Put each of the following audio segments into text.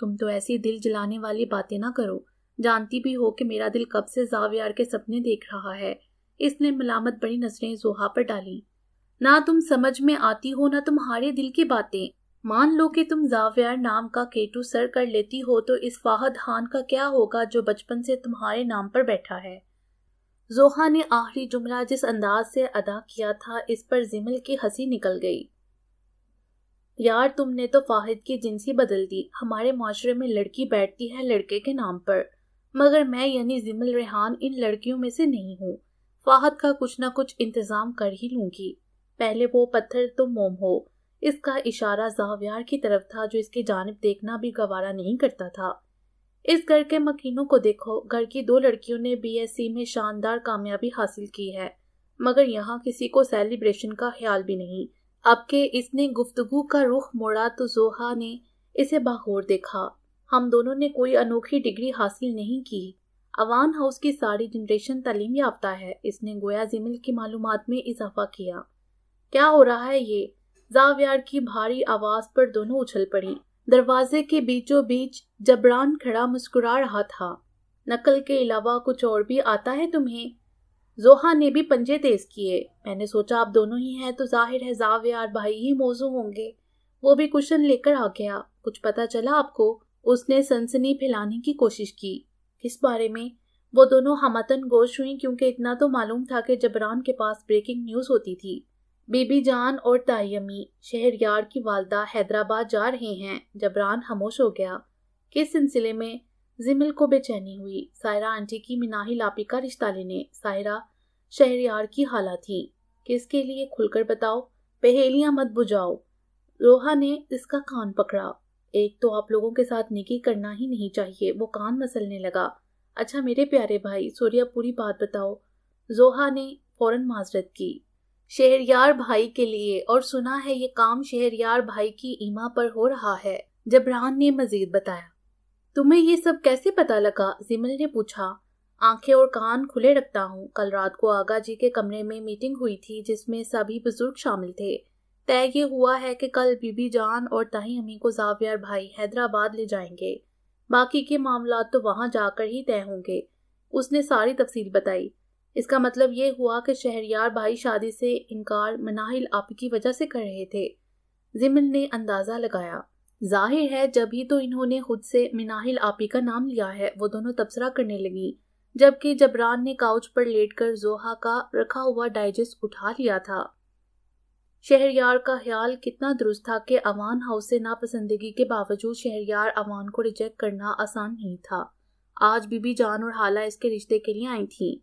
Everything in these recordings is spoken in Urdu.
تم تو ایسی دل جلانے والی باتیں نہ کرو، جانتی بھی ہو کہ میرا دل کب سے زاویار کے سپنے دیکھ رہا ہے۔ اس نے ملامت بڑی نظریں زوہا پر ڈالی۔ نہ تم سمجھ میں آتی ہو نہ تمہارے دل کی باتیں۔ مان لو کہ تم زاویار نام کا کیٹو سر کر لیتی ہو تو اس فاہد خان کا کیا ہوگا جو بچپن سے تمہارے نام پر بیٹھا ہے؟ زوہا نے آخری جملہ جس انداز سے ادا کیا تھا اس پر زمل کی ہنسی نکل گئی۔ یار تم نے تو فاہد کی جنسی بدل دی۔ ہمارے معاشرے میں لڑکی بیٹھتی ہے لڑکے کے نام پر، مگر میں یعنی زمل ریحان ان لڑکیوں میں سے نہیں ہوں۔ فاہد کا کچھ نہ کچھ انتظام کر ہی لوں گی، پہلے وہ پتھر تم موم ہو۔ اس کا اشارہ زاویار کی طرف تھا جو اس کی جانب دیکھنا بھی گوارا نہیں کرتا تھا۔ اس گھر کے مکینوں کو دیکھو، گھر کی 2 لڑکیوں نے BSc میں شاندار کامیابی حاصل کی ہے، مگر یہاں کسی کو سیلیبریشن کا خیال بھی نہیں۔ اب کہ اس نے گفتگو کا رخ موڑا تو زوہا نے اسے باغور دیکھا۔ ہم دونوں نے کوئی انوکھی ڈگری حاصل نہیں کی۔ اوان ہاؤس کی ساری جنریشن تعلیم یافتہ ہے۔ اس نے گویا زمل کی معلومات میں اضافہ کیا۔ کیا ہو رہا ہے یہ؟ زاویار کی بھاری آواز پر دونوں اچھل پڑی۔ دروازے کے بیچوں بیچ جبران کھڑا مسکرا رہا تھا۔ نقل کے علاوہ کچھ اور بھی آتا ہے تمہیں؟ زوہا نے بھی پنجے تیز کیے۔ میں نے سوچا آپ دونوں ہی ہیں تو ظاہر ہے زاویار بھائی ہی موضوع ہوں گے۔ وہ بھی کشن لے کر آ گیا۔ کچھ پتا چلا آپ کو؟ اس نے سنسنی پھیلانے کی کوشش کی۔ کس بارے میں؟ وہ دونوں ہمتن گوش ہوئیں کیونکہ اتنا تو معلوم تھا کہ جبران کے پاس بریکنگ نیوز ہوتی تھی۔ بی بی جان اور تائی امی، شہریار کی والدہ حیدرآباد جا رہے ہیں۔ جبران خاموش ہو گیا۔ کس سلسلے میں؟ زمل کو بے چینی ہوئی۔ سائرہ آنٹی کی مناہی لاپی کا رشتہ لینے۔ سائرہ شہریار کی خالہ تھی۔ کس کے لیے؟ کھل کر بتاؤ، پہیلیاں مت بجھاؤ۔ روحا نے اس کا کان پکڑا۔ ایک تو آپ لوگوں کے ساتھ نیکی کرنا ہی نہیں چاہیے۔ وہ کان مسلنے لگا۔ اچھا میرے پیارے بھائی، سوریا پوری بات بتاؤ۔ زوہا نے فوراً معذرت کی۔ شہریار بھائی کے لیے، اور سنا ہے یہ کام شہریار بھائی کی ایما پر ہو رہا ہے، جبران نے مزید بتایا۔ تمہیں یہ سب کیسے پتا لگا؟ زمل نے پوچھا۔ آنکھیں اور کان کھلے رکھتا ہوں۔ کل رات کو آغا جی کے کمرے میں میٹنگ ہوئی تھی جس میں سبھی بزرگ شامل تھے۔ طے یہ ہوا ہے کہ کل بی بی جان اور تائی امی کو زاویار بھائی حیدرآباد لے جائیں گے۔ باقی کے معاملات تو وہاں جا کر ہی طے ہوں گے۔ اس نے ساری تفصیل بتائی۔ اس کا مطلب یہ ہوا کہ شہریار بھائی شادی سے انکار مناہل آپی کی وجہ سے کر رہے تھے۔ زمل نے اندازہ لگایا۔ ظاہر ہے جب ہی تو انہوں نے خود سے مناہل آپی کا نام لیا ہے۔ وہ دونوں تبصرہ کرنے لگیں، جبکہ جبران نے کاؤچ پر لیٹ کر زوہا کا رکھا ہوا ڈائجسٹ اٹھا لیا تھا۔ شہریار کا خیال کتنا درست تھا کہ اوان ہاؤس سے ناپسندگی کے باوجود شہریار اوان کو ریجیکٹ کرنا آسان نہیں تھا۔ آج بی بی جان اور خالہ اس کے رشتے کے لیے آئی تھیں۔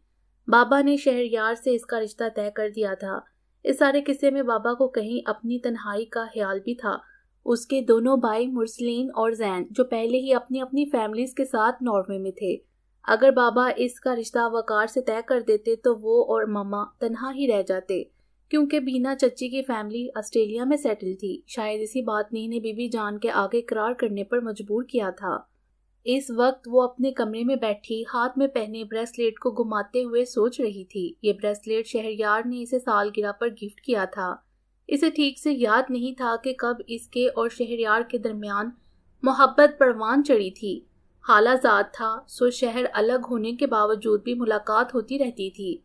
بابا نے شہریار سے اس کا رشتہ طے کر دیا تھا۔ اس سارے قصے میں بابا کو کہیں اپنی تنہائی کا خیال بھی تھا۔ اس کے دونوں بھائی مرسلین اور زین جو پہلے ہی اپنی اپنی فیملیز کے ساتھ ناروے میں تھے، اگر بابا اس کا رشتہ وقار سے طے کر دیتے تو وہ اور ماما تنہا ہی رہ جاتے، کیونکہ بینا چچی کی فیملی آسٹریلیا میں سیٹل تھی۔ شاید اسی بات نے انہیں بی بی جان کے آگے اقرار کرنے پر مجبور کیا تھا۔ اس وقت وہ اپنے کمرے میں بیٹھی ہاتھ میں پہنے بریسلیٹ کو گھماتے ہوئے سوچ رہی تھی۔ یہ بریسلیٹ شہریار نے اسے سالگرہ پر گفٹ کیا تھا۔ اسے ٹھیک سے یاد نہیں تھا کہ کب اس کے اور شہریار کے درمیان محبت پروان چڑھی تھی۔ خالہ زاد تھا سو شہر الگ ہونے کے باوجود بھی ملاقات ہوتی رہتی تھی۔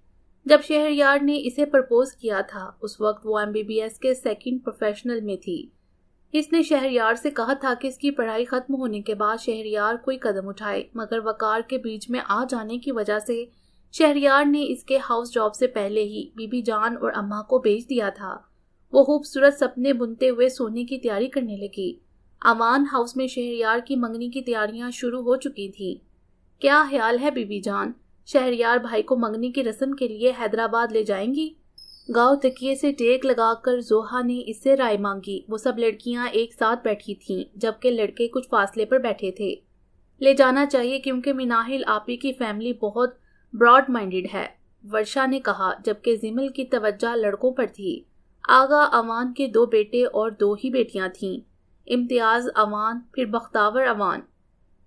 جب شہریار نے اسے پرپوز کیا تھا اس وقت وہ MBBS کے سیکنڈ پروفیشنل میں تھی۔ اس نے شہریار سے کہا تھا کہ اس کی پڑھائی ختم ہونے کے بعد شہریار کوئی قدم اٹھائے، مگر وقار کے بیچ میں آ جانے کی وجہ سے شہریار نے اس کے ہاؤس جاب سے پہلے ہی بی بی جان اور اماں کو بھیج دیا تھا۔ وہ خوبصورت سپنے بنتے ہوئے سونے کی تیاری کرنے لگی۔ اوان ہاؤس میں شہریار کی منگنی کی تیاریاں شروع ہو چکی تھیں۔ کیا خیال ہے بی بی جان، شہریار بھائی کو منگنی کی رسم کے لیے حیدرآباد لے جائیں گی؟ گاؤں تکیے سے ٹیک لگا کر زوہا نے اس سے رائے مانگی۔ وہ سب لڑکیاں ایک ساتھ بیٹھی تھیں جبکہ لڑکے کچھ فاصلے پر بیٹھے تھے۔ لے جانا چاہیے کیونکہ مناہل آپی کی فیملی بہت براڈ مائنڈڈ ہے، ورشا نے کہا، جبکہ زمل کی توجہ لڑکوں پر تھی۔ آغا اوان کے 2 بیٹے اور 2 ہی بیٹیاں تھیں، امتیاز اوان، پھر بختاور اوان،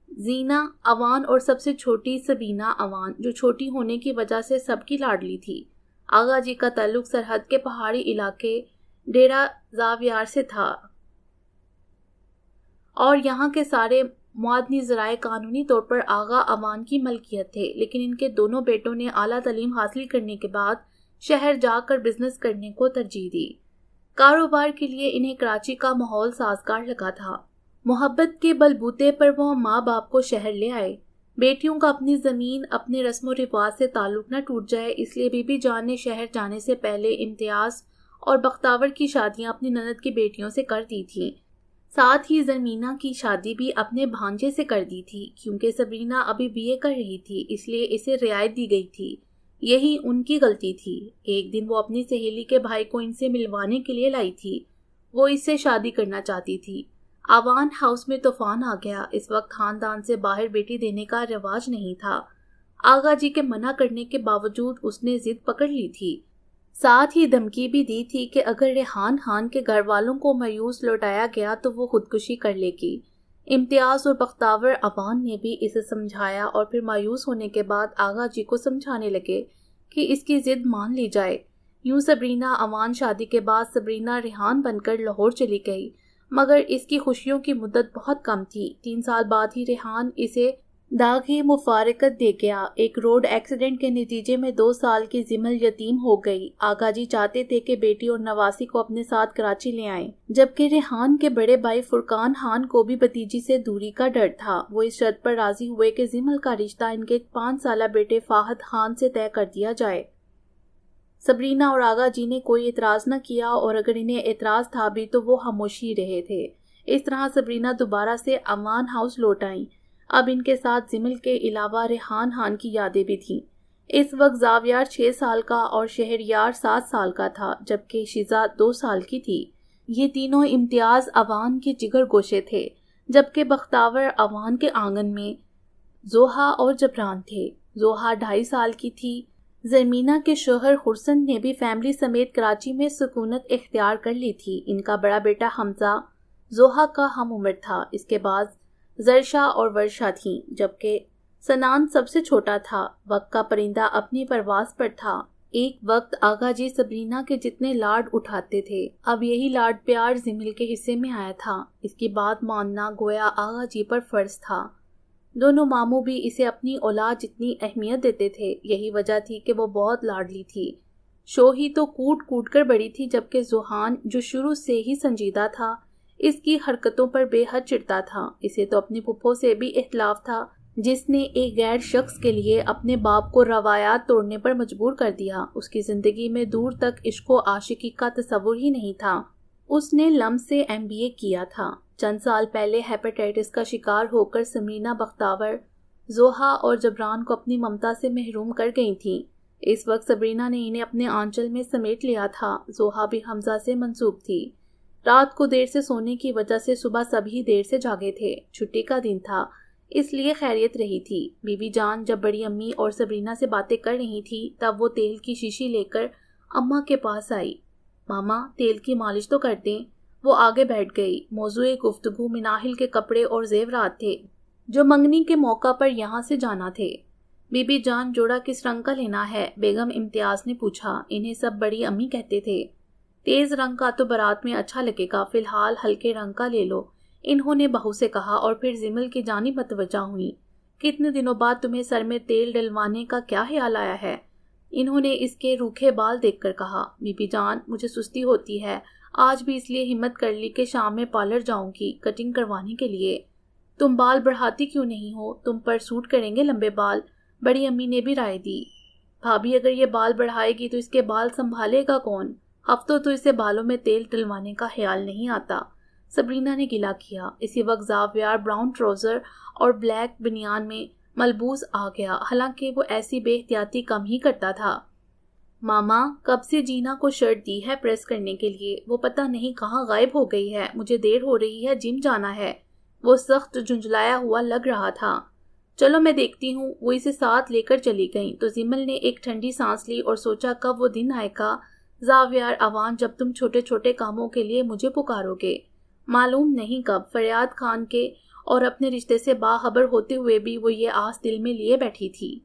زینہ اوان اور سب سے چھوٹی سبینہ اوان جو چھوٹی ہونے کی وجہ سے سب کی لاڈلی تھی۔ آغا جی کا تعلق سرحد کے پہاڑی علاقے ڈیرہ زاویار سے تھا اور یہاں کے سارے معدنی ذرائع قانونی طور پر آغا اوان کی ملکیت تھے، لیکن ان کے دونوں بیٹوں نے اعلیٰ تعلیم حاصل کرنے کے بعد شہر جا کر بزنس کرنے کو ترجیح دی۔ کاروبار کے لیے انہیں کراچی کا ماحول سازگار لگا تھا۔ محبت کے بلبوتے پر وہ ماں باپ کو شہر لے آئے۔ بیٹیوں کا اپنی زمین، اپنے رسم و رواج سے تعلق نہ ٹوٹ جائے، اس لیے بی بی جان نے شہر جانے سے پہلے امتیاز اور بختاور کی شادیاں اپنی نند کی بیٹیوں سے کر دی تھیں۔ ساتھ ہی زرمینہ کی شادی بھی اپنے بھانجے سے کر دی تھی، کیونکہ سبرینہ ابھی BA کر رہی تھی، اس لیے اسے رعایت دی گئی تھی۔ یہی ان کی غلطی تھی۔ ایک دن وہ اپنی سہیلی کے بھائی کو ان سے ملوانے کے لیے لائی تھی۔ وہ اس سے شادی کرنا چاہتی تھی۔ آوان ہاؤس میں طوفان آ گیا۔ اس وقت خاندان سے باہر بیٹی دینے کا رواج نہیں تھا۔ آغا جی کے منع کرنے کے باوجود اس نے ضد پکڑ لی تھی۔ ساتھ ہی دھمکی بھی دی تھی کہ اگر ریحان خان کے گھر والوں کو مایوس لوٹایا گیا تو وہ خودکشی کر لے گی۔ امتیاز اور بختاور اوان نے بھی اسے سمجھایا اور پھر مایوس ہونے کے بعد آغا جی کو سمجھانے لگے کہ اس کی ضد مان لی جائے۔ یوں سبرینہ اوان شادی کے بعد سبرینہ ریحان بن کر لاہور چلی گئی، مگر اس کی خوشیوں کی مدت بہت کم تھی۔ 3 سال بعد ہی ریحان اسے داغی مفارقت دے گیا۔ ایک روڈ ایکسیڈنٹ کے نتیجے میں 2 سال کی زمل یتیم ہو گئی۔ آغا جی چاہتے تھے کہ بیٹی اور نواسی کو اپنے ساتھ کراچی لے آئیں، جبکہ ریحان کے بڑے بھائی فرقان خان کو بھی بھتیجی سے دوری کا ڈر تھا۔ وہ اس شرط پر راضی ہوئے کہ زمل کا رشتہ ان کے 5 سالہ بیٹے فاہد خان سے طے کر دیا جائے۔ سبرینہ اور آغا جی نے کوئی اعتراض نہ کیا، اور اگر انہیں اعتراض تھا بھی تو وہ خاموش ہی رہے تھے۔ اس طرح سبرینہ دوبارہ سے اوان ہاؤس لوٹ آئیں۔ اب ان کے ساتھ زمل کے علاوہ ریحان خان کی یادیں بھی تھیں۔ اس وقت زاویار 6 سال کا اور شہریار 7 سال کا تھا، جبکہ شیزا 2 سال کی تھی۔ یہ تینوں امتیاز اوان کے جگر گوشے تھے، جبکہ بختاور اوان کے آنگن میں زوہا اور جبران تھے۔ زوہا 2.5 سال کی تھی۔ زرمینہ کے شوہر خرسند نے بھی فیملی سمیت کراچی میں سکونت اختیار کر لی تھی۔ ان کا بڑا بیٹا حمزہ زوہا کا ہم عمر تھا۔ اس کے بعد زرشا اور ورشا تھیں، جبکہ سنان سب سے چھوٹا تھا۔ وقت کا پرندہ اپنی پرواز پر تھا۔ ایک وقت آغا جی سبرینہ کے جتنے لاڈ اٹھاتے تھے، اب یہی لاڈ پیار زمل کے حصے میں آیا تھا۔ اس کی بات ماننا گویا آغا جی پر فرض تھا۔ دونوں ماموں بھی اسے اپنی اولاد جتنی اہمیت دیتے تھے۔ یہی وجہ تھی کہ وہ بہت لاڈلی تھی۔ شوہی تو کوٹ کوٹ کر بڑی تھی، جبکہ زوہان جو شروع سے ہی سنجیدہ تھا، اس کی حرکتوں پر بے حد چڑھتا تھا۔ اسے تو اپنی پھپھو سے بھی اختلاف تھا، جس نے ایک غیر شخص کے لیے اپنے باپ کو روایات توڑنے پر مجبور کر دیا۔ اس کی زندگی میں دور تک عشق و عاشقی کا تصور ہی نہیں تھا۔ اس نے لمس سے MBA کیا تھا۔ چند سال پہلے ہیپاٹائٹس کا شکار ہو کر سمرینہ بختاور زوہا اور جبران کو اپنی ممتا سے محروم کر گئی تھیں۔ اس وقت سبرینہ نے انہیں اپنے آنچل میں سمیٹ لیا تھا۔ زوہا بھی حمزہ سے منسوب تھی۔ رات کو دیر سے سونے کی وجہ سے صبح سبھی دیر سے جاگے تھے۔ چھٹی کا دن تھا، اس لیے خیریت رہی تھی۔ بی بی جان جب بڑی امی اور سبرینہ سے باتیں کر رہی تھی، تب وہ تیل کی شیشی لے کر اماں کے پاس آئی۔ ماما تیل کی مالش تو کر دیں۔ وہ آگے بیٹھ گئی۔ موضوع گفتگو مناہل کے کپڑے اور زیورات تھے، جو منگنی کے موقع پر یہاں سے جانا تھے۔ بی بی جان جوڑا کس رنگ کا لینا ہے؟ بیگم امتیاز نے پوچھا۔ انہیں سب بڑی امی کہتے تھے۔ تیز رنگ کا تو بارات میں اچھا لگے گا، فی الحال ہلکے رنگ کا لے لو، انہوں نے بہو سے کہا، اور پھر زمل کی جانب متوجہ ہوئی۔ کتنے دنوں بعد تمہیں سر میں تیل ڈلوانے کا کیا خیال آیا ہے؟ انہوں نے اس کے روکھے بال دیکھ کر کہا۔ بی بی جان مجھے سستی ہوتی ہے، آج بھی اس لیے ہمت کر لی کہ شام میں پارلر جاؤں گی کٹنگ کروانے کے لیے۔ تم بال بڑھاتی کیوں نہیں ہو؟ تم پر سوٹ کریں گے لمبے بال، بڑی امی نے بھی رائے دی۔ بھابھی اگر یہ بال بڑھائے گی تو اس کے بال سنبھالے گا کون؟ ہفتوں تو اسے بالوں میں تیل ڈلوانے کا خیال نہیں آتا، سبرینہ نے گلہ کیا۔ اسی وقت زاویار براؤن ٹراؤزر اور بلیک بنیان میں ملبوس آ گیا، حالانکہ وہ ایسی بے احتیاطی کم ہی کرتا تھا۔ ماما کب سے جینا کو شرٹ دی ہے پریس کرنے کے لیے، وہ پتہ نہیں کہاں غائب ہو گئی ہے، مجھے دیر ہو رہی ہے، جم جانا ہے۔ وہ سخت جھنجھلایا ہوا لگ رہا تھا۔ چلو میں دیکھتی ہوں۔ وہ اسے ساتھ لے کر چلی گئیں تو زمل نے ایک ٹھنڈی سانس لی اور سوچا کب وہ دن آئے گا زاویار اوان جب تم چھوٹے چھوٹے کاموں کے لیے مجھے پکارو گے۔ معلوم نہیں کب، فریاد خان کے اور اپنے رشتے سے باخبر ہوتے ہوئے بھی وہ یہ آس دل میں لیے بیٹھی تھی۔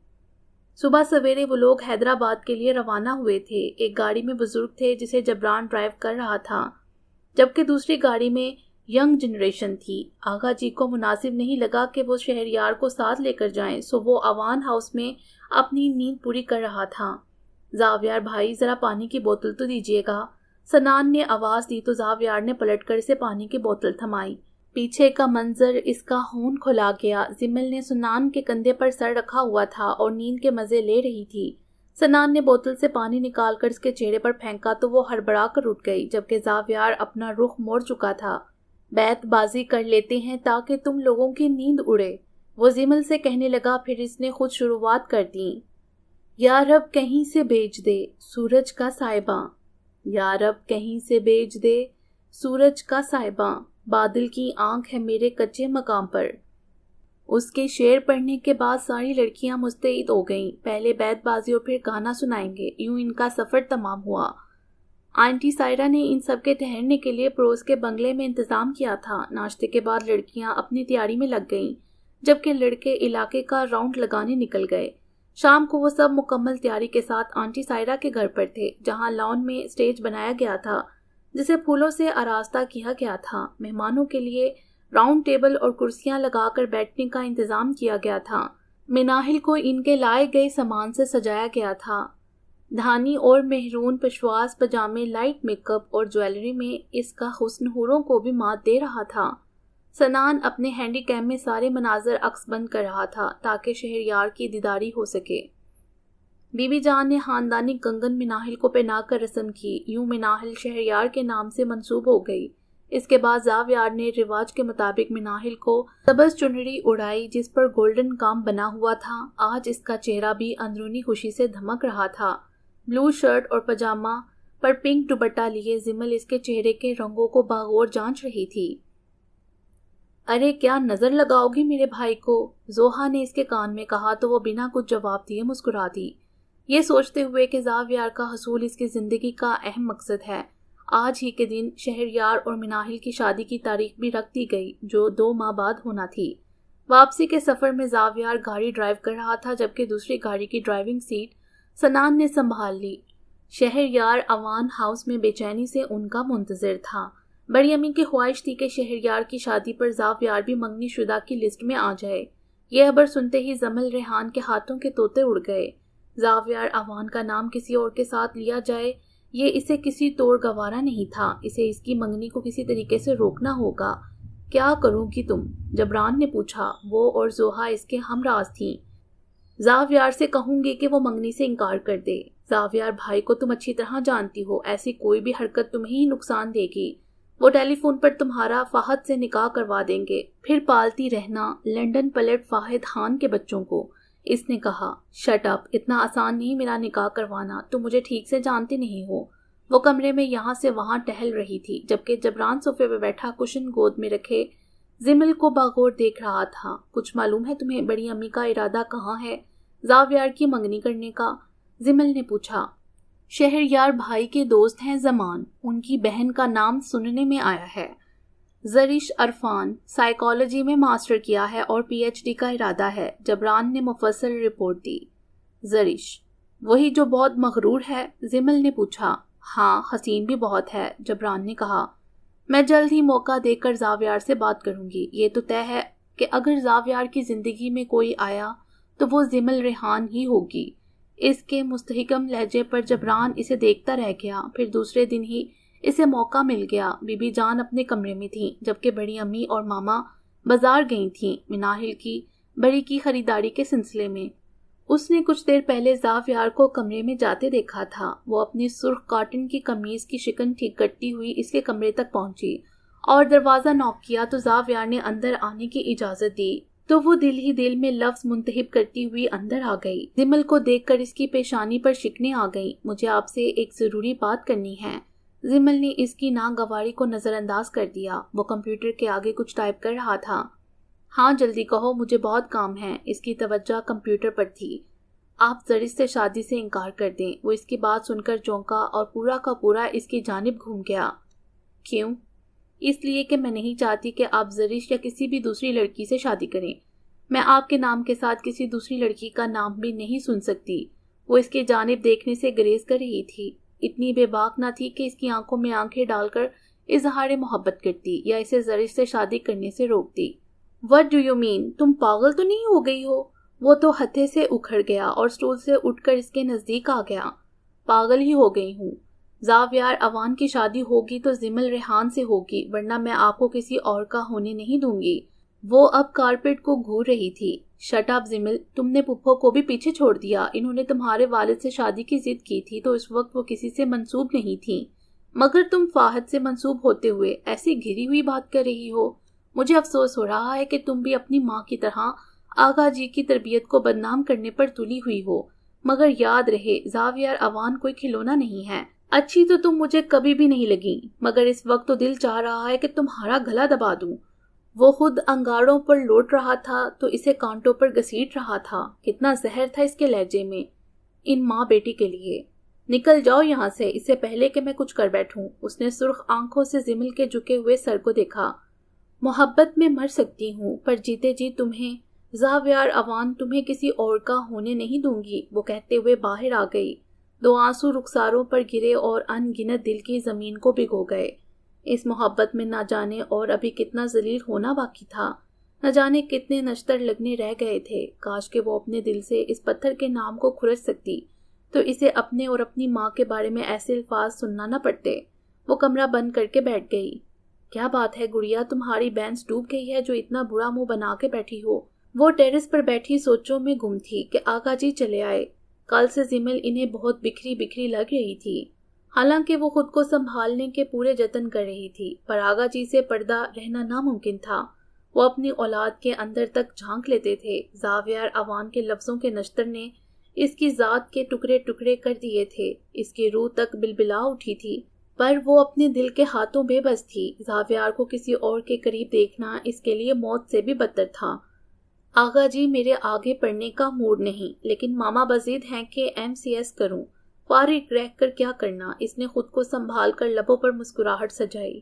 صبح سویرے وہ لوگ حیدرآباد کے لیے روانہ ہوئے تھے۔ ایک گاڑی میں بزرگ تھے جسے جبران ڈرائیو کر رہا تھا، جبکہ دوسری گاڑی میں ینگ جنریشن تھی۔ آغا جی کو مناسب نہیں لگا کہ وہ شہریار کو ساتھ لے کر جائیں، سو وہ اوان ہاؤس میں اپنی نیند پوری کر رہا تھا۔ زاویار بھائی ذرا پانی کی بوتل تو دیجیے گا۔ سنان نے آواز دی تو زاویار نے پلٹ کر اسے پانی کی بوتل تھمائی۔ پیچھے کا منظر اس کا خون کھلا گیا۔ زمل نے سنان کے کندھے پر سر رکھا ہوا تھا اور نیند کے مزے لے رہی تھی۔ سنان نے بوتل سے پانی نکال کر اس کے چہرے پر پھینکا تو وہ ہڑبڑا کر اٹھ گئی، جبکہ زاویار اپنا رخ موڑ چکا تھا۔ بیت بازی کر لیتے ہیں تاکہ تم لوگوں کی نیند اڑے، وہ زمل سے کہنے لگا۔ پھر اس نے خود شروعات کر دی۔ یا رب کہیں سے بھیج دے سورج کا سائباں، یا رب کہیں سے بھیج دے سورج کا سائباں، بادل کی آنکھ ہے میرے کچے مقام پر۔ اس کے شعر پڑھنے کے بعد ساری لڑکیاں مستعد ہو گئیں۔ پہلے بیت بازی اور پھر گانا سنائیں گے۔ یوں ان کا سفر تمام ہوا۔ آنٹی سائرہ نے ان سب کے ٹھہرنے کے لیے پڑوس کے بنگلے میں انتظام کیا تھا۔ ناشتے کے بعد لڑکیاں اپنی تیاری میں لگ گئیں، جبکہ لڑکے علاقے کا راؤنڈ لگانے نکل گئے۔ شام کو وہ سب مکمل تیاری کے ساتھ آنٹی سائرہ کے گھر پر تھے، جہاں لان میں اسٹیج بنایا گیا تھا جسے پھولوں سے آراستہ کیا گیا تھا۔ مہمانوں کے لیے راؤنڈ ٹیبل اور کرسیاں لگا کر بیٹھنے کا انتظام کیا گیا تھا۔ مناہل کو ان کے لائے گئے سامان سے سجایا گیا تھا۔ دھانی اور مہرون پشواس پجامے، لائٹ میک اپ اور جویلری میں اس کا حسن حوروں کو بھی مات دے رہا تھا۔ سنان اپنے ہینڈی کیم میں سارے مناظر عکس بند کر رہا تھا تاکہ شہریار کی دیداری ہو سکے۔ بی بی جان نے خاندانی کنگن مناہل کو پہنا کر رسم کی۔ یوں مناہل شہریار کے نام سے منسوب ہو گئی۔ اس کے بعد زاویار نے رواج کے مطابق مناہل کو سبز چنری اڑائی جس پر گولڈن کام بنا ہوا تھا۔ آج اس کا چہرہ بھی اندرونی خوشی سے دھمک رہا تھا۔ بلو شرٹ اور پاجامہ پر پنک دوپٹہ لیے زمل اس کے چہرے کے رنگوں کو باغور جانچ رہی تھی۔ ارے کیا نظر لگاؤ گی میرے بھائی کو؟ زوہا نے اس کے کان میں کہا تو وہ بنا کچھ جواب دیے مسکرا دی، یہ سوچتے ہوئے کہ زاویار کا حصول اس کی زندگی کا اہم مقصد ہے۔ آج ہی کے دن شہریار اور مناہل کی شادی کی تاریخ بھی رکھ دی گئی، جو 2 ماہ بعد ہونا تھی۔ واپسی کے سفر میں زاویار گاڑی ڈرائیو کر رہا تھا، جبکہ دوسری گاڑی کی ڈرائیونگ سیٹ سنان نے سنبھال لی۔ شہریار اوان ہاؤس میں بے چینی سے ان کا منتظر تھا۔ بڑی امی کی خواہش تھی کہ شہریار کی شادی پر زاویار بھی منگنی شدہ کی لسٹ میں آ جائے۔ یہ خبر سنتے ہی زمل ریحان کے ہاتھوں کے طوطے اڑ گئے۔ زاویار اوان کا نام کسی اور کے ساتھ لیا جائے، یہ اسے کسی طور گوارا نہیں تھا۔ اسے اس کی منگنی کو کسی طریقے سے روکنا ہوگا۔ کیا کروں گی تم؟ جبران نے پوچھا۔ وہ اور زوہا اس کے ہمراز تھیں۔ زاویار سے کہوں گی کہ وہ منگنی سے انکار کر دے۔ زاویار بھائی کو تم اچھی طرح جانتی ہو، ایسی کوئی بھی حرکت تمہیں ہی نقصان دے گی۔ وہ ٹیلی فون پر تمہارا فہد سے نکاح کروا دیں گے، پھر پالتی رہنا لنڈن پلٹ فاہد خان کے بچوں کو۔ اس نے کہا، شٹ اپ، اتنا آسان نہیں میرا نکاح کروانا، تم مجھے ٹھیک سے جانتے نہیں ہو۔ وہ کمرے میں یہاں سے وہاں ٹہل رہی تھی، جبکہ جبران صوفے پہ بیٹھا کشن گود میں رکھے زمل کو باغور دیکھ رہا تھا۔ کچھ معلوم ہے تمہیں بڑی امی کا ارادہ کہاں ہے زاویار کی منگنی کرنے کا؟ زمل نے پوچھا۔ شہریار بھائی کے دوست ہیں زمان، ان کی بہن کا نام سننے میں آیا ہے۔ زرش عرفان سائیکالوجی میں ماسٹر کیا ہے اور پی ایچ ڈی کا ارادہ ہے، جبران نے مفصل رپورٹ دی۔ زرش، وہی جو بہت مغرور ہے؟ زمل نے پوچھا۔ ہاں، حسین بھی بہت ہے، جبران نے کہا۔ میں جلد ہی موقع دے کر زاویار سے بات کروں گی۔ یہ تو طے ہے کہ اگر زاویار کی زندگی میں کوئی آیا تو وہ زمل ریحان ہی ہوگی۔ اس کے مستحکم لہجے پر جبران اسے دیکھتا رہ گیا۔ پھر دوسرے دن ہی اسے موقع مل گیا۔ بی بی جان اپنے کمرے میں تھیں، جبکہ بڑی امی اور ماما بازار گئی تھیں مناہل کی بڑی کی خریداری کے سلسلے میں۔ اس نے کچھ دیر پہلے زاویار کو کمرے میں جاتے دیکھا تھا۔ وہ اپنی سرخ کاٹن کی قمیض کی شکن ٹھیک کرتی ہوئی اس کے کمرے تک پہنچی اور دروازہ نوک کیا تو زاویار نے اندر آنے کی اجازت دی تو وہ دل ہی دل میں لفظ منتخب کرتی ہوئی اندر آ گئی۔ زمل کو دیکھ کر اس کی پیشانی پر شکنیں آ گئیں۔ مجھے آپ سے ایک ضروری بات کرنی ہے۔ زمل نے اس کی ناگواری کو نظر انداز کر دیا۔ وہ کمپیوٹر کے آگے کچھ ٹائپ کر رہا تھا۔ ہاں جلدی کہو، مجھے بہت کام ہے۔ اس کی توجہ کمپیوٹر پر تھی۔ آپ زرش سے شادی سے انکار کر دیں۔ وہ اس کی بات سن کر چونکا اور پورا کا پورا اس کی جانب گھوم گیا۔ کیوں؟ اس لیے کہ میں نہیں چاہتی کہ آپ زرش یا کسی بھی دوسری لڑکی سے شادی کریں۔ میں آپ کے نام کے ساتھ کسی دوسری لڑکی کا نام بھی نہیں سن سکتی۔ وہ اس کی جانب دیکھنے سے گریز کر رہی تھی، اتنی بے باک نہ تھی کہ اس کی آنکھوں میں آنکھیں ڈال کر اظہار محبت کرتی یا اسے زرش سے شادی کرنے سے روکتی۔ What do you mean؟ تم پاگل تو نہیں ہو گئی ہو؟ وہ تو ہتھے سے اکھڑ گیا اور سٹول سے اٹھ کر اس کے نزدیک آ گیا۔ پاگل ہی ہو گئی ہوں۔ زاویار اوان کی شادی ہوگی تو زمل ریحان سے ہوگی، ورنہ میں آپ کو کسی اور کا ہونے نہیں دوں گی۔ وہ اب کارپیٹ کو گھور رہی تھی۔ شٹ اپ زمل، تم نے پپھو کو بھی پیچھے چھوڑ دیا۔ انہوں نے تمہارے والد سے شادی کی ضد کی تھی تو اس وقت وہ کسی سے منسوب نہیں تھی، مگر تم فاحد سے منسوب ہوتے ہوئے ایسی گھری ہوئی بات کر رہی ہو۔ مجھے افسوس ہو رہا ہے کہ تم بھی اپنی ماں کی طرح آغا جی کی تربیت کو بدنام کرنے پر تلی ہوئی ہو، مگر یاد رہے زاویار اوان کوئی کھلونا نہیں ہے۔ اچھی تو تم مجھے کبھی بھی نہیں لگی، مگر اس وقت تو دل چاہ رہا ہے کہ تمہارا گلا دبا دوں۔ وہ خود انگاروں پر لوٹ رہا تھا تو اسے کانٹوں پر گھسیٹ رہا تھا۔ کتنا زہر تھا اس کے لہجے میں، ان ماں بیٹی کے لیے۔ نکل جاؤ یہاں سے، اس سے پہلے کہ میں کچھ کر بیٹھوں۔ اس نے سرخ آنکھوں سے زمل کے جھکے ہوئے سر کو دیکھا۔ محبت میں مر سکتی ہوں، پر جیتے جی تمہیں زاویار اوان تمہیں کسی اور کا ہونے نہیں دوں گی، وہ کہتے ہوئے باہر آ گئی۔ دو آنسو رخساروں پر گرے اور ان گنت دل کی زمین کو بھگو گئے۔ اس محبت میں نہ جانے اور ابھی کتنا ذلیل ہونا باقی تھا، نہ جانے کتنے نشتر لگنے رہ گئے تھے۔ کاش کہ وہ اپنے دل سے اس پتھر کے نام کو کھرچ سکتی تو اسے اپنے اور اپنی ماں کے بارے میں ایسے الفاظ سننا نہ پڑتے۔ وہ کمرہ بند کر کے بیٹھ گئی۔ کیا بات ہے گڑیا، تمہاری بینس ڈوب گئی ہے جو اتنا برا منہ بنا کے بیٹھی ہو؟ وہ ٹیرس پر بیٹھی سوچوں میں گم تھی کہ آقا جی چلے آئے۔ کل سے زمل انہیں بہت بکھری بکھری لگ رہی تھی، حالانکہ وہ خود کو سنبھالنے کے پورے جتن کر رہی تھی، پر آغا جی سے پردہ رہنا ناممکن تھا۔ وہ اپنی اولاد کے اندر تک جھانک لیتے تھے۔ زاویار اوان کے لفظوں کے نشتر نے اس کی ذات کے ٹکڑے ٹکڑے کر دیے تھے، اس کی روح تک بلبلا اٹھی تھی، پر وہ اپنے دل کے ہاتھوں بے بس تھی۔ زاویار کو کسی اور کے قریب دیکھنا اس کے لیے موت سے بھی بدتر تھا۔ آغا جی میرے آگے پڑھنے کا موڈ نہیں، لیکن ماما بزید ہیں کہ MCS کروں، فارغ رہ کر کیا کرنا۔ اس نے خود کو سنبھال کر لبوں پر مسکراہٹ سجائی۔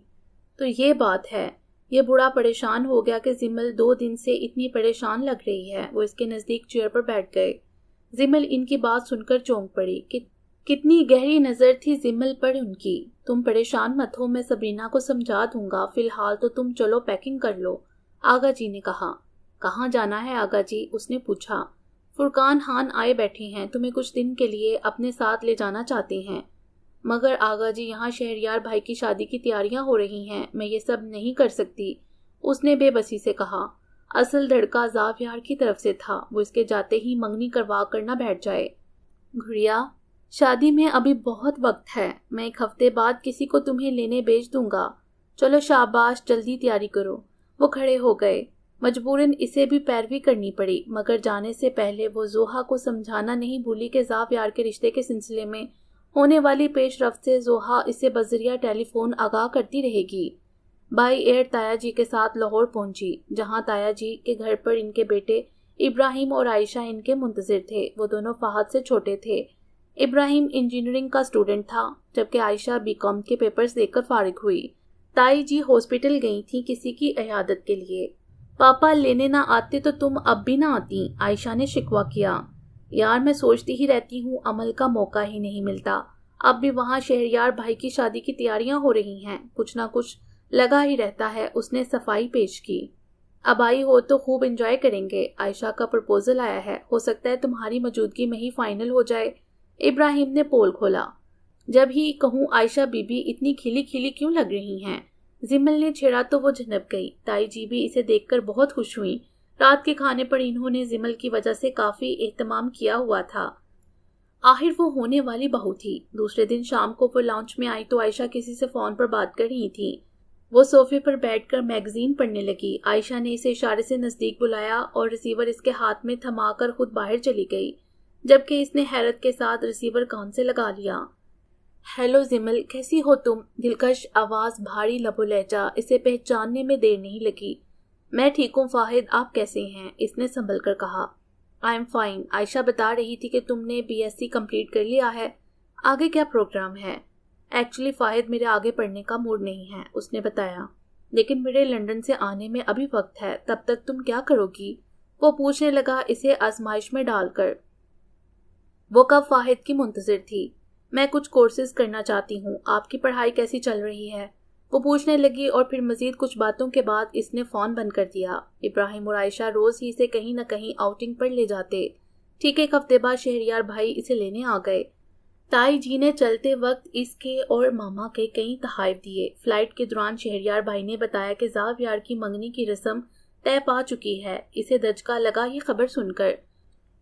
تو یہ بات ہے۔ یہ بوڑھا پریشان ہو گیا کہ زمل 2 دن سے اتنی پریشان لگ رہی ہے۔ وہ اس کے نزدیک چیئر پر بیٹھ گئے۔ زمل ان کی بات سن کر چونک پڑی۔ کتنی گہری نظر تھی زمل پر ان کی۔ تم پریشان مت ہو، میں سبرینا کو سمجھا دوں گا، فی الحال تو تم چلو پیکنگ کر لو، آغا جی نے کہا۔ کہاں جانا ہے آغا جی؟ اس نے پوچھا۔ فرقان خان آئے بیٹھے ہیں، تمہیں کچھ دن کے لیے اپنے ساتھ لے جانا چاہتے ہیں، مگر آغا جی یہاں شہریار بھائی کی شادی کی تیاریاں ہو رہی ہیں، میں یہ سب نہیں کر سکتی، اس نے بے بسی سے کہا۔ اصل دھڑکا زاویار کی طرف سے تھا، وہ اس کے جاتے ہی منگنی کروا کر نہ بیٹھ جائے۔ گھڑیا، شادی میں ابھی بہت وقت ہے، میں 1 ہفتے بعد کسی کو تمہیں لینے بھیج دوں گا، چلو شاباش، جلدی تیاری کرو۔ وہ کھڑے ہو گئے۔ مجبوراً اسے بھی پیروی کرنی پڑی، مگر جانے سے پہلے وہ زوہا کو سمجھانا نہیں بھولی کہ زاویار کے رشتے کے سلسلے میں ہونے والی پیش رفت سے زوہا اسے بذریعہ ٹیلی فون آگاہ کرتی رہے گی۔ بائی ایئر تایا جی کے ساتھ لاہور پہنچی، جہاں تایا جی کے گھر پر ان کے بیٹے ابراہیم اور عائشہ ان کے منتظر تھے۔ وہ دونوں فہد سے چھوٹے تھے۔ ابراہیم انجینئرنگ کا اسٹوڈنٹ تھا، جبکہ عائشہ BCom کے پیپرز دے کر فارغ ہوئی۔ تائی جی ہاسپٹل گئی تھیں کسی کی عیادت کے لیے۔ پاپا لینے نہ آتے تو تم اب بھی نہ آتی، عائشہ نے شکوہ کیا۔ یار میں سوچتی ہی رہتی ہوں، عمل کا موقع ہی نہیں ملتا۔ اب بھی وہاں شہریار بھائی کی شادی کی تیاریاں ہو رہی ہیں، کچھ نہ کچھ لگا ہی رہتا ہے، اس نے صفائی پیش کی۔ اب آئی ہو تو خوب انجوائے کریں گے، عائشہ کا پرپوزل آیا ہے، ہو سکتا ہے تمہاری موجودگی میں ہی فائنل ہو جائے۔ ابراہیم نے پول کھولا۔ جب ہی کہوں عائشہ بی بی اتنی کھلی کھلی کیوں لگ رہی ہیں؟ زمل نے چھیڑا تو وہ جھنپ گئی۔ تائی جی بھی اسے دیکھ کر بہت خوش ہوئی۔ رات کے کھانے پر انہوں نے زمل کی وجہ سے کافی اہتمام کیا ہوا تھا، آخر وہ ہونے والی بہو تھی۔ دوسرے دن شام کو وہ لانچ میں آئی تو عائشہ کسی سے فون پر بات کر رہی تھی۔ وہ صوفے پر بیٹھ کر میگزین پڑھنے لگی۔ عائشہ نے اسے اشارے سے نزدیک بلایا اور ریسیور اس کے ہاتھ میں تھما کر خود باہر چلی گئی، جبکہ اس نے حیرت کے ساتھ ریسیور کان سے لگا لیا۔ ہیلو زمل، کیسی ہو تم؟ دلکش آواز، بھاری لب و لہجہ، اسے پہچاننے میں دیر نہیں لگی۔ میں ٹھیک ہوں فاہد، آپ کیسے ہیں؟ اس نے سنبھل کر کہا۔ آئی ایم فائن، عائشہ بتا رہی تھی کہ تم نے BSc کمپلیٹ کر لیا ہے، آگے کیا پروگرام ہے؟ ایکچولی فاہد میرے آگے پڑھنے کا موڈ نہیں ہے، اس نے بتایا، لیکن میرے لندن سے آنے میں ابھی وقت ہے، تب تک تم کیا کرو گی؟ وہ پوچھنے لگا اسے آزمائش میں ڈال کر۔ وہ کب فاہد کی منتظر تھی۔ میں کچھ کورسز کرنا چاہتی ہوں، آپ کی پڑھائی کیسی چل رہی ہے؟ وہ پوچھنے لگی اور پھر مزید کچھ باتوں کے بعد اس نے فون بند کر دیا۔ ابراہیم اور عائشہ روز ہی اسے کہیں نہ کہیں آؤٹنگ پر لے جاتے۔ ٹھیک ایک ہفتے بعد شہریار بھائی اسے لینے آ گئے۔ تائی جی نے چلتے وقت اس کے اور ماما کے کئی تحائف دیے۔ فلائٹ کے دوران شہریار بھائی نے بتایا کہ زاویار کی منگنی کی رسم طے پا چکی ہے۔ اسے دھچکا لگا یہ خبر سن کر۔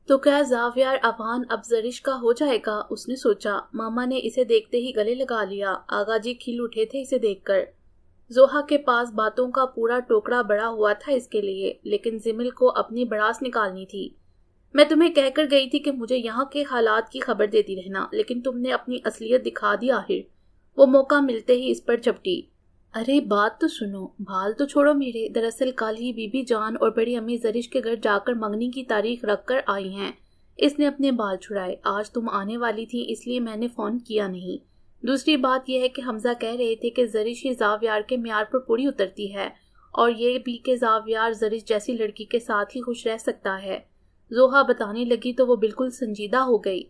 تو کیا زاویار اوان اب زرش کا ہو جائے گا؟ اس نے سوچا۔ ماما نے اسے دیکھتے ہی گلے لگا لیا۔ آغا جی کھل اٹھے تھے اسے دیکھ کر۔ زوہا کے پاس باتوں کا پورا ٹوکرا بڑا ہوا تھا اس کے لیے، لیکن زمل کو اپنی بڑاس نکالنی تھی۔ میں تمہیں کہہ کر گئی تھی کہ مجھے یہاں کے حالات کی خبر دیتی رہنا، لیکن تم نے اپنی اصلیت دکھا دی آخر۔ وہ موقع ملتے ہی اس پر چپٹی۔ ارے بات تو سنو، بھال تو چھوڑو میرے۔ دراصل کل ہی بی بی جان اور بڑی امی زرش کے گھر جا کر منگنی کی تاریخ رکھ کر آئی ہیں۔ اس نے اپنے بال چھڑائے۔ آج تم آنے والی تھی اس لیے میں نے فون کیا نہیں۔ دوسری بات یہ ہے کہ حمزہ کہہ رہے تھے کہ زرش ہی زاویار کے معیار پر پوری اترتی ہے، اور یہ بھی کہ زاویار زرش جیسی لڑکی کے ساتھ ہی خوش رہ سکتا ہے۔ زوہا بتانے لگی تو وہ بالکل سنجیدہ ہو گئی۔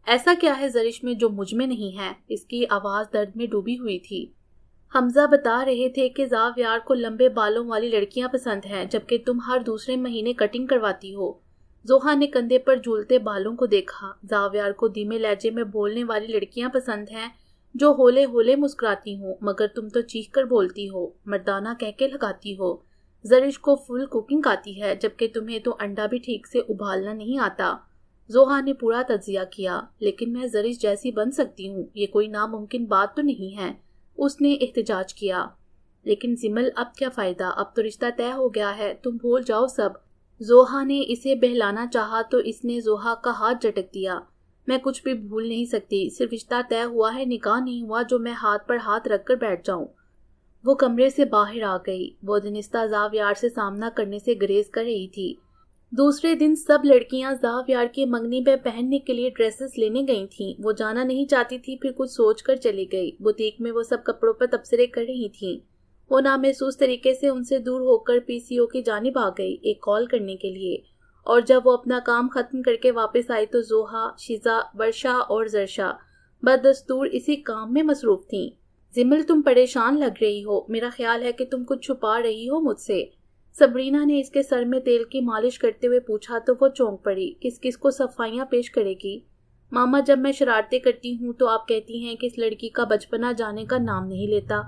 ایسا کیا ہے زرش میں جو مجھ میں نہیں ہے؟ اس کی آواز درد میں ڈوبی ہوئی تھی۔ حمزہ بتا رہے تھے کہ زاویار کو لمبے بالوں والی لڑکیاں پسند ہیں، جبکہ تم ہر دوسرے مہینے کٹنگ کرواتی ہو۔ زوہا نے کندھے پر جھولتے بالوں کو دیکھا۔ زاویار کو دھیمے لہجے میں بولنے والی لڑکیاں پسند ہیں جو ہولے ہولے مسکراتی ہوں، مگر تم تو چیخ کر بولتی ہو، مردانہ کہہ کے لگاتی ہو۔ زرش کو فل کوکنگ آتی ہے، جبکہ تمہیں تو انڈا بھی ٹھیک سے ابالنا نہیں آتا۔ زوہا نے پورا تجزیہ کیا۔ لیکن میں زرش جیسی بن سکتی ہوں، یہ کوئی ناممکن بات تو نہیں ہے، اس نے احتجاج کیا۔ لیکن زمل اب کیا فائدہ، اب تو رشتہ طے ہو گیا ہے، تم بھول جاؤ سب۔ زوہا نے اسے بہلانا چاہا تو اس نے زوہا کا ہاتھ جھٹک دیا۔ میں کچھ بھی بھول نہیں سکتی، صرف رشتہ طے ہوا ہے، نکاح نہیں ہوا جو میں ہاتھ پر ہاتھ رکھ کر بیٹھ جاؤں۔ وہ کمرے سے باہر آ گئی۔ وہ دنستہ زاویار سے سامنا کرنے سے گریز کر رہی تھی۔ دوسرے دن سب لڑکیاں زاویار کی منگنی میں پہننے کے لیے ڈریسز لینے گئی تھیں۔ وہ جانا نہیں چاہتی تھی، پھر کچھ سوچ کر چلی گئی۔ بوتیک میں وہ سب کپڑوں پر تبصرے کر رہی تھیں۔ وہ نامحسوس طریقے سے ان سے دور ہو کر پی سی او کی جانب آ گئی ایک کال کرنے کے لیے، اور جب وہ اپنا کام ختم کر کے واپس آئی تو زوہا، شیزا، ورشا اور زرشا بدستور اسی کام میں مصروف تھیں۔ زمل تم پریشان لگ رہی ہو، میرا خیال ہے کہ تم کچھ چھپا رہی ہو مجھ سے۔ سبرینا نے اس کے سر میں تیل کی مالش کرتے ہوئے پوچھا تو وہ چونک پڑی۔ کس کس کو صفائیاں پیش کرے گی؟ ماما جب میں شرارتیں کرتی ہوں تو آپ کہتی ہیں کہ اس لڑکی کا بچپنا جانے کا نام نہیں لیتا،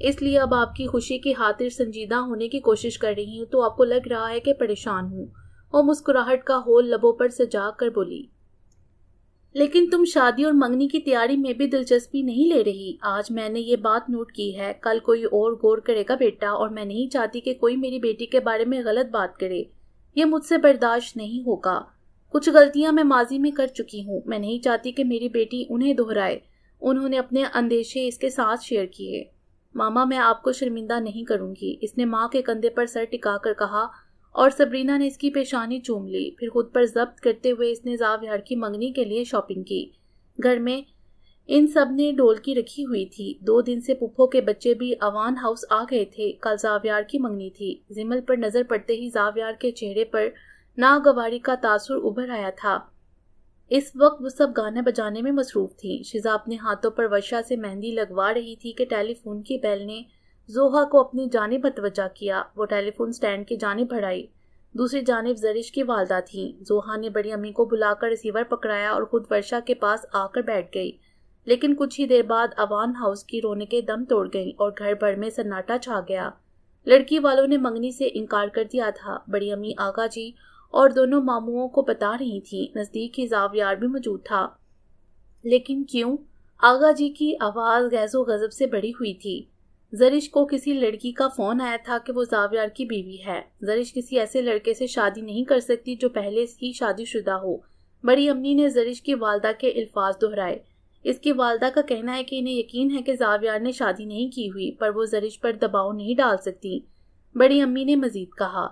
اس لیے اب آپ کی خوشی کی خاطر سنجیدہ ہونے کی کوشش کر رہی ہوں تو آپ کو لگ رہا ہے کہ پریشان ہوں۔ وہ مسکراہٹ کا ہول لبوں پر سجا کر بولی۔ لیکن تم شادی اور منگنی کی تیاری میں بھی دلچسپی نہیں لے رہی۔ آج میں نے یہ بات نوٹ کی ہے، کل کوئی اور غور کرے گا بیٹا، اور میں نہیں چاہتی کہ کوئی میری بیٹی کے بارے میں غلط بات کرے۔ یہ مجھ سے برداشت نہیں ہوگا۔ کچھ غلطیاں میں ماضی میں کر چکی ہوں، میں نہیں چاہتی کہ میری بیٹی انہیں دہرائے۔ انہوں نے اپنے اندیشے اس کے ساتھ شیئر کیے۔ ماما میں آپ کو شرمندہ نہیں کروں گی، اس نے ماں کے کندھے پر سر ٹکا کر کہا، اور سبرینا نے اس کی پیشانی چوم لی۔ پھر خود پر ضبط کرتے ہوئے اس نے زاویار کی منگنی کے لیے شاپنگ کی۔ گھر میں ان سب نے ڈولکی رکھی ہوئی تھی۔ 2 دن سے پپھو کے بچے بھی اوان ہاؤس آ گئے تھے۔ کل زاویار کی منگنی تھی۔ زمل پر نظر پڑتے ہی زاویار کے چہرے پر ناگواری کا تاثر ابھر آیا تھا۔ اس وقت وہ سب گانے بجانے میں مصروف تھیں۔ شیزا اپنے ہاتھوں پر ورشا سے مہندی لگوا رہی تھی کہ ٹیلی فون کی بیل نے زوہا کو اپنی جانب متوجہ کیا۔ وہ ٹیلی فون سٹینڈ کی جانب بڑھائی۔ دوسری جانب زرش کی والدہ تھیں۔ زوہا نے بڑی امی کو بلا کر ریسیور پکڑایا اور خود ورشا کے پاس آ کر بیٹھ گئی۔ لیکن کچھ ہی دیر بعد اوان ہاؤس کی رونقیں دم توڑ گئیں اور گھر بھر میں سناٹا چھا گیا۔ لڑکی والوں نے منگنی سے انکار کر دیا تھا۔ بڑی امی آغا جی اور دونوں ماموؤں کو بتا رہی تھیں۔ نزدیک ہی زاویار بھی موجود تھا۔ لیکن کیوں؟ آغا جی کی آواز غیظ و غضب سے بڑھی ہوئی تھی۔ زرش کو کسی لڑکی کا فون آیا تھا کہ وہ زاویار کی بیوی ہے۔ زرش کسی ایسے لڑکے سے شادی نہیں کر سکتی جو پہلے ہی شادی شدہ ہو۔ بڑی امی نے زرش کی والدہ کے الفاظ دہرائے۔ اس کی والدہ کا کہنا ہے کہ انہیں یقین ہے کہ زاویار نے شادی نہیں کی ہوئی، پر وہ زرش پر دباؤ نہیں ڈال سکتی۔ بڑی امی نے مزید کہا،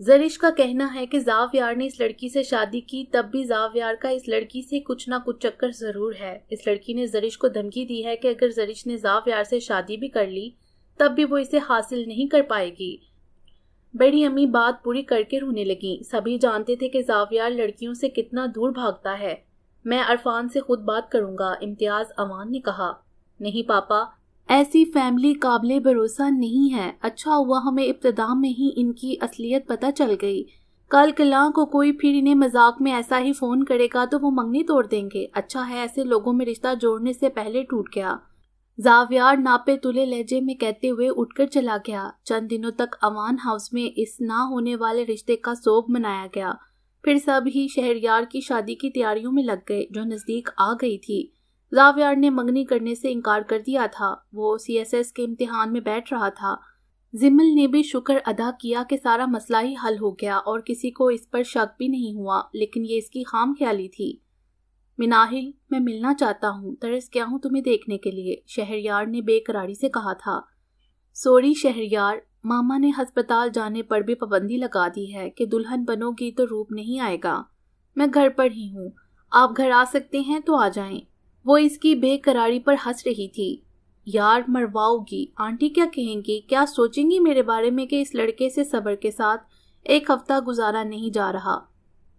زرش کا کہنا ہے کہ زاویار نے اس لڑکی سے شادی کی، تب بھی زاویار کا اس لڑکی سے کچھ نہ کچھ چکر ضرور ہے۔ اس لڑکی نے زرش کو دھمکی دی ہے کہ اگر زرش نے زاویار سے شادی بھی کر لی تب بھی وہ اسے حاصل نہیں کر پائے گی۔ بڑی امی بات پوری کر کے رونے لگیں۔ سبھی جانتے تھے کہ زاویار لڑکیوں سے کتنا دور بھاگتا ہے۔ میں عرفان سے خود بات کروں گا، امتیاز اوان نے کہا۔ نہیں پاپا، ایسی فیملی قابل بھروسہ نہیں ہے. اچھا ہوا ہمیں ابتدا میں ہی ان کی اصلیت پتہ چل گئی. کل کلاں کو کوئی پھر انہیں مذاق میں ایسا ہی فون کرے گا تو وہ منگنی توڑ دیں گے. اچھا ہے ایسے لوگوں میں رشتہ جوڑنے سے پہلے ٹوٹ گیا. زاویار ناپے تلے لہجے میں کہتے ہوئے اٹھ کر چلا گیا. چند دنوں تک اوان ہاؤس میں اس نہ ہونے والے رشتے کا سوگ منایا گیا. پھر سب ہی شہریار کی شادی کی تیاریوں میں لگ گئے جو نزدیک آ گئی تھی. زاویار نے منگنی کرنے سے انکار کر دیا تھا. وہ CSS کے امتحان میں بیٹھ رہا تھا. زمل نے بھی شکر ادا کیا کہ سارا مسئلہ ہی حل ہو گیا اور کسی کو اس پر شک بھی نہیں ہوا، لیکن یہ اس کی خام خیالی تھی. مناہل، میں ملنا چاہتا ہوں، ترس گیا ہوں تمہیں دیکھنے کے لیے، شہریار نے بے قراری سے کہا تھا. سوری شہریار، ماما نے ہسپتال جانے پر بھی پابندی لگا دی ہے کہ دلہن بنو گی تو روپ نہیں آئے گا. میں گھر پر ہی ہوں، آپ گھر آ سکتے ہیں تو آ جائیں. وہ اس کی بے قراری پر ہنس رہی تھی. یار مرواؤ گی، آنٹی کیا کہیں گی، کیا سوچیں گی میرے بارے میں کہ اس لڑکے سے صبر کے ساتھ ایک ہفتہ گزارا نہیں جا رہا.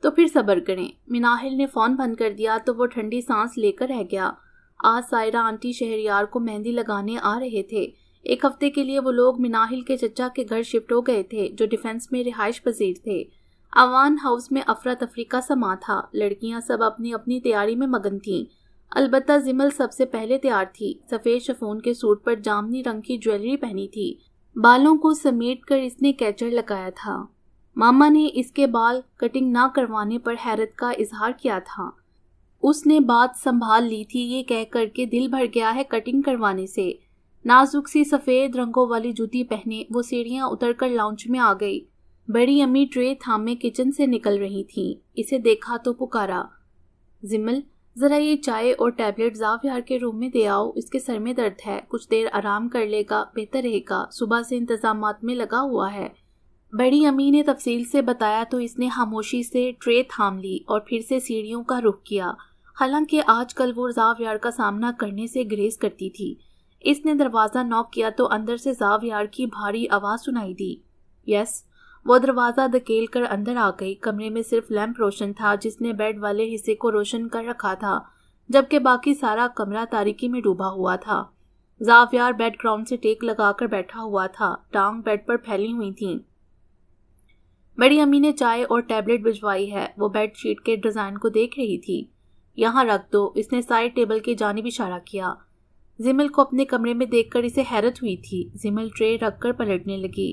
تو پھر صبر کریں. مناہل نے فون بند کر دیا تو وہ ٹھنڈی سانس لے کر رہ گیا. آج سائرہ آنٹی شہریار کو مہندی لگانے آ رہے تھے. ایک ہفتے کے لیے وہ لوگ مناہل کے چچا کے گھر شفٹ ہو گئے تھے جو ڈیفنس میں رہائش پذیر تھے. اوان ہاؤس میں افراتفری کا سما تھا. لڑکیاں سب اپنی اپنی تیاری میں مگن تھیں. البتہ زمل سب سے پہلے تیار تھی. سفید شفون کے سوٹ پر جامنی رنگ کی جویلری پہنی تھی. بالوں کو سمیٹ کر اس نے کیچر لگایا تھا. ماما نے اس کے بال کٹنگ نہ کروانے پر حیرت کا اظہار کیا تھا. اس نے بات سنبھال لی تھی یہ کہہ کر کے دل بھر گیا ہے کٹنگ کروانے سے. نازک سی سفید رنگوں والی جوتی پہنے وہ سیڑھیاں اتر کر لاؤنج میں آ گئی. بڑی امی ٹرے تھامے کچن سے نکل رہی تھیں. اسے دیکھا تو پکارا، زمل ذرا یہ چائے اور ٹیبلٹ زاویار کے روم میں دے آؤ، اس کے سر میں درد ہے، کچھ دیر آرام کر لے گا، بہتر رہے گا، صبح سے انتظامات میں لگا ہوا ہے. بڑی امی نے تفصیل سے بتایا تو اس نے خاموشی سے ٹرے تھام لی اور پھر سے سیڑھیوں کا رخ کیا. حالانکہ آج کل وہ زاویار کا سامنا کرنے سے گریز کرتی تھی. اس نے دروازہ نوک کیا تو اندر سے زاویار کی بھاری آواز سنائی دی. یس. وہ دروازہ دھکیل کر اندر آ گئی. کمرے میں صرف لیمپ روشن تھا جس نے بیڈ والے حصے کو روشن کر رکھا تھا جبکہ باقی سارا کمرہ تاریکی میں ڈوبا ہوا تھا. زاویار بیڈ گراؤنڈ سے ٹیک لگا کر بیٹھا ہوا تھا. ٹانگ بیڈ پر پھیلی ہوئی تھیں. بڑی امی نے چائے اور ٹیبلٹ بھجوائی ہے. وہ بیڈ شیٹ کے ڈیزائن کو دیکھ رہی تھی. یہاں رکھ دو. اس نے سائڈ ٹیبل کی جانب اشارہ کیا. زمل کو اپنے کمرے میں دیکھ کر اسے حیرت ہوئی تھی. زمل ٹرے رکھ کر پلٹنے لگی.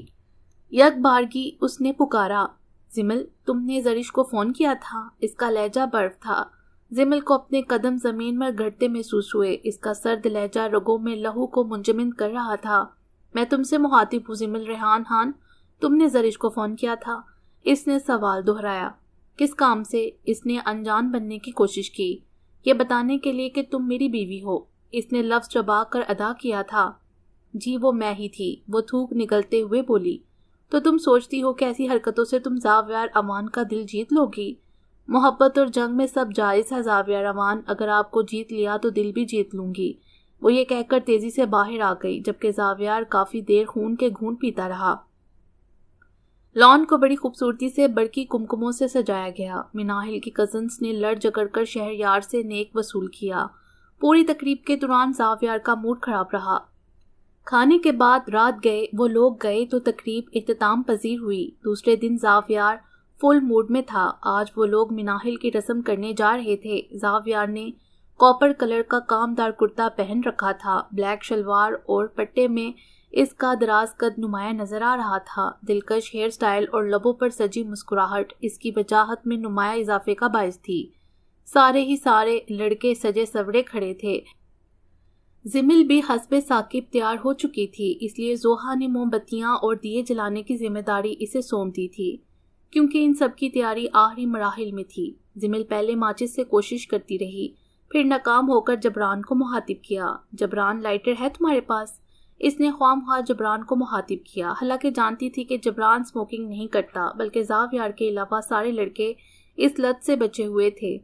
یک بارگی اس نے پکارا، زمل تم نے زرش کو فون کیا تھا؟ اس کا لہجہ برف تھا. زمل کو اپنے قدم زمین میں گھٹتے محسوس ہوئے. اس کا سرد لہجہ رگوں میں لہو کو منجمد کر رہا تھا. میں تم سے مخاطب ہوں زمل ریحان خان. تم نے زرش کو فون کیا تھا؟ اس نے سوال دہرایا. کس کام سے؟ اس نے انجان بننے کی کوشش کی. یہ بتانے کے لیے کہ تم میری بیوی ہو. اس نے لفظ چبا کر ادا کیا تھا. جی وہ میں ہی تھی. وہ تھوک نکلتے ہوئے بولی. تو تم سوچتی ہو کہ ایسی حرکتوں سے تم زاویار امان کا دل جیت لو گی؟ محبت اور جنگ میں سب جائز ہے زاویار امان. اگر آپ کو جیت لیا تو دل بھی جیت لوں گی. وہ یہ کہہ کر تیزی سے باہر آ گئی جبکہ زاویار کافی دیر خون کے گھونٹ پیتا رہا. لان کو بڑی خوبصورتی سے برقی کمکموں سے سجایا گیا. مناہل کی کزنس نے لڑ جگڑ کر شہریار سے نیک وصول کیا. پوری تقریب کے دوران زاویار کا موڈ خراب رہا. کھانے کے بعد رات گئے وہ لوگ گئے تو تقریب اختتام پذیر ہوئی. دوسرے دن زاویار فل موڈ میں تھا. آج وہ لوگ مناہل کی رسم کرنے جا رہے تھے. زاویار نے کاپر کلر کا کامدار کرتا پہن رکھا تھا. بلیک شلوار اور پٹے میں اس کا دراز قد نمایاں نظر آ رہا تھا. دلکش ہیئر سٹائل اور لبوں پر سجی مسکراہٹ اس کی وجاہت میں نمایاں اضافے کا باعث تھی. سارے ہی سارے لڑکے سجے سورے کھڑے تھے. زمل بھی حسب ثاقب تیار ہو چکی تھی. اس لیے زوہا نے موم بتیاں اور دیے جلانے کی ذمہ داری اسے سونپ دی تھی کیونکہ ان سب کی تیاری آخری مراحل میں تھی. زمل پہلے ماچس سے کوشش کرتی رہی پھر ناکام ہو کر جبران کو مخاطب کیا. جبران لائٹر ہے تمہارے پاس؟ اس نے خواہ مخواہ جبران کو مخاطب کیا. حالانکہ جانتی تھی کہ جبران سموکنگ نہیں کرتا بلکہ زاویار کے علاوہ سارے لڑکے اس لت سے بچے ہوئے تھے.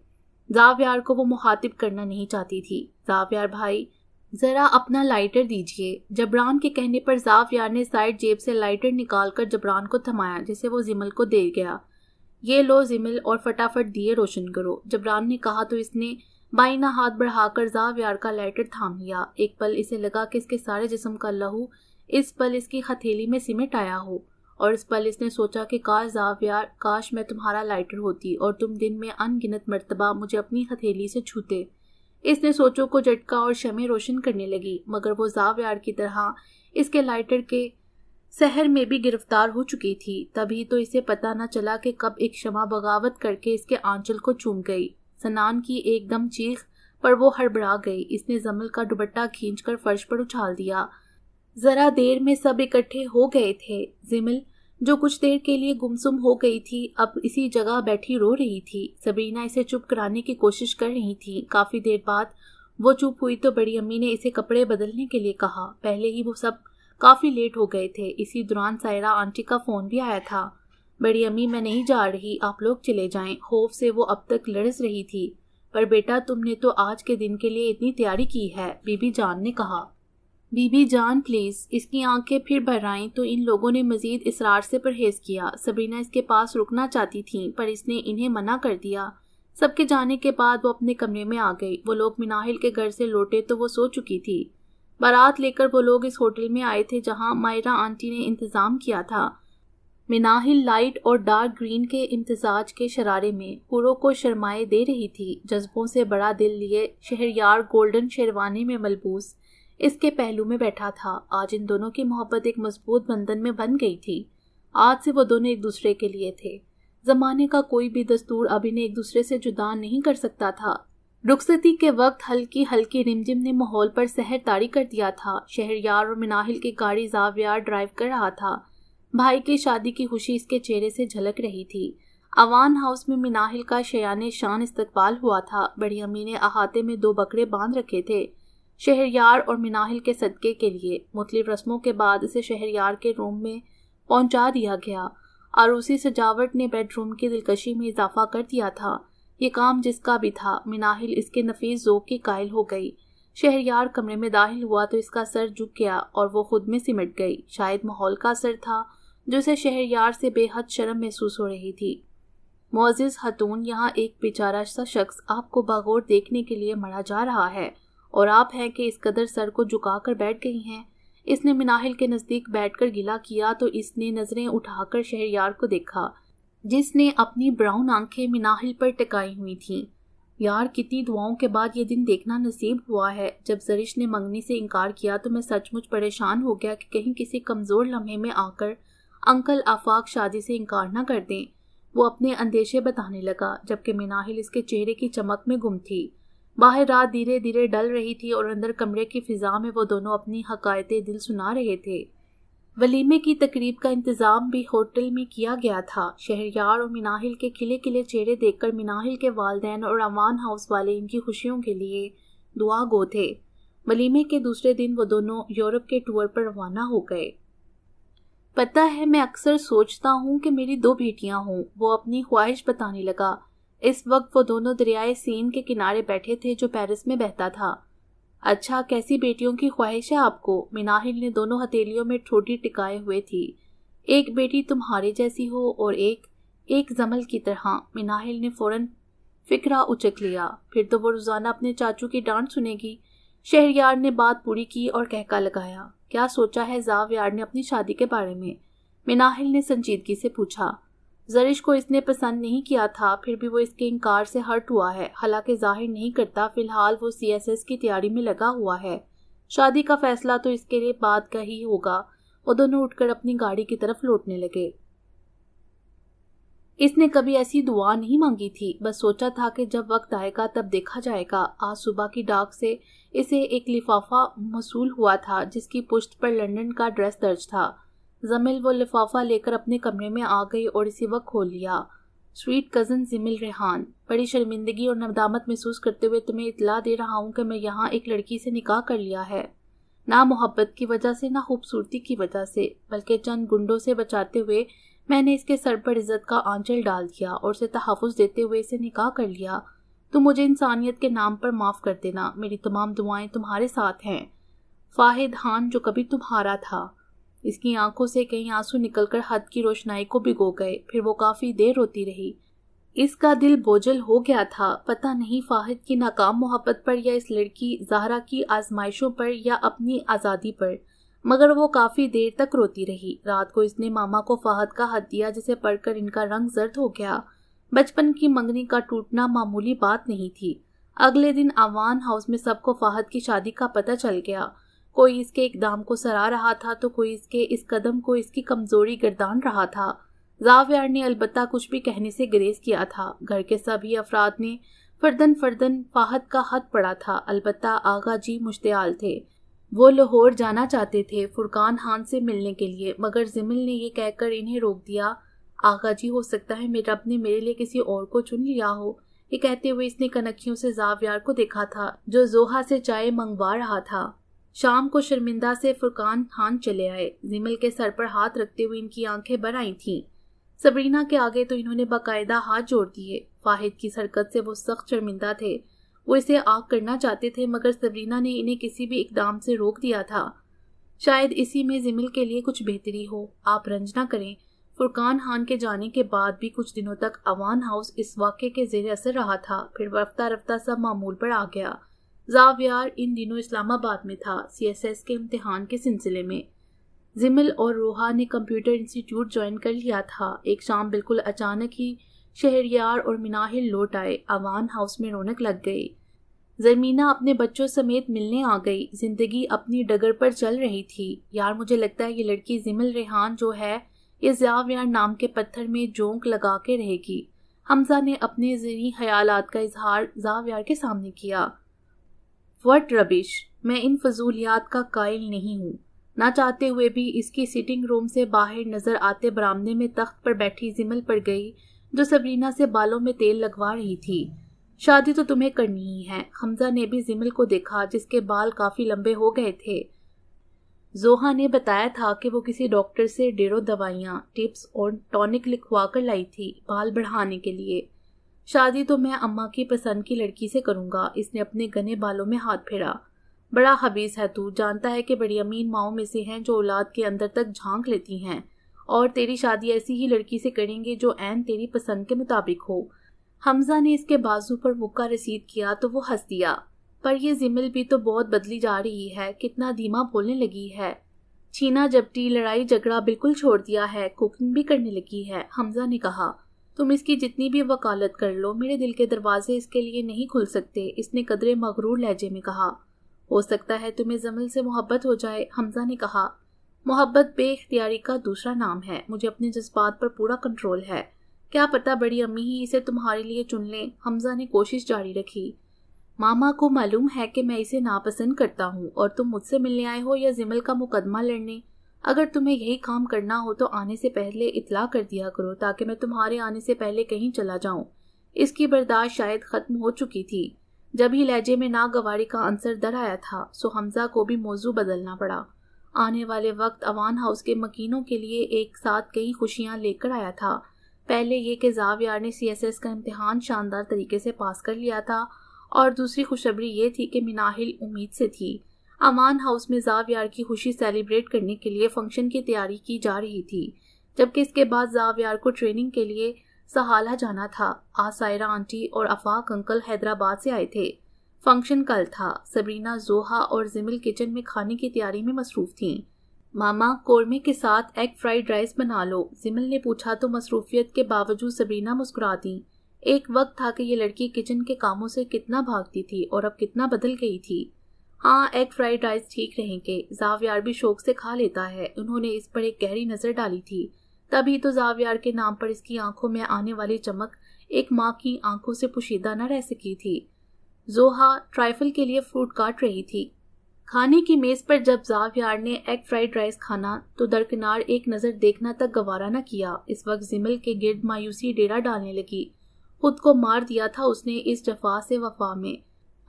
زاویار کو وہ مخاطب کرنا نہیں چاہتی تھی. زاویار بھائی ذرا اپنا لائٹر دیجئے. جبران کے کہنے پر زاویار نے سائڈ جیب سے لائٹر نکال کر جبران کو تھمایا جسے وہ زمل کو دے گیا. یہ لو زمل اور فٹافٹ دیے روشن کرو. جبران نے کہا تو اس نے بائنا ہاتھ بڑھا کر زاویار کا لائٹر تھام لیا۔ ایک پل اسے لگا کہ اس کے سارے جسم کا لہو اس پل اس کی ہتھیلی میں سمٹ آیا ہو، اور اس پل اس نے سوچا کہ کاش زاویار، کاش میں تمہارا لائٹر ہوتی اور تم دن میں ان گنت مرتبہ مجھے اپنی ہتھیلی سے چھوتے۔ اس نے سوچوں کو جھٹکا اور شمع روشن کرنے لگی، مگر وہ زاویار کی طرح اس کے لائٹر کے سحر میں بھی گرفتار ہو چکی تھی۔ تبھی تو اسے پتہ نہ چلا کہ کب ایک شمع بغاوت کر کے اس کے آنچل کو چوم گئی۔ سنان کی ایک دم چیخ پر وہ ہڑبڑا گئی۔ اس نے زمل کا دوپٹہ کھینچ کر فرش پر اچھال دیا۔ ذرا دیر میں سب اکٹھے ہو گئے تھے۔ زمل جو کچھ دیر کے لیے گمسم ہو گئی تھی اب اسی جگہ بیٹھی رو رہی تھی۔ سبرینا اسے چپ کرانے کی کوشش کر رہی تھی۔ کافی دیر بعد وہ چپ ہوئی تو بڑی امی نے اسے کپڑے بدلنے کے لیے کہا۔ پہلے ہی وہ سب کافی لیٹ ہو گئے تھے۔ اسی دوران سائرہ آنٹی کا فون بھی آیا تھا۔ بڑی امی میں نہیں جا رہی، آپ لوگ چلے جائیں۔ خوف سے وہ اب تک لرز رہی تھی۔ پر بیٹا تم نے تو آج کے دن کے لیے اتنی تیاری کی ہے، بی بی جان نے کہا۔ بی بی جان پلیز۔ اس کی آنکھیں پھر بھر آئیں تو ان لوگوں نے مزید اصرار سے پرہیز کیا۔ سبرینا اس کے پاس رکنا چاہتی تھیں پر اس نے انہیں منع کر دیا۔ سب کے جانے کے بعد وہ اپنے کمرے میں آ گئی۔ وہ لوگ مناہل کے گھر سے لوٹے تو وہ سو چکی تھی۔ بارات لے کر وہ لوگ اس ہوٹل میں آئے تھے جہاں مائرہ آنٹی نے انتظام کیا تھا۔ مناہل لائٹ اور ڈارک گرین کے امتزاج کے شرارے میں حوروں کو شرمائے دے رہی تھی۔ جذبوں سے بڑا دل لیے شہریار گولڈن شیروانی میں ملبوس اس کے پہلو میں بیٹھا تھا۔ آج ان دونوں کی محبت ایک مضبوط بندھن میں بن گئی تھی۔ آج سے وہ دونوں ایک دوسرے کے لیے تھے۔ زمانے کا کوئی بھی دستور اب انہیں ایک دوسرے سے جدا نہیں کر سکتا تھا۔ رخصتی کے وقت ہلکی ہلکی رمجم نے ماحول پر سحر طاری کر دیا تھا۔ شہریار اور مناہل کی گاڑی زاویار ڈرائیو کر رہا تھا۔ بھائی کی شادی کی خوشی اس کے چہرے سے جھلک رہی تھی۔ اوان ہاؤس میں مناہل کا شایان شان استقبال ہوا تھا۔ بڑی امی نے احاطے میں 2 بکرے باندھ رکھے تھے شہریار اور مناہل کے صدقے کے لیے۔ مختلف رسموں کے بعد اسے شہریار کے روم میں پہنچا دیا گیا۔ عروسی سجاوٹ نے بیڈ روم کی دلکشی میں اضافہ کر دیا تھا۔ یہ کام جس کا بھی تھا، مناہل اس کے نفیس ذوق کی قائل ہو گئی۔ شہریار کمرے میں داخل ہوا تو اس کا سر جھک گیا اور وہ خود میں سمٹ گئی۔ شاید ماحول کا اثر تھا جو اسے شہریار سے بے حد شرم محسوس ہو رہی تھی۔ معزز خاتون، یہاں ایک بیچارہ سا شخص آپ کو باغور دیکھنے کے لیے مرا جا رہا ہے اور آپ ہیں کہ اس قدر سر کو جھکا کر بیٹھ گئی ہیں۔ اس نے مناہل کے نزدیک بیٹھ کر گلہ کیا تو اس نے نظریں اٹھا کر شہریار کو دیکھا جس نے اپنی براؤن آنکھیں مناہل پر ٹکائی ہوئی تھیں۔ یار کتنی دعاؤں کے بعد یہ دن دیکھنا نصیب ہوا ہے۔ جب زرش نے منگنی سے انکار کیا تو میں سچ مچ پریشان ہو گیا کہ کہیں کسی کمزور لمحے میں آ کر انکل آفاق شادی سے انکار نہ کر دیں۔ وہ اپنے اندیشے بتانے لگا جبکہ مناہل اس کے چہرے کی چمک میں گم تھی۔ باہر رات دھیرے دھیرے ڈل رہی تھی اور اندر کمرے کی فضا میں وہ دونوں اپنی حقائق دل سنا رہے تھے۔ ولیمے کی تقریب کا انتظام بھی ہوٹل میں کیا گیا تھا۔ شہریار اور مناہل کے کھلے کھلے چہرے دیکھ کر مناہل کے والدین اور اوان ہاؤس والے ان کی خوشیوں کے لیے دعا گو تھے۔ ولیمے کے دوسرے دن وہ دونوں یورپ کے ٹور پر روانہ ہو گئے۔ پتہ ہے میں اکثر سوچتا ہوں کہ میری 2 بیٹیاں ہوں، وہ اپنی خواہش بتانے لگا۔ اس وقت وہ دونوں دریائے سین کے کنارے بیٹھے تھے جو پیرس میں بہتا تھا۔ اچھا کیسی بیٹیوں کی خواہش ہے آپ کو؟ مناہل نے دونوں ہتھیلیوں میں ٹھوٹی ٹکائے ہوئے تھی۔ ایک بیٹی تمہارے جیسی ہو اور ایک زمل کی طرح۔ مناہل نے فوراً فکرہ اچک لیا۔ پھر تو وہ روزانہ اپنے چاچو کی ڈانٹ سنے گی۔ شہریار نے بات پوری کی اور کہکا لگایا۔ کیا سوچا ہے زاویار نے اپنی شادی کے بارے میں؟ مناہل نے سنجیدگی سے پوچھا۔ زرش کو اس نے پسند نہیں کیا تھا، پھر بھی وہ اس کے انکار سے ہرٹ ہوا ہے، حالانکہ ظاہر نہیں کرتا۔ فی الحال وہ CSS کی تیاری میں لگا ہوا ہے۔ شادی کا فیصلہ تو اس کے لیے بعد کا ہی ہوگا۔ وہ دونوں اٹھ کر اپنی گاڑی کی طرف لوٹنے لگے۔ اس نے کبھی ایسی دعا نہیں مانگی تھی، بس سوچا تھا کہ جب وقت آئے گا تب دیکھا جائے گا۔ آج صبح کی ڈاک سے اسے ایک لفافہ موصول ہوا تھا جس کی پشت پر لندن کا ایڈریس درج تھا۔ زمل وہ لفافہ لے کر اپنے کمرے میں آ گئی اور اسی وقت کھول لیا۔ سویٹ کزن زمل ریحان، بڑی شرمندگی اور ندامت محسوس کرتے ہوئے تمہیں اطلاع دے رہا ہوں کہ میں یہاں ایک لڑکی سے نکاح کر لیا ہے۔ نہ محبت کی وجہ سے، نہ خوبصورتی کی وجہ سے، بلکہ چند گنڈوں سے بچاتے ہوئے میں نے اس کے سر پر عزت کا آنچل ڈال دیا اور اسے تحفظ دیتے ہوئے اسے نکاح کر لیا۔ تم مجھے انسانیت کے نام پر معاف کر دینا۔ میری تمام دعائیں تمہارے ساتھ ہیں۔ فاہد خان جو کبھی تمہارا تھا۔ اس کی آنکھوں سے کئی آنسو نکل کر حد کی روشنائی کو بھگو گئے۔ پھر وہ کافی دیر روتی رہی۔ اس کا دل بوجھل ہو گیا تھا، پتہ نہیں فاہد کی ناکام محبت پر یا اس لڑکی زہرا کی آزمائشوں پر یا اپنی آزادی پر، مگر وہ کافی دیر تک روتی رہی۔ رات کو اس نے ماما کو فاہد کا خط دیا جسے پڑھ کر ان کا رنگ زرد ہو گیا۔ بچپن کی منگنی کا ٹوٹنا معمولی بات نہیں تھی۔ اگلے دن آوان ہاؤس میں سب کو فاہد کی شادی کا پتہ چل گیا۔ کوئی اس کے اقدام کو سراہ رہا تھا تو کوئی اس کے اس قدم کو اس کی کمزوری گردان رہا تھا۔ زاویار نے البتہ کچھ بھی کہنے سے گریز کیا تھا۔ گھر کے سبھی افراد نے فردن فاہد کا خط پڑھا تھا، البتہ آغا جی مشتعل تھے۔ وہ لاہور جانا چاہتے تھے فرقان خان سے ملنے کے لیے، مگر زمل نے یہ کہہ کر انہیں روک دیا، آغا جی ہو سکتا ہے میرا رب نے میرے لیے کسی اور کو چن لیا ہو۔ یہ کہتے ہوئے اس نے کنکھیوں سے زاویار کو دیکھا تھا جو زوہا سے چائے منگوا رہا تھا۔ شام کو شرمندہ سے فرقان خان چلے آئے۔ زمل کے سر پر ہاتھ رکھتے ہوئے ان کی آنکھیں بھر آئی تھیں۔ سبرینا کے آگے تو انہوں نے باقاعدہ ہاتھ جوڑ دیے۔ فاہد کی حرکت سے وہ سخت شرمندہ تھے۔ وہ اسے آگ کرنا چاہتے تھے مگر سبرینا نے انہیں کسی بھی اقدام سے روک دیا تھا۔ شاید اسی میں زمل کے لیے کچھ بہتری ہو، آپ رنج نہ کریں۔ فرقان خان کے جانے کے بعد بھی کچھ دنوں تک آوان ہاؤس اس واقعے کے زیر اثر رہا تھا، پھر رفتہ رفتہ سب معمول پر آ گیا۔ زاویار ان دنوں اسلام آباد میں تھا، CSS کے امتحان کے سلسلے میں۔ زمل اور روحا نے کمپیوٹر انسٹیٹیوٹ جوائن کر لیا تھا۔ ایک شام بالکل اچانک ہی شہریار اور مناہل لوٹ آئے۔ آوان ہاؤس میں رونق لگ گئی۔ زرمینہ اپنے بچوں سمیت ملنے آ گئی۔ زندگی اپنی ڈگر پر چل رہی تھی۔ یار مجھے لگتا ہے یہ لڑکی زمل ریحان جو ہے یہ زاویار نام کے پتھر میں جونک لگا کے رہے گی۔ حمزہ نے اپنے ذہنی خیالات کا اظہار زاویار کے سامنے کیا۔ وٹ ربش، میں ان فضولیات کا قائل نہیں ہوں۔ نہ چاہتے ہوئے بھی اس کی سٹنگ روم سے باہر نظر آتے برآمدے میں تخت پر بیٹھی زمل پر گئی جو سبرینا سے بالوں میں تیل لگوا رہی تھی۔ شادی تو تمہیں کرنی ہی ہے۔ حمزہ نے بھی زمل کو دیکھا جس کے بال کافی لمبے ہو گئے تھے۔ زوہا نے بتایا تھا کہ وہ کسی ڈاکٹر سے ڈیرو دوائیاں، ٹپس اور ٹونک لکھوا کر لائی تھی بال بڑھانے کے لیے۔ شادی تو میں اماں کی پسند کی لڑکی سے کروں گا۔ اس نے اپنے گھنے بالوں میں ہاتھ پھیرا۔ بڑا خبیث ہے تو، جانتا ہے کہ بڑی امین ماؤں میں سے ہیں جو اولاد کے اندر تک جھانک لیتی ہیں، اور تیری شادی ایسی ہی لڑکی سے کریں گے جو عین تیری پسند کے مطابق ہو۔ حمزہ نے اس کے بازو پر مکہ رسید کیا تو وہ ہنس دیا۔ پر یہ زمل بھی تو بہت بدلی جا رہی ہے، کتنا دھیما بولنے لگی ہے۔ چھینا جھپٹی، لڑائی جھگڑا بالکل چھوڑ دیا ہے، کوکنگ بھی کرنے لگی ہے۔ حمزہ نے کہا، تم اس کی جتنی بھی وکالت کر لو، میرے دل کے دروازے اس کے لیے نہیں کھل سکتے۔ اس نے قدرے مغرور لہجے میں کہا۔ ہو سکتا ہے تمہیں زمل سے محبت ہو جائے، حمزہ نے کہا۔ محبت بے اختیاری کا دوسرا نام ہے۔ مجھے اپنے جذبات پر پورا کنٹرول ہے۔ کیا پتہ بڑی امی ہی اسے تمہارے لیے چن لیں۔ حمزہ نے کوشش جاری رکھی۔ ماما کو معلوم ہے کہ میں اسے ناپسند کرتا ہوں، اور تم مجھ سے ملنے آئے ہو یا زمل کا مقدمہ لڑنے؟ اگر تمہیں یہی کام کرنا ہو تو آنے سے پہلے اطلاع کر دیا کرو تاکہ میں تمہارے آنے سے پہلے کہیں چلا جاؤں۔ اس کی برداشت شاید ختم ہو چکی تھی۔ جب ہی لہجے میں ناگواری کا عنصر در آیا تھا سو حمزہ کو بھی موضوع بدلنا پڑا۔ آنے والے وقت آوان ہاؤس کے مکینوں کے لیے ایک ساتھ کئی خوشیاں لے کر آیا تھا۔ پہلے یہ کہ زاویار نے CSS کا امتحان شاندار طریقے سے پاس کر لیا تھا، اور دوسری خوشخبری یہ تھی کہ مناہل امید سے تھی۔ آوان ہاؤس میں زاویار کی خوشی سیلیبریٹ کرنے کے لیے فنکشن کی تیاری کی جا رہی تھی، جبکہ اس کے بعد زاویار کو ٹریننگ کے لیے سہالہ جانا تھا۔ آج سائرہ آنٹی اور آفاق انکل حیدرآباد سے آئے تھے۔ فنکشن کل تھا۔ سبرینا، زوہا اور زمل کچن میں کھانے کی تیاری میں مصروف تھیں۔ ماما، قورمے کے ساتھ ایگ فرائیڈ رائس بنا لو، زمل نے پوچھا تو مصروفیت کے باوجود سبرینا مسکرا دیں۔ ایک وقت تھا کہ یہ لڑکی کچن کے کاموں سے کتنا بھاگتی تھی اور اب کتنا بدل گئی تھی۔ ہاں، ایگ فرائیڈ رائس ٹھیک رہیں گے، زاویار بھی شوق سے کھا لیتا ہے۔ انہوں نے اس پر ایک گہری نظر ڈالی تھی۔ تبھی تو زاویار کے نام پر اس کی آنکھوں میں آنے والی چمک ایک ماں کی آنکھوں سے پوشیدہ نہ رہ سکی تھی۔ زوہا ٹرائفل کے لیے فروٹ کاٹ رہی تھی۔ کھانے کی میز پر جب زاویار نے ایگ فرائیڈ رائس کھانا تو درکنار ایک نظر دیکھنا تک گوارا نہ کیا۔ اس وقت زمل کے گرد مایوسی ڈیرا ڈالنے لگی۔ خود کو مار دیا تھا اس نے اس جفا سے وفا میں۔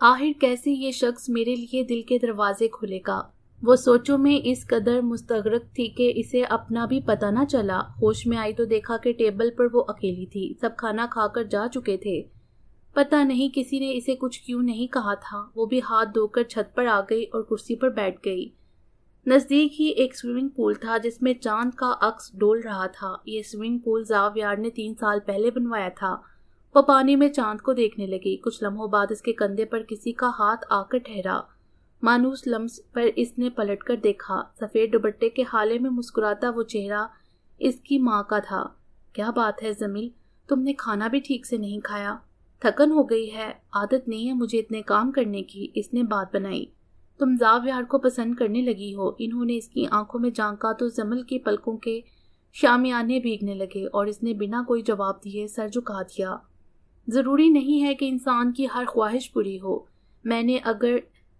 آخر کیسے یہ شخص میرے لیے دل کے دروازے کھولے گا؟ وہ سوچوں میں اس قدر مستغرق تھی کہ اسے اپنا بھی پتہ نہ چلا۔ ہوش میں آئی تو دیکھا کہ ٹیبل پر وہ اکیلی تھی، سب کھانا کھا کر جا چکے تھے۔ پتہ نہیں کسی نے اسے کچھ کیوں نہیں کہا تھا۔ وہ بھی ہاتھ دھو کر چھت پر آ گئی اور کرسی پر بیٹھ گئی۔ نزدیک ہی ایک سوئمنگ پول تھا جس میں چاند کا عکس ڈول رہا تھا۔ یہ سوئمنگ پول زاویار نے 3 سال پہلے بنوایا تھا۔ وہ پانی میں چاند کو دیکھنے لگی۔ کچھ لمحوں بعد اس کے کندھے پر کسی کا ہاتھ آ کر ٹھہرا۔ مانوس لمس پر اس نے پلٹ کر دیکھا۔ سفید دوپٹے کے حالے میں مسکراتا وہ چہرہ اس کی ماں کا تھا۔ کیا بات ہے زمیل، تم نے کھانا بھی ٹھیک سے نہیں کھایا؟ تھکن ہو گئی ہے؟ عادت نہیں ہے مجھے اتنے کام کرنے کی، اس نے بات بنائی۔ تم زاویار کو پسند کرنے لگی ہو۔ انہوں نے اس کی آنکھوں میں جھانکا تو زمل کی پلکوں کے شامیانے بھیگنے لگے اور اس نے بنا کوئی جواب دیے سر جھکا دیا۔ ضروری نہیں ہے کہ انسان کی ہر خواہش پوری ہو۔ میں نے اگر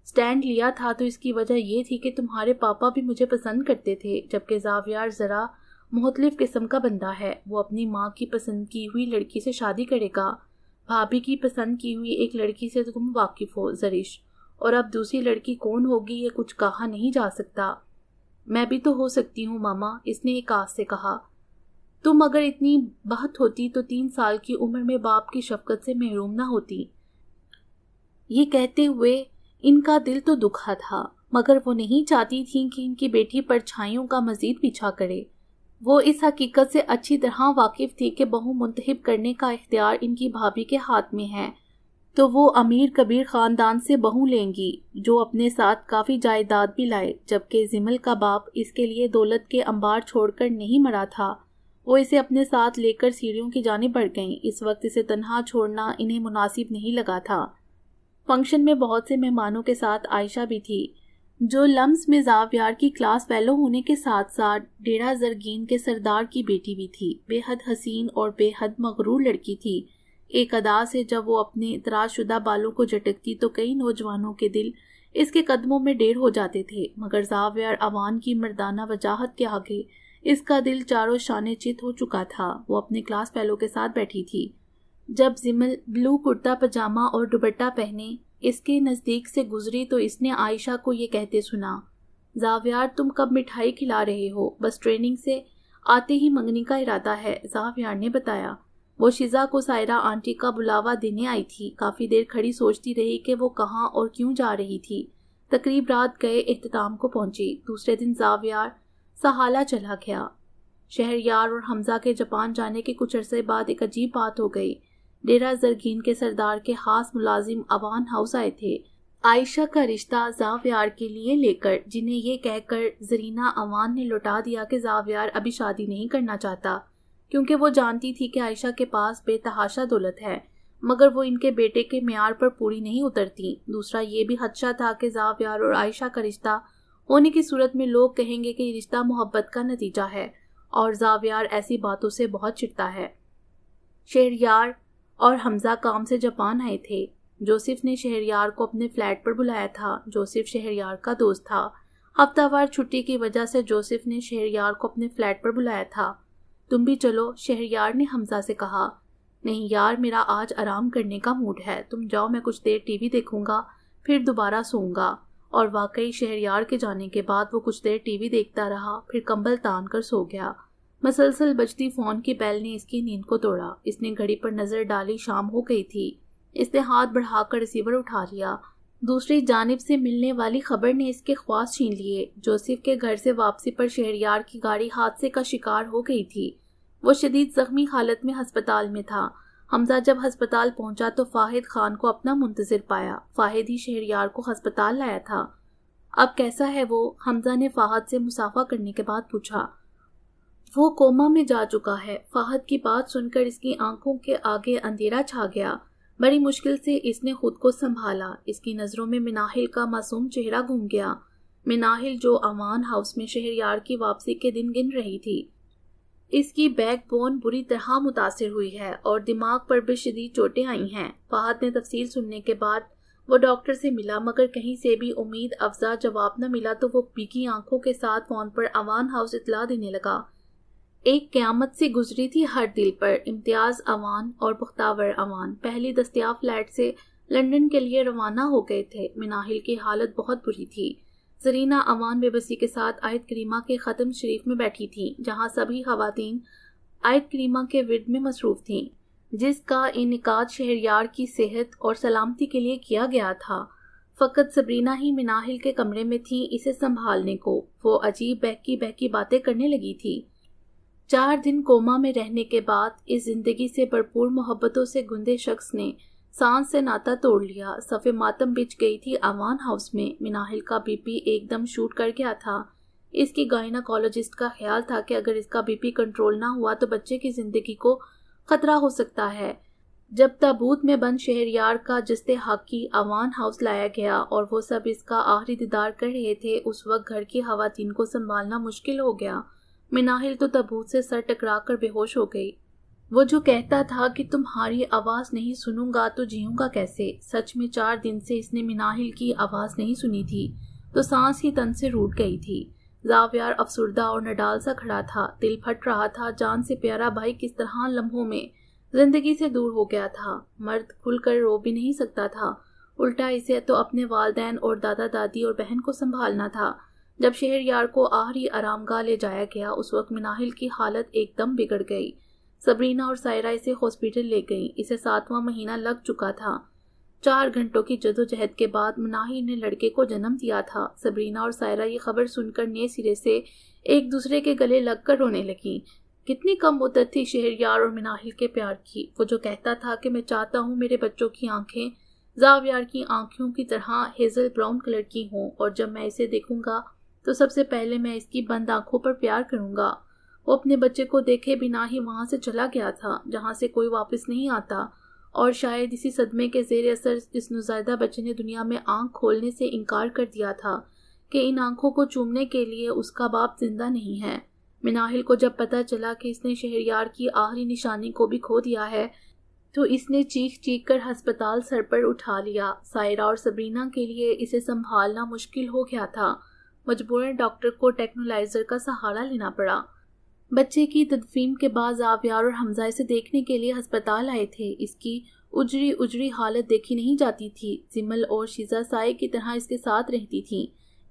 سٹینڈ لیا تھا تو اس کی وجہ یہ تھی کہ تمہارے پاپا بھی مجھے پسند کرتے تھے، جبکہ زاویار ذرا مختلف قسم کا بندہ ہے۔ وہ اپنی ماں کی پسند کی ہوئی لڑکی سے شادی کرے گا۔ بھابھی کی پسند کی ہوئی ایک لڑکی سے تو تم واقف ہو زریش، اور اب دوسری لڑکی کون ہوگی یہ کچھ کہا نہیں جا سکتا۔ میں بھی تو ہو سکتی ہوں ماما، اس نے ایک آس سے کہا۔ تم اگر اتنی بہت ہوتی تو 3 سال کی عمر میں باپ کی شفقت سے محروم نہ ہوتی۔ یہ کہتے ہوئے ان کا دل تو دکھا تھا، مگر وہ نہیں چاہتی تھیں کہ ان کی بیٹی پرچھائیوں کا مزید پیچھا کرے۔ وہ اس حقیقت سے اچھی طرح واقف تھی کہ بہو منتخب کرنے کا اختیار ان کی بھابھی کے ہاتھ میں ہے، تو وہ امیر کبیر خاندان سے بہو لیں گی جو اپنے ساتھ کافی جائیداد بھی لائے، جبکہ زمل کا باپ اس کے لیے دولت کے انبار چھوڑ کر نہیں مرا تھا۔ وہ اسے اپنے ساتھ لے کر سیڑھیوں کی جانب بڑھ گئیں۔ اس وقت اسے تنہا چھوڑنا انہیں مناسب نہیں لگا تھا۔ فنکشن میں بہت سے مہمانوں کے ساتھ عائشہ بھی تھی، جو لمس میں زاویار کی کلاس فیلو ہونے کے ساتھ ساتھ ڈیرہ زرگین کے سردار کی بیٹی بھی تھی۔ بے حد حسین اور بے حد مغرور لڑکی تھی۔ ایک ادا سے جب وہ اپنے تراش شدہ بالوں کو جھٹکتی تو کئی نوجوانوں کے دل اس کے قدموں میں ڈیر ہو جاتے تھے، مگر زاویار اوان کی مردانہ وجاہت کے آگے اس کا دل چاروں شانے چت ہو چکا تھا۔ وہ اپنے کلاس فیلو کے ساتھ بیٹھی تھی۔ جب زمل بلو کرتا پجامہ اور دوپٹہ پہنے اس کے نزدیک سے گزری تو اس نے عائشہ کو یہ کہتے سنا، زاویار تم کب مٹھائی کھلا رہے ہو؟ بس ٹریننگ سے آتے ہی منگنی کا ارادہ ہے، زاویار نے بتایا۔ وہ شیزا کو سائرہ آنٹی کا بلاوا دینے آئی تھی۔ کافی دیر کھڑی سوچتی رہی کہ وہ کہاں اور کیوں جا رہی تھی۔ تقریب رات گئے اختتام کو پہنچی۔ دوسرے دن زاویار سہالہ چلا گیا۔ شہریار اور حمزہ کے جاپان جانے کے کچھ عرصے بعد ایک عجیب بات ہو گئی۔ ڈیرہ زرگین کے سردار کے خاص ملازم اوان ہاؤس آئے تھے عائشہ کا رشتہ زاویار کے لیے لے کر، جنہیں یہ کہہ کر زرینہ اوان نے لوٹا دیا کہ زاویار ابھی شادی نہیں کرنا چاہتا، کیونکہ وہ جانتی تھی کہ عائشہ کے پاس بے تحاشا دولت ہے، مگر وہ ان کے بیٹے کے معیار پر پوری نہیں اترتی۔ دوسرا یہ بھی خدشہ تھا کہ زاویار اور عائشہ کا رشتہ ہونے کی صورت میں لوگ کہیں گے کہ یہ رشتہ محبت کا نتیجہ ہے، اور زاویار ایسی باتوں سے بہت چڑھتا ہے۔ شہریار اور حمزہ کام سے جاپان آئے تھے۔ جوزف نے شہریار کو اپنے فلیٹ پر بلایا تھا۔ جوزف شہریار کا دوست تھا۔ ہفتہ وار چھٹی کی وجہ سے جوزف نے شہریار کو اپنے فلیٹ پر بلایا تھا۔ تم بھی چلو، شہریار نے حمزہ سے کہا۔ نہیں یار، میرا آج آرام کرنے کا موڈ ہے، تم جاؤ، میں کچھ دیر ٹی وی دیکھوں گا پھر دوبارہ سوؤں گا۔ اور واقعی شہریار کے جانے کے بعد وہ کچھ دیر ٹی وی دیکھتا رہا، پھر کمبل تان کر سو گیا۔ مسلسل بجتی فون کی بیل نے اس کی نیند کو توڑا۔ اس نے گھڑی پر نظر ڈالی، شام ہو گئی تھی۔ اس نے ہاتھ بڑھا کر ریسیور اٹھا لیا۔ دوسری جانب سے ملنے والی خبر نے اس کے خواص چھین لیے۔ جوزف کے گھر سے واپسی پر شہریار کی گاڑی حادثے کا شکار ہو گئی تھی۔ وہ شدید زخمی حالت میں ہسپتال میں تھا۔ حمزہ جب ہسپتال پہنچا تو فاہد خان کو اپنا منتظر پایا۔ فاہد ہی شہریار کو ہسپتال لایا تھا۔ اب کیسا ہے وہ؟ حمزہ نے فاہد سے مصافحہ کرنے کے بعد پوچھا۔ وہ کوما میں جا چکا ہے۔ فاہد کی بات سن کر اس کی آنکھوں کے آگے اندھیرا چھا گیا۔ بڑی مشکل سے اس نے خود کو سنبھالا۔ اس کی نظروں میں مناہل کا معصوم چہرہ گھوم گیا۔ مناہل جو اوان ہاؤس میں شہریار کی واپسی کے دن گن رہی تھی۔ اس کی بیک بون بری طرح متاثر ہوئی ہے اور دماغ پر بھی شدید چوٹیں آئی ہیں۔ فاہد نے تفصیل سننے کے بعد وہ ڈاکٹر سے ملا، مگر کہیں سے بھی امید افزا جواب نہ ملا تو وہ بھیگی آنکھوں کے ساتھ فون پر اوان ہاؤس اطلاع دینے لگا۔ ایک قیامت سی گزری تھی ہر دل پر۔ امتیاز اوان اور بختاور اوان پہلی دستیاب فلائٹ سے لندن کے لیے روانہ ہو گئے تھے۔ مناہل کی حالت بہت بری تھی۔ زرینہ اوان بے بسی کے ساتھ آیت کریمہ کے ختم شریف میں بیٹھی تھیں، جہاں سبھی خواتین آیت کریمہ کے ورد میں مصروف تھیں، جس کا انعقاد شہریار کی صحت اور سلامتی کے لیے کیا گیا تھا۔ فقط صبرینہ ہی مناہل کے کمرے میں تھی اسے سنبھالنے کو۔ وہ عجیب بہکی بہکی باتیں کرنے لگی تھی۔ 4 دن کوما میں رہنے کے بعد اس زندگی سے بھرپور محبتوں سے گندے شخص نے سانس سے ناتا توڑ لیا۔ صف ماتم بچ گئی تھی آوان ہاؤس میں۔ مناہل کا بی پی ایک دم شوٹ کر گیا تھا۔ اس کی گائناکالوجسٹ کا خیال تھا کہ اگر اس کا بی پی کنٹرول نہ ہوا تو بچے کی زندگی کو خطرہ ہو سکتا ہے۔ جب تابوت میں بند شہریار کا جسد حقی آوان ہاؤس لایا گیا اور وہ سب اس کا آخری دیدار کر رہے تھے، اس وقت گھر کی خواتین کو سنبھالنا مشکل ہو گیا۔ مناہل تو تابوت سے سر ٹکرا کر بے ہوش ہو گئی۔ وہ جو کہتا تھا کہ تمہاری آواز نہیں سنوں گا تو جیوں گا کیسے، سچ میں 4 دن سے اس نے مناہل کی آواز نہیں سنی تھی تو سانس ہی تن سے روٹ گئی تھی۔ زاویار افسردہ اور نڈال سا کھڑا تھا، دل پھٹ رہا تھا، جان سے پیارا بھائی کس طرح لمحوں میں زندگی سے دور ہو گیا تھا۔ مرد کھل کر رو بھی نہیں سکتا تھا، الٹا اسے تو اپنے والدین اور دادا دادی اور بہن کو سنبھالنا تھا۔ جب شہریار کو آخری آرام گاہ لے جایا گیا، اس وقت مناہل کی حالت ایک دم بگڑ گئی۔ سبرینا اور سائرہ اسے ہاسپٹل لے گئیں۔ اسے 7واں مہینہ لگ چکا تھا۔ 4 گھنٹوں کی جدوجہد کے بعد مناہل نے لڑکے کو جنم دیا تھا۔ سبرینا اور سائرہ یہ خبر سن کر نئے سرے سے ایک دوسرے کے گلے لگ کر رونے لگیں۔ کتنی کم مدت تھی شہریار اور مناہل کے پیار کی۔ وہ جو کہتا تھا کہ میں چاہتا ہوں میرے بچوں کی آنکھیں زاویار کی آنکھوں کی طرح ہیزل براؤن کلر کی ہوں، اور جب میں اسے دیکھوں گا تو سب سے پہلے میں اس کی بند آنکھوں پر پیار کروں گا۔ وہ اپنے بچے کو دیکھے بنا ہی وہاں سے چلا گیا تھا جہاں سے کوئی واپس نہیں آتا، اور شاید اسی صدمے کے زیر اثر اس نوزائیدہ بچے نے دنیا میں آنکھ کھولنے سے انکار کر دیا تھا کہ ان آنکھوں کو چومنے کے لیے اس کا باپ زندہ نہیں ہے۔ مناہل کو جب پتہ چلا کہ اس نے شہریار کی آخری نشانی کو بھی کھو دیا ہے تو اس نے چیخ چیخ کر ہسپتال سر پر اٹھا لیا۔ سائرہ اور سبرینا کے لیے اسے سنبھالنا مشکل ہو گیا تھا۔ مجبوراً ڈاکٹر کو ٹیکنالائزر کا سہارا لینا پڑا۔ بچے کی تدفین کے بعد زاویار اور حمزہ اسے دیکھنے کے لیے ہسپتال آئے تھے۔ اس کی اجڑی اجڑی حالت دیکھی نہیں جاتی تھی۔ زمل اور شیزہ سائے کی طرح اس کے ساتھ رہتی تھیں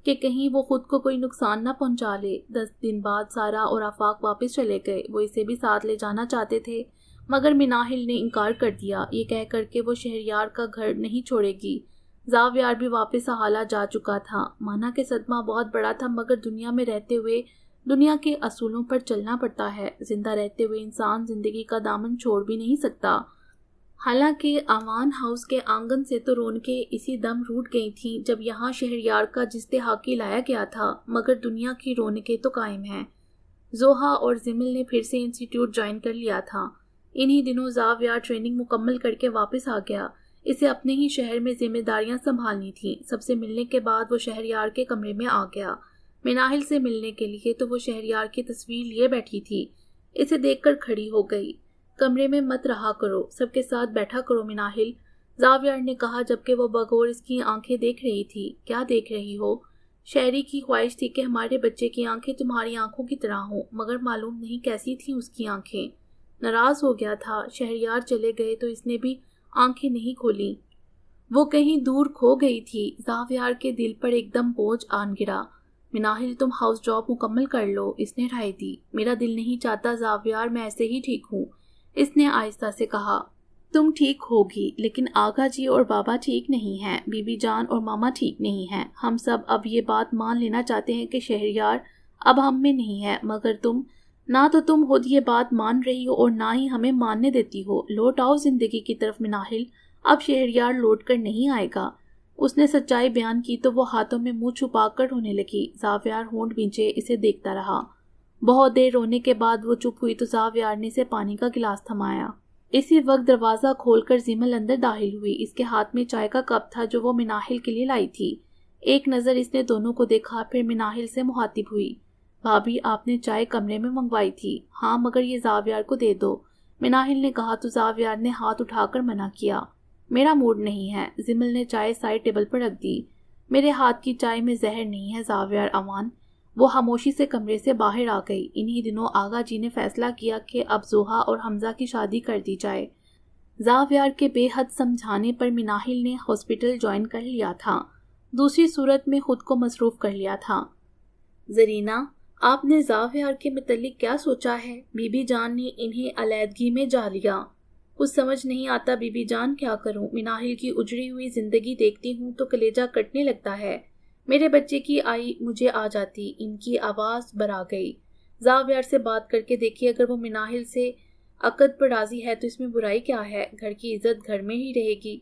کہ کہیں وہ خود کو کوئی نقصان نہ پہنچا لے۔ 10 دن بعد سارا اور آفاق واپس چلے گئے۔ وہ اسے بھی ساتھ لے جانا چاہتے تھے مگر مناہل نے انکار کر دیا، یہ کہہ کر کہ وہ شہریار کا گھر نہیں چھوڑے گی۔ زاویار بھی واپس حالہ جا چکا تھا۔ مانا کہ صدمہ بہت بڑا تھا مگر دنیا میں رہتے ہوئے دنیا کے اصولوں پر چلنا پڑتا ہے۔ زندہ رہتے ہوئے انسان زندگی کا دامن چھوڑ بھی نہیں سکتا۔ حالانکہ آوان ہاؤس کے آنگن سے تو رونقیں اسی دم روٹ گئی تھیں جب یہاں شہریار کا جسد حاکی لایا گیا تھا، مگر دنیا کی رونقیں تو قائم ہیں۔ زوہا اور زمل نے پھر سے انسٹیٹیوٹ جوائن کر لیا تھا۔ انہی دنوں زاویار ٹریننگ مکمل کر کے واپس آ گیا۔ اسے اپنے ہی شہر میں ذمہ داریاں سنبھالنی تھیں۔ سب سے ملنے کے بعد وہ شہریار کے کمرے میں آ گیا۔ مناہل سے ملنے کے لیے تو وہ شہریار کی تصویر لیے بیٹھی تھی۔ اسے دیکھ کر کھڑی ہو گئی۔ کمرے میں مت رہا کرو، سب کے ساتھ بیٹھا کرو مناہل، زاویار نے کہا جبکہ وہ بغور اس کی آنکھیں دیکھ رہی تھی۔ کیا دیکھ رہی ہو؟ شہری کی خواہش تھی کہ ہمارے بچے کی آنکھیں تمہاری آنکھوں کی طرح ہوں، مگر معلوم نہیں کیسی تھیں اس کی آنکھیں۔ ناراض ہو گیا تھا۔ شہریار چلے گئے تو اس نے بھی آنکھیں نہیں کھولیں۔ وہ کہیں دور کھو گئی تھی۔ زاویار کے دل پر ایک دم بوجھ آن گرا۔ مناہل تم ہاؤس جاب مکمل کر لو، اس نے رائے دی۔ میرا دل نہیں چاہتا زاویار، میں ایسے ہی ٹھیک ہوں، اس نے آہستہ سے کہا۔ تم ٹھیک ہوگی لیکن آغا جی اور بابا ٹھیک نہیں ہیں، بی بی جان اور ماما ٹھیک نہیں ہیں۔ ہم سب اب یہ بات مان لینا چاہتے ہیں کہ شہریار اب ہم میں نہیں ہے، مگر نہ تو تم خود یہ بات مان رہی ہو اور نہ ہی ہمیں ماننے دیتی ہو۔ لوٹ آؤ زندگی کی طرف مناہل، اب شہریار لوٹ کر نہیں آئے گا۔ اس نے سچائی بیان کی تو وہ ہاتھوں میں منہ چھپا کر رونے لگی۔ زاویار ہونٹ بھینچے اسے دیکھتا رہا۔ بہت دیر رونے کے بعد وہ چپ ہوئی تو زاویار نے اسے پانی کا گلاس تھمایا۔ اسی وقت دروازہ کھول کر زمل اندر داخل ہوئی۔ اس کے ہاتھ میں چائے کا کپ تھا جو وہ مناہل کے لیے لائی تھی۔ ایک نظر اس نے دونوں کو دیکھا، پھر مناہل سے مخاطب ہوئی۔ بھابھی آپ نے چائے کمرے میں منگوائی تھی؟ ہاں مگر یہ زاویار کو دے دو، مناہل نے کہا تو زاویار نے ہاتھ اٹھا کر منع کیا۔ میرا موڈ نہیں ہے۔ زمل نے چائے سائڈ ٹیبل پر رکھ دی۔ میرے ہاتھ کی چائے میں زہر نہیں ہے زاویار امان۔ وہ خاموشی سے کمرے سے باہر آ گئی۔ انہی دنوں آغا جی نے فیصلہ کیا کہ اب زوہا اور حمزہ کی شادی کر دی جائے۔ زاویار کے بے حد سمجھانے پر مناہل نے ہاسپٹل جوائن کر لیا تھا، دوسری صورت میں خود کو مصروف کر لیا تھا۔ زرینہ، آپ نے زاویار کے متعلق کیا سوچا ہے؟ بی بی جان نے انہیں علیحدگی میں جا لیا۔ کچھ سمجھ نہیں آتا بی بی جان، کیا کروں؟ مناہل کی اجڑی ہوئی زندگی دیکھتی ہوں تو کلیجہ کٹنے لگتا ہے۔ میرے بچے کی آئی مجھے آ جاتی۔ ان کی آواز بھرا گئی۔ زاویار سے بات کر کے دیکھیے، اگر وہ مناہل سے عقد پر راضی ہے تو اس میں برائی کیا ہے؟ گھر کی عزت گھر میں ہی رہے گی۔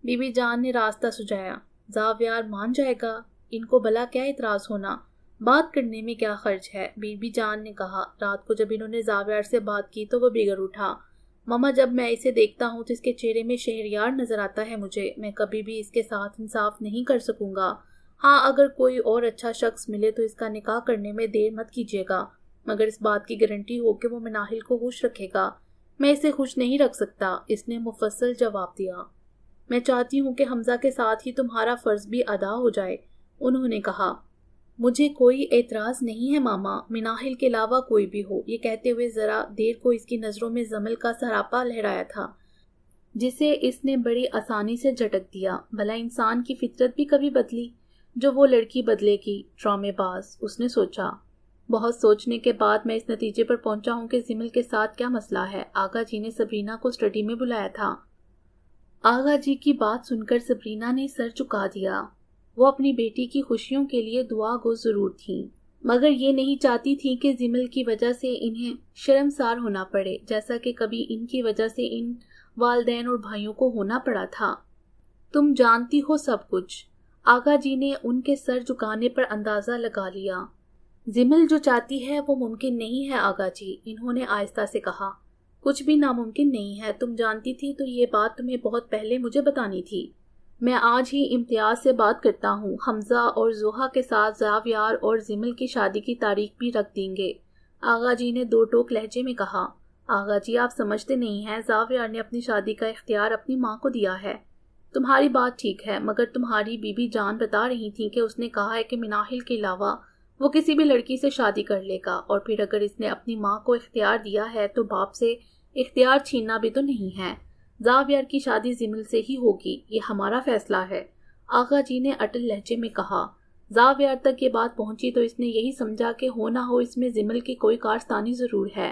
بی بی جان نے راستہ سجایا۔ زاویار مان جائے گا، ان کو بھلا کیا اعتراض ہونا، بات کرنے میں کیا خرچ ہے؟ بی بی جان نے کہا۔ رات کو جب انہوں نے زاویار سے بات کی تو وہ بگڑ اٹھا۔ ماما، جب میں اسے دیکھتا ہوں تو اس کے چہرے میں شہریار نظر آتا ہے مجھے، میں کبھی بھی اس کے ساتھ انصاف نہیں کر سکوں گا۔ ہاں، اگر کوئی اور اچھا شخص ملے تو اس کا نکاح کرنے میں دیر مت کیجیے گا، مگر اس بات کی گارنٹی ہو کہ وہ مناہل کو خوش رکھے گا۔ میں اسے خوش نہیں رکھ سکتا، اس نے مفصل جواب دیا۔ میں چاہتی ہوں کہ حمزہ کے ساتھ ہی تمہارا فرض بھی ادا ہو جائے، انہوں نے کہا۔ مجھے کوئی اعتراض نہیں ہے ماما، مناہل کے علاوہ کوئی بھی ہو۔ یہ کہتے ہوئے ذرا دیر کو اس کی نظروں میں زمل کا سراپا لہرایا تھا، جسے اس نے بڑی آسانی سے جھٹک دیا۔ بھلا انسان کی فطرت بھی کبھی بدلی جو وہ لڑکی بدلے گی، ڈرامے باز، اس نے سوچا۔ بہت سوچنے کے بعد میں اس نتیجے پر پہنچا ہوں کہ زمل کے ساتھ کیا مسئلہ ہے۔ آغا جی نے سبرینا کو اسٹڈی میں بلایا تھا۔ آغا جی کی بات سن کر سبرینا نے سر جھکا دیا۔ وہ اپنی بیٹی کی خوشیوں کے لیے دعا گو ضرور تھیں، مگر یہ نہیں چاہتی تھیں کہ زمل کی وجہ سے انہیں شرمسار ہونا پڑے، جیسا کہ کبھی ان کی وجہ سے ان والدین اور بھائیوں کو ہونا پڑا تھا۔ تم جانتی ہو سب کچھ، آغا جی نے ان کے سر جھکانے پر اندازہ لگا لیا۔ زمل جو چاہتی ہے وہ ممکن نہیں ہے آغا جی، انہوں نے آہستہ سے کہا۔ کچھ بھی ناممکن نہیں ہے، تم جانتی تھی تو یہ بات تمہیں بہت پہلے مجھے بتانی تھی۔ میں آج ہی امتیاز سے بات کرتا ہوں، حمزہ اور زوہا کے ساتھ زاویار اور زمل کی شادی کی تاریخ بھی رکھ دیں گے، آغا جی نے دو ٹوک لہجے میں کہا۔ آغا جی، آپ سمجھتے نہیں ہیں، زاویار نے اپنی شادی کا اختیار اپنی ماں کو دیا ہے۔ تمہاری بات ٹھیک ہے، مگر تمہاری بی بی جان بتا رہی تھیں کہ اس نے کہا ہے کہ مناہل کے علاوہ وہ کسی بھی لڑکی سے شادی کر لے گا، اور پھر اگر اس نے اپنی ماں کو اختیار دیا ہے تو باپ سے اختیار چھیننا بھی تو نہیں ہے۔ زاویار کی شادی زمل سے ہی ہوگی، یہ ہمارا فیصلہ ہے، آغا جی نے اٹل لہجے میں کہا۔ زاویار تک یہ بات پہنچی تو اس نے یہی سمجھا کہ ہو نہ ہو اس میں زمل کی کوئی کارستانی ضرور ہے۔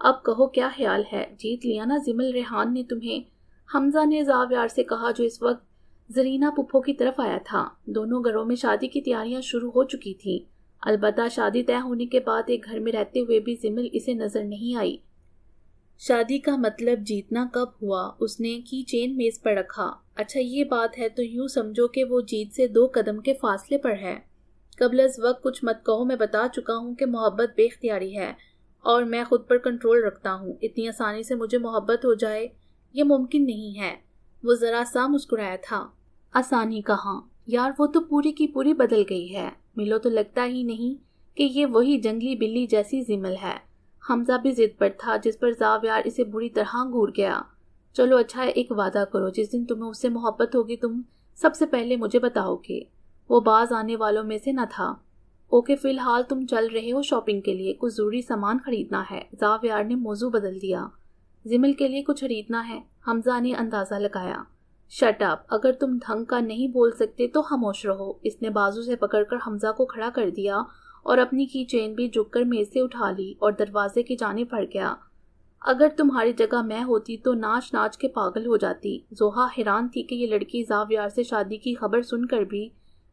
اب کہو کیا خیال ہے، جیت لیا نا زمل ریحان نے تمہیں؟ حمزہ نے زاویار سے کہا، جو اس وقت زرینہ پپھو کی طرف آیا تھا۔ دونوں گھروں میں شادی کی تیاریاں شروع ہو چکی تھیں، البتہ شادی طے ہونے کے بعد ایک گھر میں رہتے ہوئے بھی زمل اسے نظر نہیں آئی۔ شادی کا مطلب جیتنا کب ہوا؟ اس نے کی چین میز پر رکھا۔ اچھا یہ بات ہے تو یوں سمجھو کہ وہ جیت سے 2 قدم کے فاصلے پر ہے۔ قبل از وقت کچھ مت کہو، میں بتا چکا ہوں کہ محبت بے اختیاری ہے اور میں خود پر کنٹرول رکھتا ہوں۔ اتنی آسانی سے مجھے محبت ہو جائے یہ ممکن نہیں ہے۔ وہ ذرا سا مسکرایا تھا۔ آسانی کہاں یار، وہ تو پوری کی پوری بدل گئی ہے، ملو تو لگتا ہی نہیں کہ یہ وہی جنگلی بلی جیسی زمل ہے۔ حمزہ بھی ضد پر تھا، جس پر زاویار اسے بری طرح گھور گیا۔ چلو اچھا، ایک وعدہ کرو، جس دن تمہیں اس سے محبت ہوگی تم سب سے پہلے مجھے بتاؤ گے۔ وہ باز آنے والوں میں سے نہ تھا۔ اوکے، فی الحال تم چل رہے ہو شاپنگ کے لیے، کچھ ضروری سامان خریدنا ہے۔ زاویار نے موضوع بدل دیا۔ زمل کے لیے کچھ خریدنا ہے، حمزہ نے اندازہ لگایا۔ شٹ اپ، اگر تم ڈھنگ کا نہیں بول سکتے تو خاموش رہو، اس نے بازو سے پکڑ کر حمزہ کو کھڑا کر دیا اور اپنی کی چین بھی جھک کر میز سے اٹھا لی اور دروازے کی جانب بڑھ گیا۔ اگر تمہاری جگہ میں ہوتی تو ناچ ناچ کے پاگل ہو جاتی۔ زوہا حیران تھی کہ یہ لڑکی زاویار سے شادی کی خبر سن کر بھی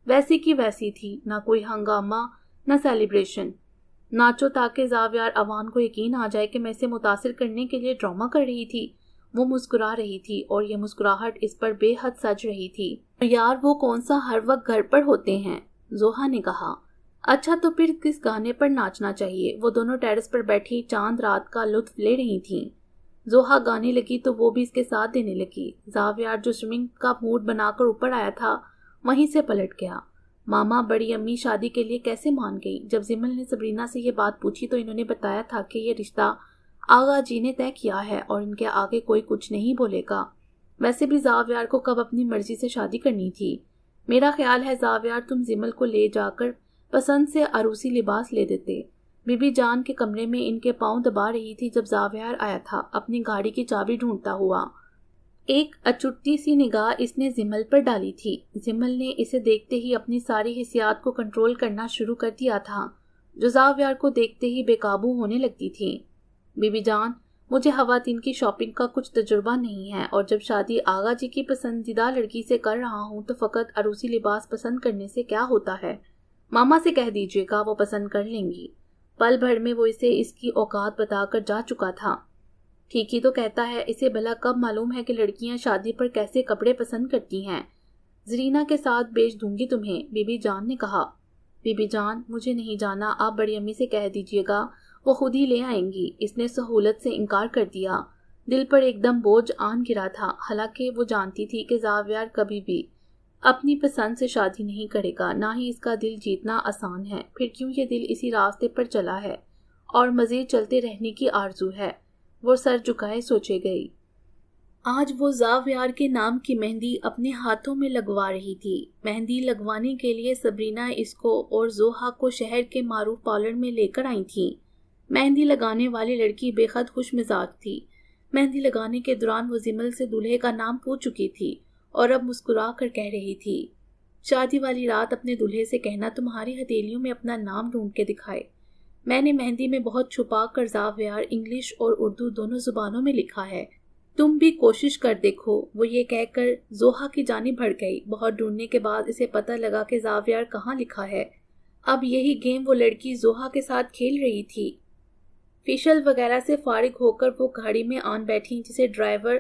ویسی کی ویسی تھی، نہ کوئی ہنگامہ نہ سیلیبریشن۔ ناچو تاکہ زاویار عوام کو یقین آ جائے کہ میں اسے متاثر کرنے کے لیے ڈرامہ کر رہی تھی۔ وہ مسکرا رہی تھی اور یہ مسکراہٹ اس پر بے حد سج رہی تھی۔ یار وہ کون سا ہر وقت گھر پر ہوتے ہیں، زوہا نے کہا۔ اچھا تو پھر کس گانے پر ناچنا چاہیے؟ وہ دونوں ٹیرس پر بیٹھی چاند رات کا لطف لے رہی تھیں۔ زوہا گانے لگی تو وہ بھی اس کے ساتھ دینے لگی۔ زاویار جو سوئنگ کا موڈ بنا کر اوپر آیا تھا وہیں سے پلٹ گیا۔ ماما، بڑی امی شادی کے لیے کیسے مان گئی؟ جب زمل نے سبرینا سے یہ بات پوچھی تو انہوں نے بتایا تھا کہ یہ رشتہ آغا جی نے طے کیا ہے اور ان کے آگے کوئی کچھ نہیں بولے گا۔ ویسے بھی زاویار کو کب اپنی مرضی سے شادی کرنی تھی؟ میرا خیال ہے زاویار تم زمل کو لے جا کر پسند سے عروسی لباس لے دیتے۔ بی بی جان کے کمرے میں ان کے پاؤں دبا رہی تھی جب زاویار آیا تھا، اپنی گاڑی کی چابی ڈھونڈتا ہوا۔ ایک اچٹی سی نگاہ اس نے زمل پر ڈالی تھی۔ زمل نے اسے دیکھتے ہی اپنی ساری حسیات کو کنٹرول کرنا شروع کر دیا تھا، جو زاویار کو دیکھتے ہی بے قابو ہونے لگتی تھی۔ بی بی جان، مجھے خواتین کی شاپنگ کا کچھ تجربہ نہیں ہے، اور جب شادی آغا جی کی پسندیدہ لڑکی سے کر رہا ہوں تو فقط عروسی لباس پسند کرنے سے کیا ہوتا ہے؟ ماما سے کہہ دیجیے گا، وہ پسند کر لیں گی۔ پل بھر میں وہ اسے اس کی اوقات بتا کر جا چکا تھا۔ ٹھیک ہی تو کہتا ہے، اسے بھلا کب معلوم ہے کہ لڑکیاں شادی پر کیسے کپڑے پسند کرتی ہیں۔ زرینہ کے ساتھ بیچ دوں گی تمہیں، بی بی جان نے کہا۔ بی بی جان، مجھے نہیں جانا، آپ بڑی امی سے کہہ دیجیے گا، وہ خود ہی لے آئیں گی۔ اس نے سہولت سے انکار کر دیا۔ دل پر ایک دم بوجھ آن گرا تھا، حالانکہ وہ جانتی تھی کہ زاویار کبھی بھی اپنی پسند سے شادی نہیں کرے گا، نہ ہی اس کا دل جیتنا آسان ہے۔ پھر کیوں یہ دل اسی راستے پر چلا ہے اور مزید چلتے رہنے کی آرزو ہے؟ وہ سر جھکائے سوچے گئی۔ آج وہ زاویار کے نام کی مہندی اپنے ہاتھوں میں لگوا رہی تھی۔ مہندی لگوانے کے لیے صبرینہ اس کو اور زوہا کو شہر کے معروف پارلر میں لے کر آئی تھیں۔ مہندی لگانے والی لڑکی بے حد خوش مزاج تھی۔ مہندی لگانے کے دوران وہ زمل سے دولہے کا نام پوچھ چکی تھی اور اب مسکرا کر کہہ رہی تھی، شادی والی رات اپنے دولہے سے کہنا تمہاری ہتھیلیوں میں اپنا نام ڈھونڈ کے دکھائے۔ میں نے مہندی میں بہت چھپا کر زاویار انگلش اور اردو دونوں زبانوں میں لکھا ہے، تم بھی کوشش کر دیکھو۔ وہ یہ کہہ کر زوہا کی جانب بڑھ گئی۔ بہت ڈھونڈنے کے بعد اسے پتہ لگا کہ زاویار کہاں لکھا ہے۔ اب یہی گیم وہ لڑکی زوہا کے ساتھ کھیل رہی تھی۔ فیشل وغیرہ سے فارغ ہو کر وہ گاڑی میں آن بیٹھی جسے ڈرائیور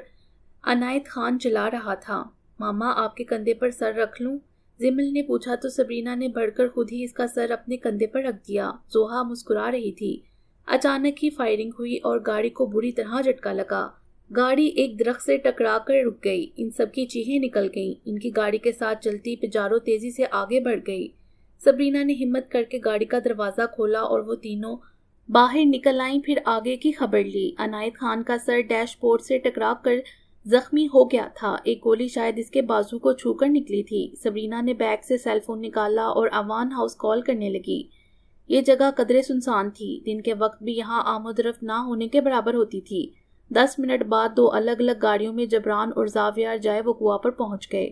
عنایت خان چلا رہا تھا۔ ماما، آپ کے کندھے پر سر رکھ لوں؟ زمل نے پوچھا تو صبرینہ نے بڑھ کر خود ہی اس کا سر اپنے کندھے پر رکھ دیا۔ زوہا مسکرا رہی تھی۔ اچانک ہی فائرنگ ہوئی اور گاڑی کو بری طرح جھٹکا لگا۔ گاڑی ایک درخت سے ٹکرا کر رک گئی۔ ان سب کی چیخیں نکل گئیں۔ ان کی گاڑی کے ساتھ چلتی پجارو تیزی سے آگے بڑھ گئی۔ صبرینہ نے ہمت کر کے گاڑی کا دروازہ کھولا اور وہ تینوں باہر نکل آئیں، پھر آگے کی خبر لی۔ عنایت خان کا سر ڈیش بورڈ سے ٹکرا کر زخمی ہو گیا تھا۔ ایک گولی شاید اس کے بازو کو چھو کر نکلی تھی۔ صبرینہ نے بیگ سے سیل فون نکالا اور اوان ہاؤس کال کرنے لگی۔ یہ جگہ قدرے سنسان تھی۔ دن کے وقت بھی یہاں آمد و رفت نہ ہونے کے برابر ہوتی تھی۔ 10 منٹ بعد 2 الگ الگ گاڑیوں میں جبران اور زاویار جائے وقوع پر پہنچ گئے۔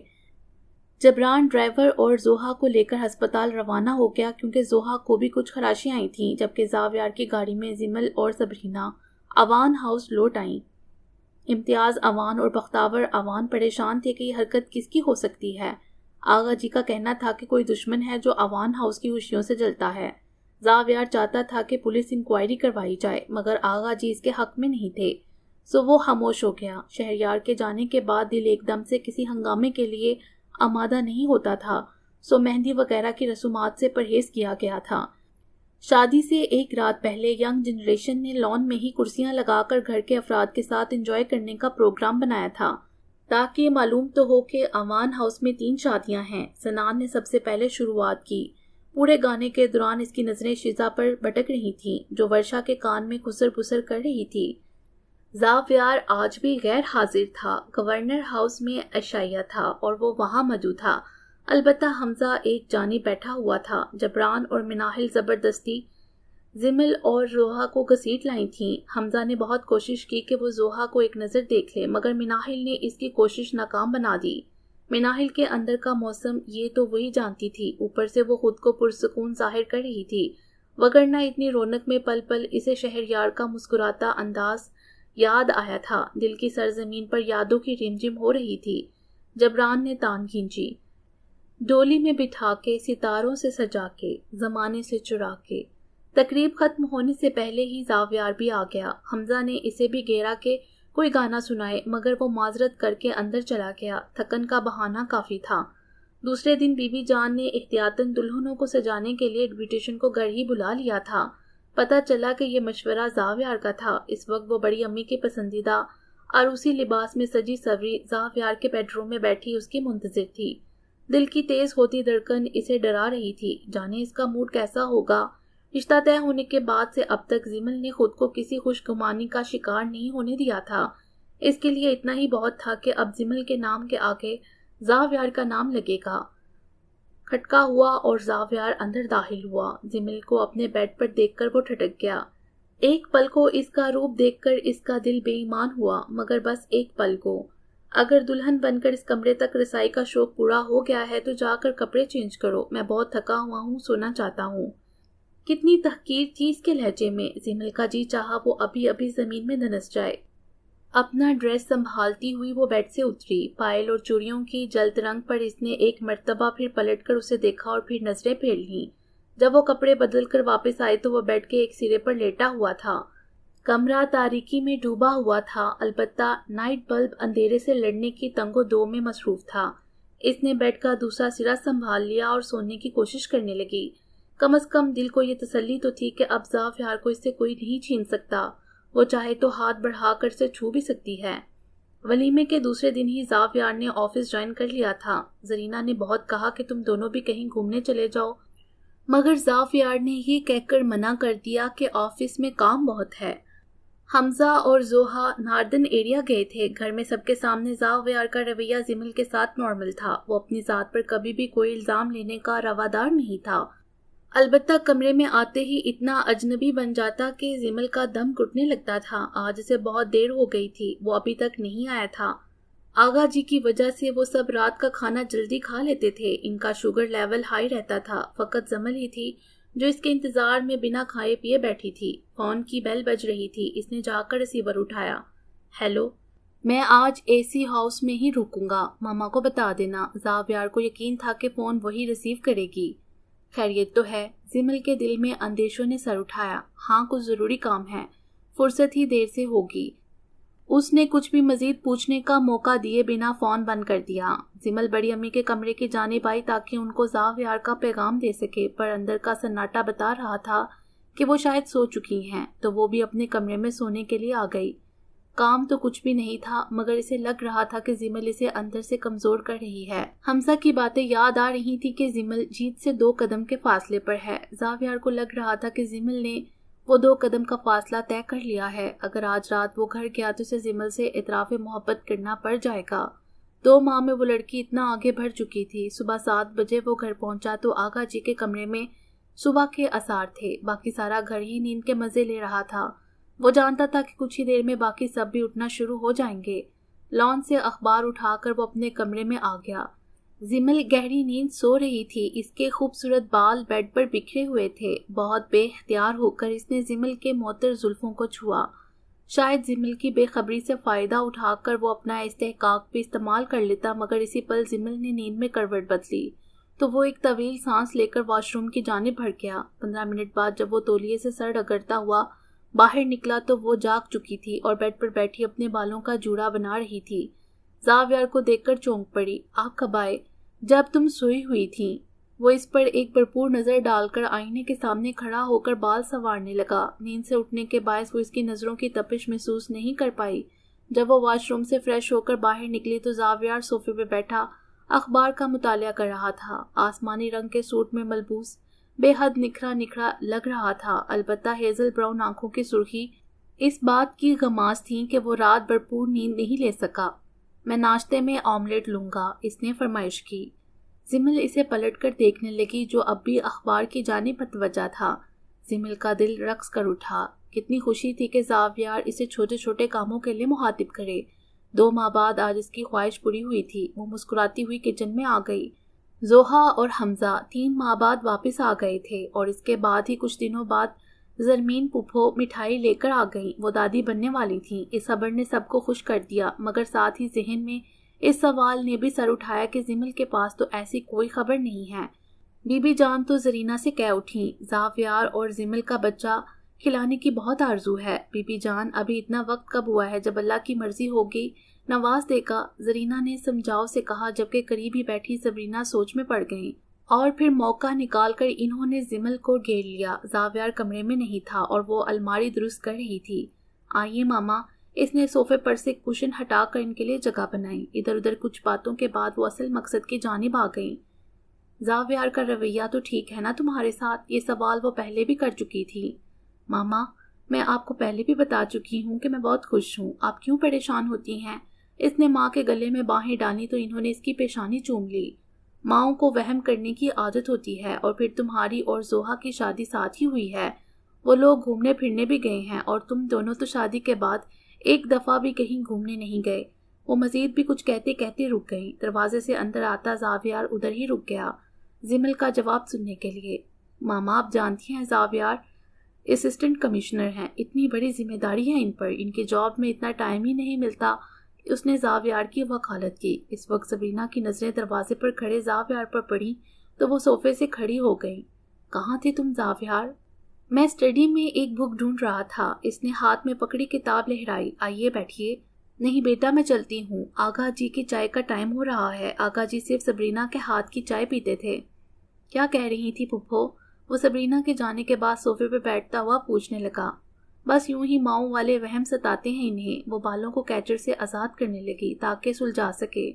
جبران ڈرائیور اور زوہا کو لے کر ہسپتال روانہ ہو گیا کیونکہ زوہا کو بھی کچھ خراشیاں آئی تھیں، جبکہ زاویار کی گاڑی میں زمل اور صبرینہ اوان ہاؤس لوٹ آئیں۔ امتیاز اوان اور بختاور اوان پریشان تھے کہ یہ حرکت کس کی ہو سکتی ہے۔ آغا جی کا کہنا تھا کہ کوئی دشمن ہے جو اوان ہاؤس کی خوشیوں سے جلتا ہے۔ زاویار چاہتا تھا کہ پولیس انکوائری کروائی جائے، مگر آغا جی اس کے حق میں نہیں تھے، سو وہ خاموش ہو گیا۔ شہریار کے جانے کے بعد دل ایک دم سے کسی ہنگامے کے لیے آمادہ نہیں ہوتا تھا، سو مہندی وغیرہ کی رسومات سے پرہیز کیا گیا تھا۔ شادی سے ایک رات پہلے ینگ جنریشن نے لان میں ہی کرسیاں لگا کر گھر کے افراد کے ساتھ انجوائے کرنے کا پروگرام بنایا تھا، تاکہ یہ معلوم تو ہو کہ اوان ہاؤس میں 3 شادیاں ہیں۔ سنان نے سب سے پہلے شروعات کی۔ پورے گانے کے دوران اس کی نظریں شیزا پر بھٹک رہی تھیں، جو ورشا کے کان میں خسر پسر کر رہی تھی۔ زاویار آج بھی غیر حاضر تھا۔ گورنر ہاؤس میں عشائیہ تھا اور وہ وہاں موجود تھا، البتہ حمزہ ایک جانب بیٹھا ہوا تھا۔ جبران اور مناحل زبردستی زمل اور زوہا کو گھسیٹ لائی تھیں۔ حمزہ نے بہت کوشش کی کہ وہ زوہا کو ایک نظر دیکھ لے، مگر مناحل نے اس کی کوشش ناکام بنا دی۔ مناحل کے اندر کا موسم یہ تو وہی جانتی تھی، اوپر سے وہ خود کو پرسکون ظاہر کر رہی تھی، وگرنہ اتنی رونق میں پل پل اسے شہریار کا مسکراتا انداز یاد آیا تھا۔ دل کی سرزمین پر یادوں کی رمجم ہو رہی تھی۔ جبران نے تان کھینچی، ڈولی میں بٹھا کے، ستاروں سے سجا کے، زمانے سے چرا کے۔ تقریب ختم ہونے سے پہلے ہی زاویار بھی آ گیا۔ حمزہ نے اسے بھی گھیرا کہ کوئی گانا سنائے، مگر وہ معذرت کر کے اندر چلا گیا۔ تھکن کا بہانہ کافی تھا۔ دوسرے دن بی بی جان نے احتیاطاً دلہنوں کو سجانے کے لیے انویٹیشن کو گھر ہی بلا لیا تھا۔ پتہ چلا کہ یہ مشورہ زاویار کا تھا۔ اس وقت وہ بڑی امی کے پسندیدہ عروسی لباس میں سجی سوری زاویار کے بیڈ روم میں بیٹھی اس کی منتظر تھی۔ دل کی تیز ہوتی دھڑکن اسے ڈرا رہی تھی، جانے اس کا موڈ کیسا ہوگا۔ رشتہ طے ہونے کے بعد سے اب تک زمل نے خود کو کسی خوش گمانی کا شکار نہیں ہونے دیا تھا۔ اس کے لیے اتنا ہی بہت تھا کہ اب زمل کے نام کے آگے زاویار کا نام لگے گا۔ کھٹکا ہوا اور زاویار اندر داخل ہوا۔ زمل کو اپنے بیڈ پر دیکھ کر وہ ٹھٹک گیا۔ ایک پل کو اس کا روپ دیکھ کر اس کا دل بے ایمان ہوا، مگر بس ایک پل کو۔ اگر دلہن بن کر اس کمرے تک رسائی کا شوق پورا ہو گیا ہے تو جا کر کپڑے چینج کرو، میں بہت تھکا ہوا ہوں، سونا چاہتا ہوں۔ کتنی تحقیر تھی اس کے لہجے میں۔ زمل کا جی چاہا وہ ابھی ابھی زمین میں دھنس جائے۔ اپنا ڈریس سنبھالتی ہوئی وہ بیڈ سے اتری۔ پائل اور چوڑیوں کی جلد رنگ پر اس نے ایک مرتبہ پھر پلٹ کر اسے دیکھا اور پھر نظریں پھیر لیں۔ جب وہ کپڑے بدل کر واپس آئے تو وہ بیڈ کے ایک سرے پر لیٹا ہوا تھا۔ کمرہ تاریکی میں ڈوبا ہوا تھا، البتہ نائٹ بلب اندھیرے سے لڑنے کی تنگ و دو میں مصروف تھا۔ اس نے بیڈ کا دوسرا سرا سنبھال لیا اور سونے کی کوشش کرنے لگی۔ کم از کم دل کو یہ تسلی تو تھی کہ اب ظافیار کو اس سے کوئی نہیں چھین سکتا، وہ چاہے تو ہاتھ بڑھا کر سے چھو بھی سکتی ہے۔ ولیمے کے دوسرے دن ہی ظافیار نے آفس جوائن کر لیا تھا۔ زرینہ نے بہت کہا کہ تم دونوں بھی کہیں گھومنے چلے جاؤ، مگر ظافیار نے یہ کہہ کر منع کر دیا کہ آفس میں کام بہت ہے۔ حمزہ اور زوہا ناردن ایریا گئے تھے۔ گھر میں سب کے سامنے ظافیار کا رویہ زمل کے ساتھ نارمل تھا۔ وہ اپنی ذات پر کبھی بھی کوئی الزام لینے کا روادار نہیں تھا، البتہ کمرے میں آتے ہی اتنا اجنبی بن جاتا کہ زمل کا دم گھٹنے لگتا تھا۔ آج اسے بہت دیر ہو گئی تھی، وہ ابھی تک نہیں آیا تھا۔ آغا جی کی وجہ سے وہ سب رات کا کھانا جلدی کھا لیتے تھے۔ ان کا شوگر لیول ہائی رہتا تھا، فقط زمل ہی تھی جو اس کے انتظار میں بنا کھائے پیے بیٹھی تھی۔ فون کی بیل بج رہی تھی، اس نے جا کر ریسیور اٹھایا۔ ہیلو، میں آج اے سی ہاؤس میں ہی رکوں گا، ماما کو بتا دینا۔ ظافیار کو یقین تھا کہ فون وہی ریسیو کرے گی۔ خیریت تو ہے؟ زمل کے دل میں اندیشوں نے سر اٹھایا۔ ہاں، کچھ ضروری کام ہے، فرصت ہی دیر سے ہوگی۔ اس نے کچھ بھی مزید پوچھنے کا موقع دیے بنا فون بند کر دیا۔ زمل بڑی امی کے کمرے کی جانب آئی تاکہ ان کو ظافیار کا پیغام دے سکے، پر اندر کا سناٹا بتا رہا تھا کہ وہ شاید سو چکی ہیں، تو وہ بھی اپنے کمرے میں سونے کے لیے آ گئی۔ کام تو کچھ بھی نہیں تھا، مگر اسے لگ رہا تھا کہ زمل اسے اندر سے کمزور کر رہی ہے۔ حمزہ کی باتیں یاد آ رہی تھی کہ زمل جیت سے 2 قدم کے فاصلے پر ہے۔ ظافیار کو لگ رہا تھا کہ زمل نے وہ 2 قدم کا فاصلہ طے کر لیا ہے۔ اگر آج رات وہ گھر گیا تو اسے زمل سے اعتراف محبت کرنا پڑ جائے گا۔ 2 ماہ میں وہ لڑکی اتنا آگے بڑھ چکی تھی۔ صبح 7 بجے وہ گھر پہنچا تو آغا جی کے کمرے میں صبح کے آثار تھے، باقی سارا گھر ہی نیند کے مزے لے رہا تھا۔ وہ جانتا تھا کہ کچھ ہی دیر میں باقی سب بھی اٹھنا شروع ہو جائیں گے۔ لان سے اخبار اٹھا کر وہ اپنے کمرے میں آ گیا۔ زمل گہری نیند سو رہی تھی، اس کے خوبصورت بال بیڈ پر بکھرے ہوئے تھے۔ بہت بے اختیار ہو کر اس نے زمل کے معطر زلفوں کو چھوا۔ شاید زمل کی بے خبری سے فائدہ اٹھا کر وہ اپنا استحقاق بھی استعمال کر لیتا، مگر اسی پل زمل نے نیند میں کروٹ بدلی تو وہ ایک طویل سانس لے کر واش روم کی جانب بڑھ گیا۔ 15 منٹ بعد جب وہ تولیے سے سر رگڑتا ہوا باہر نکلا تو وہ جاگ چکی تھی اور بیڈ پر بیٹھی اپنے بالوں کا جوڑا بنا رہی تھی۔ ظافیار کو دیکھ کر چونک پڑی۔ آپ کب آئے؟ جب تم سوئی ہوئی تھی۔ وہ اس پر ایک بھرپور نظر ڈال کر آئینے کے سامنے کھڑا ہو کر بال سنوارنے لگا۔ نیند سے اٹھنے کے باعث وہ اس کی نظروں کی تپش محسوس نہیں کر پائی۔ جب وہ واش روم سے فریش ہو کر باہر نکلی تو ظافیار صوفے پہ بیٹھا اخبار کا مطالعہ کر رہا تھا۔ آسمانی رنگ کے سوٹ میں ملبوس بے حد نکھرا لگ رہا تھا، البتہ ہیزل براؤن آنکھوں کی سرخی اس بات کی غماز تھی کہ وہ رات بھرپور نیند نہیں لے سکا۔ میں ناشتے میں آملیٹ لوں گا، اس نے فرمائش کی۔ زمل اسے پلٹ کر دیکھنے لگی جو اب بھی اخبار کی جانب متوجہ تھا۔ زمل کا دل رقص کر اٹھا۔ کتنی خوشی تھی کہ ظافیار اسے چھوٹے چھوٹے کاموں کے لیے مخاطب کرے۔ 2 ماہ بعد آج اس کی خواہش پوری ہوئی تھی۔ وہ مسکراتی ہوئی کچن میں آ گئی۔ زوہا اور حمزہ 3 ماہ بعد واپس آ گئے تھے اور اس کے بعد ہی کچھ دنوں بعد زرمین پھوپھو مٹھائی لے کر آ گئیں۔ وہ دادی بننے والی تھیں۔ اس خبر نے سب کو خوش کر دیا، مگر ساتھ ہی ذہن میں اس سوال نے بھی سر اٹھایا کہ زمل کے پاس تو ایسی کوئی خبر نہیں ہے۔ بی بی جان تو زرینہ سے کہہ اٹھیں، ظافیار اور زمل کا بچہ کھلانے کی بہت آرزو ہے۔ بی بی جان، ابھی اتنا وقت کب ہوا ہے؟ جب اللہ کی مرضی ہوگی نواز دے گا، زرینہ نے سمجھاؤ سے کہا، جبکہ قریب ہی بیٹھی زبینہ سوچ میں پڑ گئیں اور پھر موقع نکال کر انہوں نے زمل کو گھیر لیا۔ ظافیار کمرے میں نہیں تھا اور وہ الماری درست کر رہی تھی۔ آئیے ماما، اس نے صوفے پر سے کشن ہٹا کر ان کے لیے جگہ بنائی۔ ادھر ادھر کچھ باتوں کے بعد وہ اصل مقصد کی جانب آ گئیں۔ ظافیار کا رویہ تو ٹھیک ہے نا تمہارے ساتھ؟ یہ سوال وہ پہلے بھی کر چکی تھی۔ ماما، میں آپ کو پہلے بھی بتا چکی ہوں کہ میں بہت خوش ہوں، آپ کیوں پریشان ہوتی ہیں؟ اس نے ماں کے گلے میں باہیں ڈالی تو انہوں نے اس کی پیشانی چوم لی۔ ماؤں کو وہم کرنے کی عادت ہوتی ہے، اور پھر تمہاری اور زوہا کی شادی ساتھ ہی ہوئی ہے۔ وہ لوگ گھومنے پھرنے بھی گئے ہیں اور تم دونوں تو شادی کے بعد ایک دفعہ بھی کہیں گھومنے نہیں گئے۔ وہ مزید بھی کچھ کہتے کہتے رک گئیں۔ دروازے سے اندر آتا ظافیار ادھر ہی رک گیا زمل کا جواب سننے کے لیے۔ ماما، آپ جانتی ہیں ظافیار اسسٹنٹ کمشنر ہیں، اتنی بڑی ذمہ داری ہے ان پر، ان کے جاب میں اتنا ٹائم ہی نہیں ملتا۔ اس نے ظافیار کی وکالت کی۔ اس وقت زبینہ کی نظریں دروازے پر کھڑے ظافیار پر پڑیں تو وہ صوفے سے کھڑی ہو گئیں۔ کہاں تھے تم زاویار؟ میں اسٹڈی میں ایک بک ڈھونڈ رہا تھا۔ اس نے ہاتھ میں پکڑی کتاب لہرائی۔ آئیے بیٹھیے۔ نہیں بیٹا میں چلتی ہوں، آغا جی کی چائے کا ٹائم ہو رہا ہے۔ آغا جی صرف سبرینا کے ہاتھ کی چائے پیتے تھے۔ کیا کہہ رہی تھی پھپھو؟ وہ سبرینا کے جانے کے بعد صوفے پہ بیٹھتا ہوا پوچھنے لگا۔ بس یوں ہی ماؤں والے وہم ستاتے ہیں انہیں۔ وہ بالوں کو کیچر سے آزاد کرنے لگی تاکہ سلجھا سکے۔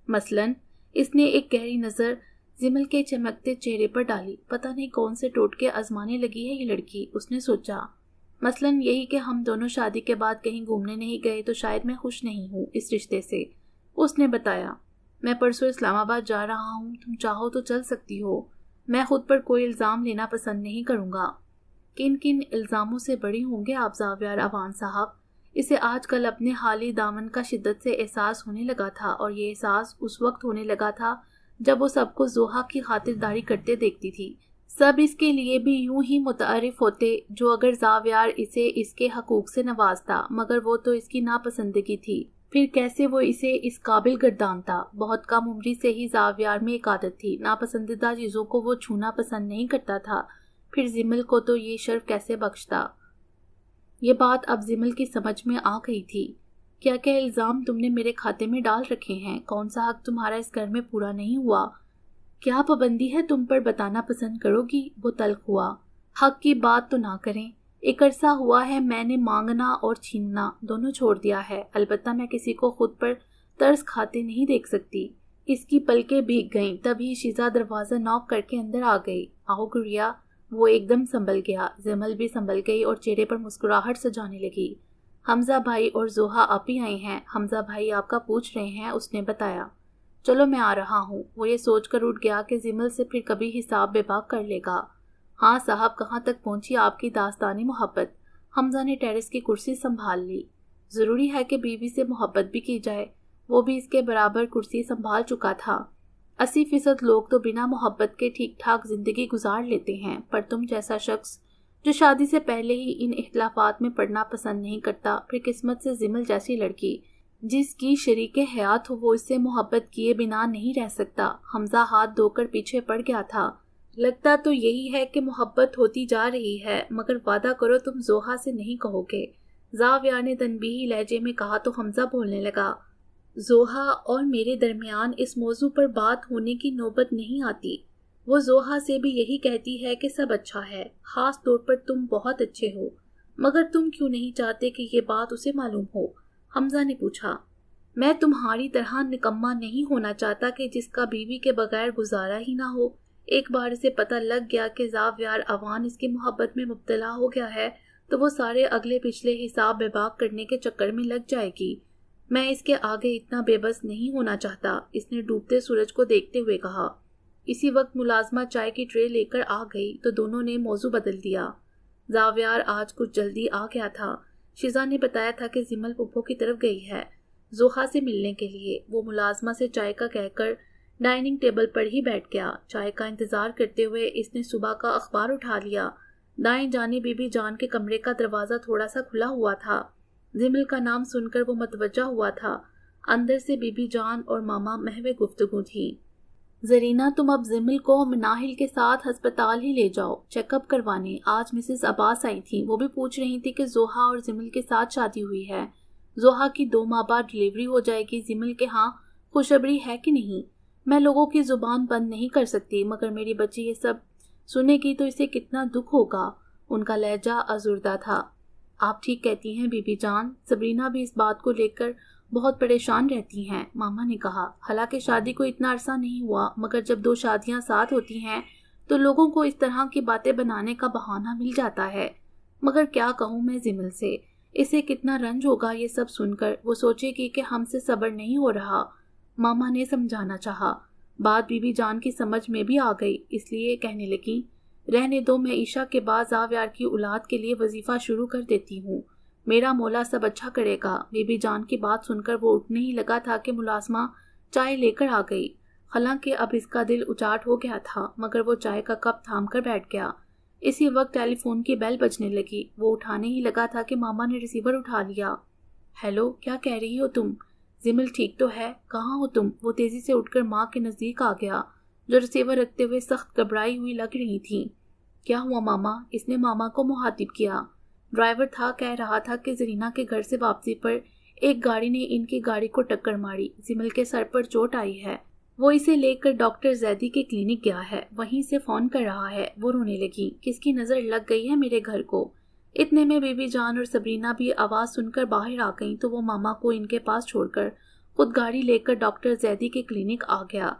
مثلاً اس نے ایک گہری نظر زمل کے چمکتے چہرے پر ڈالی۔ پتہ نہیں کون سے ٹوٹکے آزمانے لگی ہے یہ لڑکی، اس نے سوچا۔ مثلاً یہی کہ ہم دونوں شادی کے بعد کہیں گھومنے نہیں گئے تو شاید میں خوش نہیں ہوں اس رشتے سے۔ اس نے بتایا، میں پرسوں اسلام آباد جا رہا ہوں، تم چاہو تو چل سکتی ہو۔ میں خود پر کوئی الزام لینا پسند نہیں کروں گا۔ کن کن الزاموں سے بڑی ہوں گے آپ زاویار اوان صاحب؟ اسے آج کل اپنے حالی دامن کا شدت سے احساس ہونے لگا تھا، اور یہ احساس اس وقت ہونے لگا تھا جب وہ سب کو زوہا کی خاطرداری کرتے دیکھتی تھی۔ سب اس کے لیے بھی یوں ہی متعارف ہوتے جو اگر زاویار اسے اس کے حقوق سے نوازتا، مگر وہ تو اس کی ناپسندگی تھی، پھر کیسے وہ اسے اس قابل گردانتا؟ بہت کم عمری سے ہی زاویار میں ایک عادت تھی، ناپسندیدہ چیزوں کو وہ چھونا پسند نہیں کرتا تھا، پھر زمل کو تو یہ شرف کیسے بخشتا؟ یہ بات اب زمل کی سمجھ میں آ گئی تھی۔ کیا کیا الزام تم نے میرے کھاتے میں ڈال رکھے ہیں؟ کون سا حق تمہارا اس گھر میں پورا نہیں ہوا؟ کیا پابندی ہے تم پر بتانا پسند کرو گی؟ وہ تلخ ہوا۔ حق کی بات تو نہ کریں۔ ایک عرصہ ہوا ہے میں نے مانگنا اور چھیننا دونوں چھوڑ دیا ہے، البتہ میں کسی کو خود پر ترس کھاتے نہیں دیکھ سکتی۔ اس کی پلکیں بھیگ گئیں، تبھی شیزا دروازہ نوک کر کے اندر آ گئی۔ آؤ گڑیا۔ وہ ایک دم سنبھل گیا، زمل بھی سنبھل گئی اور چہرے پر مسکراہٹ سجانے لگی۔ حمزہ بھائی اور زوہا آپ ہی آئے ہیں، حمزہ بھائی آپ کا پوچھ رہے ہیں، اس نے بتایا۔ چلو میں آ رہا ہوں۔ وہ یہ سوچ کر اٹھ گیا کہ زمل سے پھر کبھی حساب بے باک کر لے گا۔ ہاں صاحب، کہاں تک پہنچی آپ کی داستانی محبت؟ حمزہ نے ٹیرس کی کرسی سنبھال لی۔ ضروری ہے کہ بیوی سے محبت بھی کی جائے، وہ بھی اس کے برابر کرسی سنبھال چکا تھا۔ 80% لوگ تو بنا محبت کے ٹھیک ٹھاک زندگی گزار لیتے ہیں، پر تم جیسا شخص جو شادی سے پہلے ہی ان اختلافات میں پڑنا پسند نہیں کرتا، پھر قسمت سے زمل جیسی لڑکی جس کی شریک حیات ہو وہ اس سے محبت کیے بنا نہیں رہ سکتا۔ حمزہ ہاتھ دھو کر پیچھے پڑ گیا تھا۔ لگتا تو یہی ہے کہ محبت ہوتی جا رہی ہے، مگر وعدہ کرو تم زوہا سے نہیں کہو گے، زاویار نے تنبیہی لہجے میں کہا تو حمزہ بولنے لگا۔ زوہا اور میرے درمیان اس موضوع پر بات ہونے کی نوبت نہیں آتی۔ وہ زوہا سے بھی یہی کہتی ہے کہ سب اچھا ہے، خاص طور پر تم بہت اچھے ہو، مگر تم کیوں نہیں چاہتے کہ یہ بات اسے معلوم ہو؟ حمزہ نے پوچھا۔ میں تمہاری طرح نکما نہیں ہونا چاہتا کہ جس کا بیوی کے بغیر گزارا ہی نہ ہو۔ ایک بار اسے پتہ لگ گیا کہ زاویار اوان اس کی محبت میں مبتلا ہو گیا ہے تو وہ سارے اگلے پچھلے حساب بے باک کرنے کے چکر میں لگ جائے گی۔ میں اس کے آگے اتنا بے بس نہیں ہونا چاہتا، اس نے ڈوبتے سورج کو دیکھتے ہوئے کہا۔ اسی وقت ملازمہ چائے کی ٹرے لے کر آ گئی تو دونوں نے موضوع بدل دیا۔ زاویار آج کچھ جلدی آ گیا تھا۔ شیزا نے بتایا تھا کہ زمل پھپھو کی طرف گئی ہے زوہا سے ملنے کے لیے۔ وہ ملازمہ سے چائے کا کہہ کر ڈائننگ ٹیبل پر ہی بیٹھ گیا۔ چائے کا انتظار کرتے ہوئے اس نے صبح کا اخبار اٹھا لیا۔ دائیں جانب بی بی جان کے کمرے کا دروازہ تھوڑا سا کھلا ہوا تھا۔ زمل کا نام سن کر وہ متوجہ ہوا تھا۔ اندر سے بی بی جان اور ماما محو گفتگو تھی۔ زرینہ تم اب زمل کو مناہل کے ساتھ ہسپتال ہی لے جاؤ چیک اپ کروانے۔ آج مسز عباس آئی تھیں، وہ بھی پوچھ رہی تھی کہ زوہا اور زمل کے ساتھ شادی ہوئی ہے۔ زوہا کی 2 ماہ بعد ڈیلیوری ہو جائے گی، زمل کے ہاں خوشخبری ہے کہ نہیں؟ میں لوگوں کی زبان بند نہیں کر سکتی، مگر میری بچی یہ سب سنے گی تو اسے کتنا دکھ ہوگا۔ ان کا لہجہ ازردہ تھا۔ آپ ٹھیک کہتی ہیں بی بی جان، سبرینا بھی اس بات کو لے کر بہت پریشان رہتی ہیں، ماما نے کہا۔ حالانکہ شادی کو اتنا عرصہ نہیں ہوا، مگر جب 2 شادیاں ساتھ ہوتی ہیں تو لوگوں کو اس طرح کی باتیں بنانے کا بہانہ مل جاتا ہے۔ مگر کیا کہوں میں زمل سے، اسے کتنا رنج ہوگا یہ سب سن کر، وہ سوچے گی کہ ہم سے صبر نہیں ہو رہا۔ ماما نے سمجھانا چاہا۔ بات بی بی جان کی سمجھ میں بھی آ گئی، اس لیے کہنے لگی، رہنے دو، میں عشاء کے بعد زاویار کی اولاد کے لیے وظیفہ شروع کر دیتی ہوں، میرا مولا سب اچھا کرے گا۔ بی بی جان کی بات سن کر وہ اٹھنے ہی لگا تھا کہ ملازمہ چائے لے کر آ گئی۔ حالانکہ اب اس کا دل اچاٹ ہو گیا تھا، مگر وہ چائے کا کپ تھام کر بیٹھ گیا۔ اسی وقت ٹیلی فون کی بیل بجنے لگی۔ وہ اٹھانے ہی لگا تھا کہ ماما نے ریسیور اٹھا لیا۔ ہیلو، کیا کہہ رہی ہو تم؟ زمل ٹھیک تو ہے؟ کہاں ہو تم؟ وہ تیزی سے اٹھ کر ماں کے نزدیک آ گیا، جو ریسیور رکھتے ہوئے سخت گھبرائی ہوئی لگ رہی تھیں۔ کیا ہوا ماما؟ اس نے ماما کو مخاطب کیا۔ ڈرائیور تھا، کہہ رہا تھا کہ زرینہ کے گھر سے واپسی پر ایک گاڑی نے ان کی گاڑی کو ٹکر ماری، زمل کے سر پر چوٹ آئی ہے، وہ اسے لے کر ڈاکٹر زیدی کے کلینک گیا ہے، وہیں سے فون کر رہا ہے۔ وہ رونے لگی، کس کی نظر لگ گئی ہے میرے گھر کو؟ اتنے میں بی بی جان اور سبرینہ بھی آواز سن کر باہر آ گئیں تو وہ ماما کو ان کے پاس چھوڑ کر خود گاڑی لے کر ڈاکٹر زیدی کے کلینک آ گیا،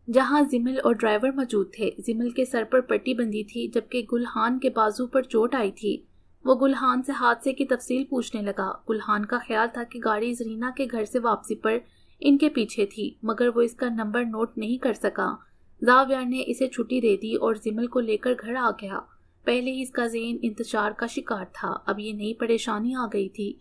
جہاں زمل اور ڈرائیور موجود تھے۔ زمل کے سر پر پٹی بندھی تھی جبکہ گلحان کے بازو پر چوٹ آئی تھی۔ وہ گلحان سے حادثے کی تفصیل پوچھنے لگا۔ گلحان کا خیال تھا کہ گاڑی زرینہ کے گھر سے واپسی پر ان کے پیچھے تھی، مگر وہ اس کا نمبر نوٹ نہیں کر سکا۔ زاویار نے اسے چھٹی دے دی اور زمل کو لے کر گھر آ گیا۔ پہلے ہی اس کا ذہن انتشار کا شکار تھا، اب یہ نئی پریشانی آ گئی تھی۔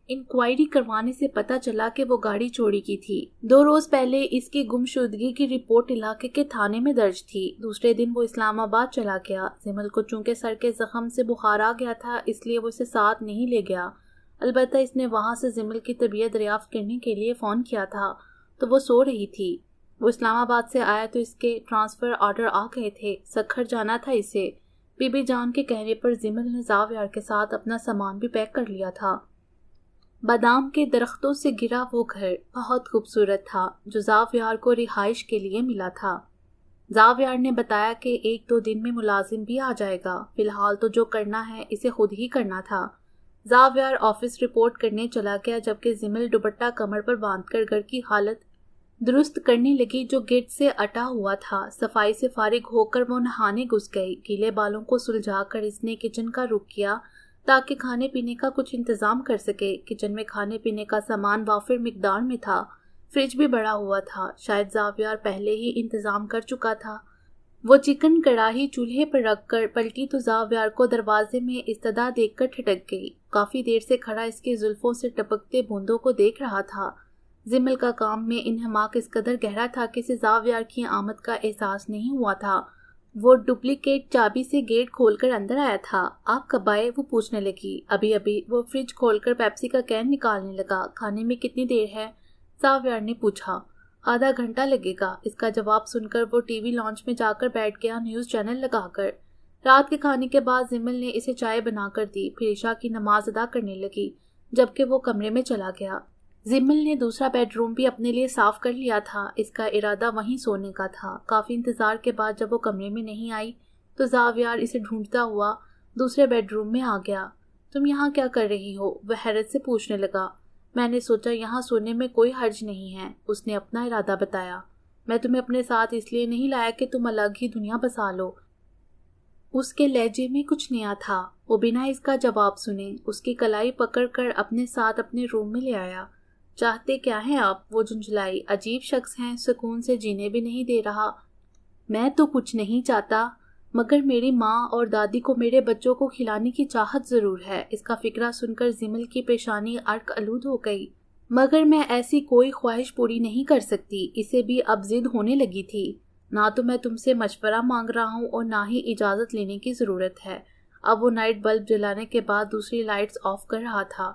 انکوائری کروانے سے پتہ چلا کہ وہ گاڑی چوری کی تھی۔ 2 روز پہلے اس کی گمشدگی کی رپورٹ علاقے کے تھانے میں درج تھی۔ دوسرے دن وہ اسلام آباد چلا گیا۔ زمل کو چونکہ سر کے زخم سے بخار آ گیا تھا، اس لیے وہ اسے ساتھ نہیں لے گیا۔ البتہ اس نے وہاں سے زمل کی طبیعت دریافت کرنے کے لیے فون کیا تھا تو وہ سو رہی تھی۔ وہ اسلام آباد سے آیا تو اس کے ٹرانسفر آرڈر آ گئے تھے، سکھر جانا تھا اسے۔ بی بی جان کے کہنے پر زمل نے زاویار کے ساتھ اپنا سامان بھی پیک کر لیا تھا۔ بادام کے درختوں سے گرا وہ گھر بہت خوبصورت تھا جو زاویار کو رہائش کے لیے ملا تھا۔ زاویار نے بتایا کہ 1-2 دن میں ملازم بھی آ جائے گا، فی الحال تو جو کرنا ہے اسے خود ہی کرنا تھا۔ زاویار آفس رپورٹ کرنے چلا گیا جبکہ زمل دوپٹہ کمر پر باندھ کر گھر کی حالت درست کرنے لگی جو گرد سے اٹا ہوا تھا۔ صفائی سے فارغ ہو کر وہ نہانے گھس گئی۔ گیلے بالوں کو سلجھا کر اس نے کچن کا رخ کیا تاکہ کھانے پینے کا کچھ انتظام کر سکے۔ کچن میں کھانے پینے کا سامان وافر مقدار میں تھا، فریج بھی بڑا ہوا تھا، شاید زاویار پہلے ہی انتظام کر چکا تھا۔ وہ چکن کڑاہی چولہے پر رکھ کر پلٹی تو زاویار کو دروازے میں استدا دیکھ کر ٹھٹک گئی۔ کافی دیر سے کھڑا اس کی زلفوں سے ٹپکتے بوندوں کو دیکھ رہا تھا۔ زمل کا کام میں انہماک اس قدر گہرا تھا کہ اسے زاویار کی آمد کا احساس نہیں ہوا تھا۔ وہ ڈپلیکیٹ چابی سے گیٹ کھول کر اندر آیا تھا۔ آپ کب آئے؟ وہ پوچھنے لگی۔ ابھی۔ وہ فریج کھول کر پیپسی کا کین نکالنے لگا۔ کھانے میں کتنی دیر ہے؟ زاویار نے پوچھا۔ آدھا گھنٹہ لگے گا۔ اس کا جواب سن کر وہ ٹی وی لانچ میں جا کر بیٹھ گیا، نیوز چینل لگا کر۔ رات کے کھانے کے بعد زمل نے اسے چائے بنا کر دی، پھر عشاء کی نماز ادا کرنے لگی جبکہ وہ کمرے میں چلا گیا۔ زمل نے دوسرا بیڈ روم بھی اپنے لیے صاف کر لیا تھا، اس کا ارادہ وہیں سونے کا تھا۔ کافی انتظار کے بعد جب وہ کمرے میں نہیں آئی تو زاویار اسے ڈھونڈتا ہوا دوسرے بیڈ روم میں آ گیا۔ تم یہاں کیا کر رہی ہو؟ وہ حیرت سے پوچھنے لگا۔ میں نے سوچا یہاں سونے میں کوئی حرج نہیں ہے، اس نے اپنا ارادہ بتایا۔ میں تمہیں اپنے ساتھ اس لیے نہیں لایا کہ تم الگ ہی دنیا بسا لو۔ اس کے لہجے میں کچھ نیا تھا۔ وہ بنا اس کا جواب سنے اس کی کلائی پکڑ کر اپنے ساتھ اپنے روم میں لے آیا۔ چاہتے کیا ہیں آپ؟ وہ جھنجھلائی۔ عجیب شخص ہیں، سکون سے جینے بھی نہیں دے رہا۔ میں تو کچھ نہیں چاہتا، مگر میری ماں اور دادی کو میرے بچوں کو کھلانے کی چاہت ضرور ہے۔ اس کا فکرہ سن کر زمل کی پیشانی عرق آلود ہو گئی۔ مگر میں ایسی کوئی خواہش پوری نہیں کر سکتی۔ اسے بھی اب ضد ہونے لگی تھی۔ نہ تو میں تم سے مشورہ مانگ رہا ہوں اور نہ ہی اجازت لینے کی ضرورت ہے۔ اب وہ نائٹ بلب جلانے کے بعد دوسری لائٹس آف کر رہا تھا۔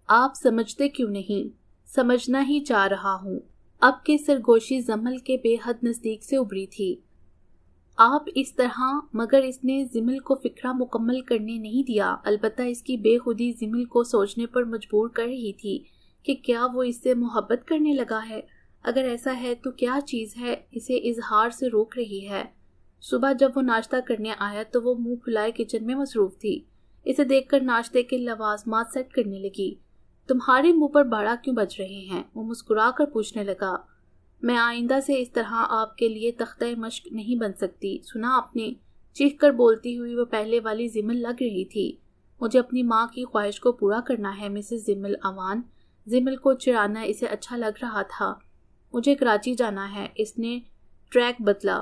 آپ سمجھتے کیوں نہیں؟ سمجھنا ہی چاہ رہا ہوں۔ اب کے سرگوشی زمل کے بے حد نزدیک سے ابھری تھی۔ آپ اس طرح، مگر اس نے زمل کو فکرہ مکمل کرنے نہیں دیا۔ البتہ اس کی بے خودی زمل کو سوچنے پر مجبور کر رہی تھی کہ کیا وہ اس سے محبت کرنے لگا ہے؟ اگر ایسا ہے تو کیا چیز ہے اسے اظہار سے روک رہی ہے؟ صبح جب وہ ناشتہ کرنے آیا تو وہ منہ پھلائے کچن میں مصروف تھی۔ اسے دیکھ کر ناشتے کے لوازمات سیٹ کرنے لگی۔ تمہارے منہ پر باڑا کیوں بج رہے ہیں؟ وہ مسکرا کر پوچھنے لگا۔ میں آئندہ سے اس طرح آپ کے لیے تختہ مشق نہیں بن سکتی، سنا آپ نے؟ چیخ کر بولتی ہوئی وہ پہلے والی زمل لگ رہی تھی۔ مجھے اپنی ماں کی خواہش کو پورا کرنا ہے مسز زمل اوان۔ زمل کو چڑھانا اسے اچھا لگ رہا تھا۔ مجھے کراچی جانا ہے، اس نے ٹریک بدلا۔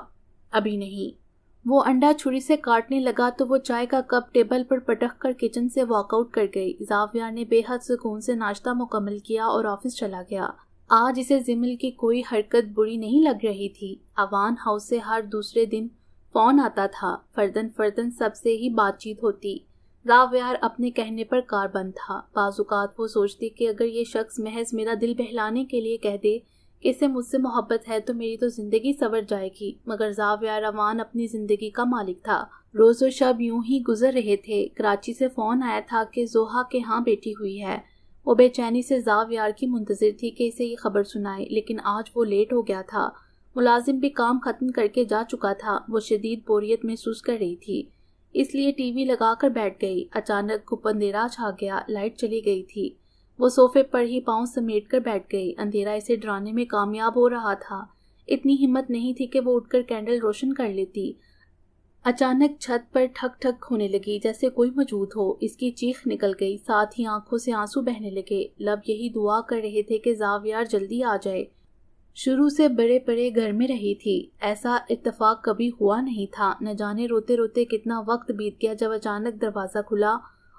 ابھی نہیں۔ وہ انڈا چھری سے کاٹنے لگا تو وہ چائے کا کپ ٹیبل پر پٹک کر کچن سے واک آؤٹ کر گئی۔ زاویار نے بے حد سکون سے ناشتہ مکمل کیا اور آفس چلا گیا۔ آج اسے زمل کی کوئی حرکت بری نہیں لگ رہی تھی۔ اوان ہاؤس سے ہر دوسرے دن فون آتا تھا، فردن سب سے ہی بات چیت ہوتی۔ زاویار اپنے کہنے پر کار بند تھا۔ بعض اوقات وہ سوچتی کہ اگر یہ شخص محض میرا دل بہلانے کے لیے کہہ دے کہ اسے مجھ سے محبت ہے تو میری تو زندگی سنور جائے گی، مگر زاویار اوان اپنی زندگی کا مالک تھا۔ روز و شب یوں ہی گزر رہے تھے۔ کراچی سے فون آیا تھا کہ زوہا کے ہاں بیٹی ہوئی ہے۔ وہ بے چینی سے زاویار کی منتظر تھی کہ اسے یہ خبر سنائے، لیکن آج وہ لیٹ ہو گیا تھا۔ ملازم بھی کام ختم کر کے جا چکا تھا۔ وہ شدید بوریت محسوس کر رہی تھی، اس لیے ٹی وی لگا کر بیٹھ گئی۔ اچانک گپ اندھیرا چھا گیا، لائٹ چلی گئی تھی۔ وہ صوفے پر ہی پاؤں سمیٹ کر بیٹھ گئی۔ اندھیرا اسے ڈرانے میں کامیاب ہو رہا تھا۔ اتنی ہمت نہیں تھی کہ وہ اٹھ کر کینڈل روشن کر لیتی۔ اچانک چھت پر ٹھک ٹھک ہونے لگی، جیسے کوئی موجود ہو۔ اس کی چیخ نکل گئی، ساتھ ہی آنکھوں سے آنسو بہنے لگے۔ لب یہی دعا کر رہے تھے کہ زاویار جلدی آ جائے۔ شروع سے بڑے بڑے گھر میں رہی تھی، ایسا اتفاق کبھی ہوا نہیں تھا۔ نہ جانے روتے روتے کتنا وقت بیت گیا جب اچانک دروازہ کھلا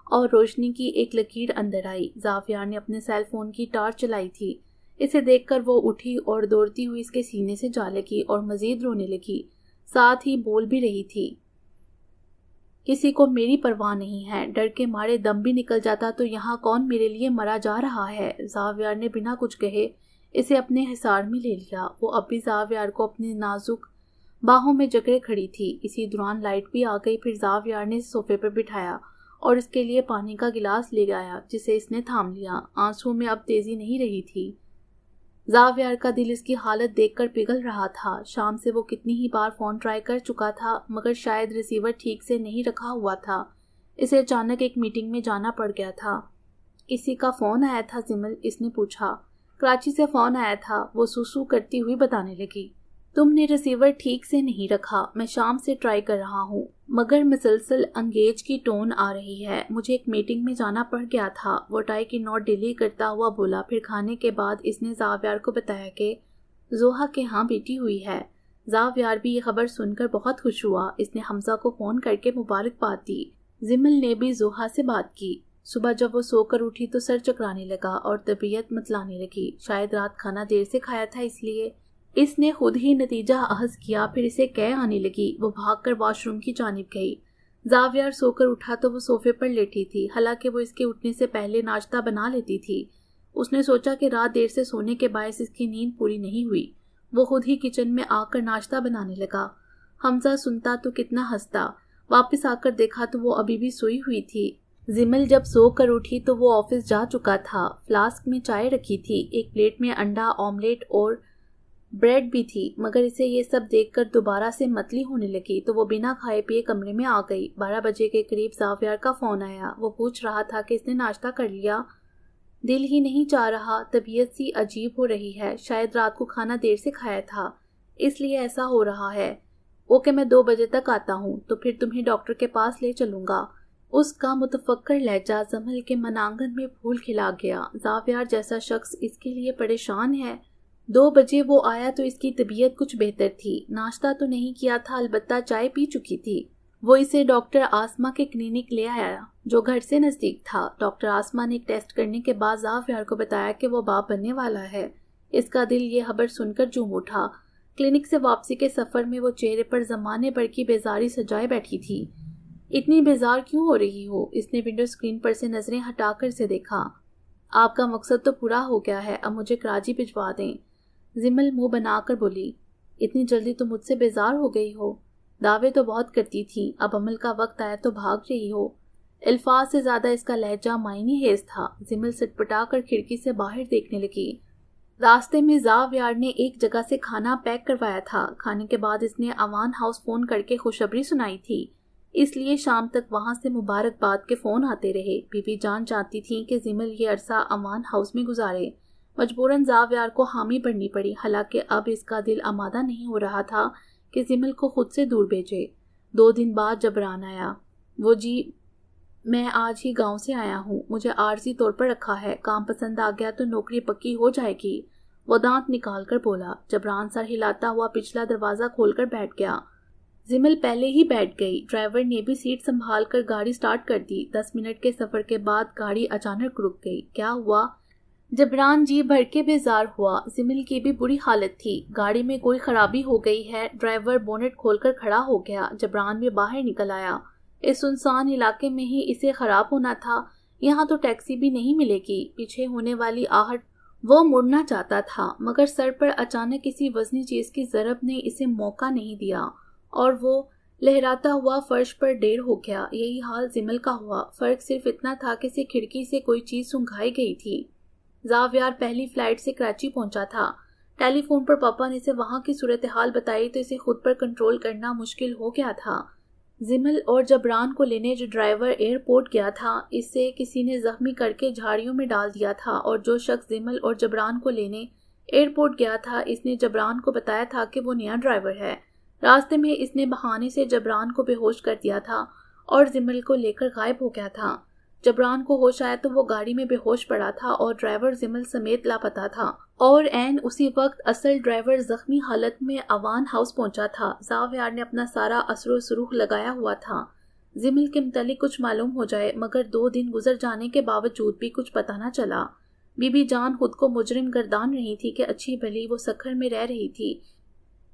اور روشنی کی ایک لکیر اندر آئی۔ زاویار نے اپنے سیل فون کی ٹارچ چلائی تھی۔ اسے دیکھ کر وہ اٹھی اور دوڑتی ہوئی اس کے سینے سے جا لگی اور مزید رونے لگی، ساتھ ہی بول بھی رہی تھی، کسی کو میری پرواہ نہیں ہے، ڈر کے مارے دم بھی نکل جاتا تو یہاں کون میرے لیے مرا جا رہا ہے۔ زاویار نے بنا کچھ کہے اسے اپنے حصار میں لے لیا۔ وہ اب بھی زاویار کو اپنے نازک باہوں میں جکڑے کھڑی تھی۔ اسی دوران لائٹ بھی آ گئی۔ پھر زاویار نے صوفے پر بٹھایا اور اس کے لیے پانی کا گلاس لے آیا، جسے اس نے تھام لیا۔ آنسو میں اب تیزی نہیں رہی تھی۔ زاویار کا دل اس کی حالت دیکھ کر پگھل رہا تھا۔ شام سے وہ کتنی ہی بار فون ٹرائی کر چکا تھا، مگر شاید ریسیور ٹھیک سے نہیں رکھا ہوا تھا۔ اسے اچانک ایک میٹنگ میں جانا پڑ گیا تھا۔ کسی کا فون آیا تھا زمل؟ اس نے پوچھا۔ کراچی سے فون آیا تھا، وہ سوسو کرتی ہوئی بتانے لگی۔ تم نے ریسیور ٹھیک سے نہیں رکھا، میں شام سے ٹرائی کر رہا ہوں، مگر مسلسل انگیج کی ٹون آ رہی ہے۔ مجھے ایک میٹنگ میں جانا پڑ گیا تھا، وہ ٹائی کی نوٹ ڈیلی کرتا ہوا بولا۔ پھر کھانے کے بعد اس نے زاویار کو بتایا کہ زوہا کے ہاں بیٹی ہوئی ہے۔ زاویار بھی یہ خبر سن کر بہت خوش ہوا۔ اس نے حمزہ کو فون کر کے مبارکباد دی۔ زمل نے بھی زوہا سے بات کی۔ صبح جب وہ سو کر اٹھی تو سر چکرانے لگا اور طبیعت متلانے لگی۔ شاید رات کھانا دیر سے کھایا تھا، اس لیے اس نے خود ہی نتیجہ اخذ کیا۔ پھر اسے قے آنے لگی۔ وہ بھاگ کر واش روم کی جانب گئی۔ زاویار سو کر اٹھا تو وہ صوفے پر لیٹی تھی، حالانکہ وہ اس کے اٹھنے سے پہلے ناشتہ بنا لیتی تھی۔ اس نے سوچا کہ رات دیر سے سونے کے باعث اس کی نیند پوری نہیں ہوئی۔ وہ خود ہی کچن میں آ کر ناشتہ بنانے لگا۔ حمزہ سنتا تو کتنا ہنستا۔ واپس آ کر دیکھا تو وہ ابھی بھی سوئی ہوئی تھی۔ زمل جب سو کر اٹھی تو وہ آفس جا چکا تھا۔ فلاسک میں چائے رکھی تھی، ایک پلیٹ میں انڈا آملیٹ اور بریڈ بھی تھی، مگر اسے یہ سب دیکھ کر دوبارہ سے متلی ہونے لگی تو وہ بنا کھائے پیے کمرے میں آ گئی۔ 12 بجے کے قریب زاویار کا فون آیا۔ وہ پوچھ رہا تھا کہ اس نے ناشتہ کر لیا۔ دل ہی نہیں چاہ رہا، طبیعت سی عجیب ہو رہی ہے، شاید رات کو کھانا دیر سے کھایا تھا اس لیے ایسا ہو رہا ہے۔ اوکے، میں 2 بجے تک آتا ہوں تو پھر تمہیں ڈاکٹر کے پاس لے چلوں گا۔ اس کا متفکر لہجہ زمل کے منانگن میں پھول کھلا گیا۔ زاویار جیسا شخص اس کے لیے پریشان ہے۔ 2 بجے وہ آیا تو اس کی طبیعت کچھ بہتر تھی۔ ناشتہ تو نہیں کیا تھا، البتہ چائے پی چکی تھی۔ وہ اسے ڈاکٹر آسما کے کلینک لے آیا جو گھر سے نزدیک تھا۔ ڈاکٹر آسما نے ایک ٹیسٹ کرنے کے بعد زاویار کو بتایا کہ وہ باپ بننے والا ہے۔ اس کا دل یہ خبر سن کر جھوم اٹھا۔ کلینک سے واپسی کے سفر میں وہ چہرے پر زمانے بھر کی بیزاری سجائے بیٹھی تھی۔ اتنی بیزار کیوں ہو رہی ہو؟ اس نے ونڈو اسکرین پر سے نظریں ہٹا کر اسے دیکھا۔ آپ کا مقصد تو پورا ہو گیا ہے، اب مجھے کراچی بھجوا دیں۔ زمل منہ بنا کر بولی، اتنی جلدی تم مجھ سے بیزار ہو گئی ہو؟ دعوے تو بہت کرتی تھی، اب عمل کا وقت آیا تو بھاگ رہی ہو۔ الفاظ سے زیادہ اس کا لہجہ معنی خیز تھا۔ زمل سٹپٹا کر کھڑکی سے باہر دیکھنے لگی۔ راستے میں زاویار نے ایک جگہ سے کھانا پیک کروایا تھا۔ کھانے کے بعد اس نے اوان ہاؤس فون کر کے خوشخبری سنائی تھی، اس لیے شام تک وہاں سے مبارکباد کے فون آتے رہے۔ بی بی جان چاہتی تھی کہ زمل یہ عرصہ اوان ہاؤس میں گزارے۔ مجبوراً زاویار کو حامی بھرنی پڑی، حالانکہ اب اس کا دل آمادہ نہیں ہو رہا تھا کہ زمل کو خود سے دور بھیجے۔ 2 دن بعد جبران آیا۔ وہ جی، میں آج ہی گاؤں سے آیا ہوں، مجھے عارضی طور پر رکھا ہے، کام پسند آ گیا تو نوکری پکی ہو جائے گی، وہ دانت نکال کر بولا۔ جبران سر ہلاتا ہوا پچھلا دروازہ کھول کر بیٹھ گیا۔ زمل پہلے ہی بیٹھ گئی۔ ڈرائیور نے بھی سیٹ سنبھال کر گاڑی سٹارٹ کر دی۔ 10 منٹ کے سفر کے بعد گاڑی اچانک رک گئی۔ کیا ہوا؟ جبران جی بھر کے بیزار ہوا۔ زمل کی بھی بری حالت تھی، گاڑی میں کوئی خرابی ہو گئی ہے۔ ڈرائیور بونٹ کھول کر کھڑا ہو گیا۔ جبران بھی باہر نکل آیا۔ اس سنسان علاقے میں ہی اسے خراب ہونا تھا، یہاں تو ٹیکسی بھی نہیں ملے گی۔ پیچھے ہونے والی آہٹ، وہ مڑنا چاہتا تھا مگر سر پر اچانک کسی وزنی چیز کی ضرب نے اسے موقع نہیں دیا اور وہ لہراتا ہوا فرش پر ڈیر ہو گیا۔ یہی حال زمل کا ہوا، فرق صرف اتنا تھا کہ اسے کھڑکی سے کوئی چیز سنگھائی گئی تھی۔ زاویار پہلی فلائٹ سے کراچی پہنچا تھا۔ ٹیلی فون پر پاپا نے اسے وہاں کی صورتحال بتائی تو اسے خود پر کنٹرول کرنا مشکل ہو گیا تھا۔ زمل اور جبران کو لینے جو ڈرائیور ایئرپورٹ گیا تھا، اسے کسی نے زخمی کر کے جھاڑیوں میں ڈال دیا تھا، اور جو شخص زمل اور جبران کو لینے ایئرپورٹ گیا تھا، اس نے جبران کو بتایا تھا کہ وہ نیا ڈرائیور ہے۔ راستے میں اس نے بہانے سے جبران کو بے ہوش کر دیا تھا اور زمل کو لے کر غائب ہو گیا تھا۔ جبران کو ہوش آیا تو وہ گاڑی میں بے ہوش پڑا تھا اور ڈرائیور زمل سمیت لاپتہ تھا، اور عین اسی وقت اصل ڈرائیور زخمی حالت میں اوان ہاؤس پہنچا تھا۔ زاویار نے اپنا سارا اثر و سروخ لگایا ہوا تھا زمل کے متعلق کچھ معلوم ہو جائے، مگر 2 دن گزر جانے کے باوجود بھی کچھ پتہ نہ چلا۔ بی بی جان خود کو مجرم گردان رہی تھی کہ اچھی بھلی وہ سکھر میں رہ رہی تھی۔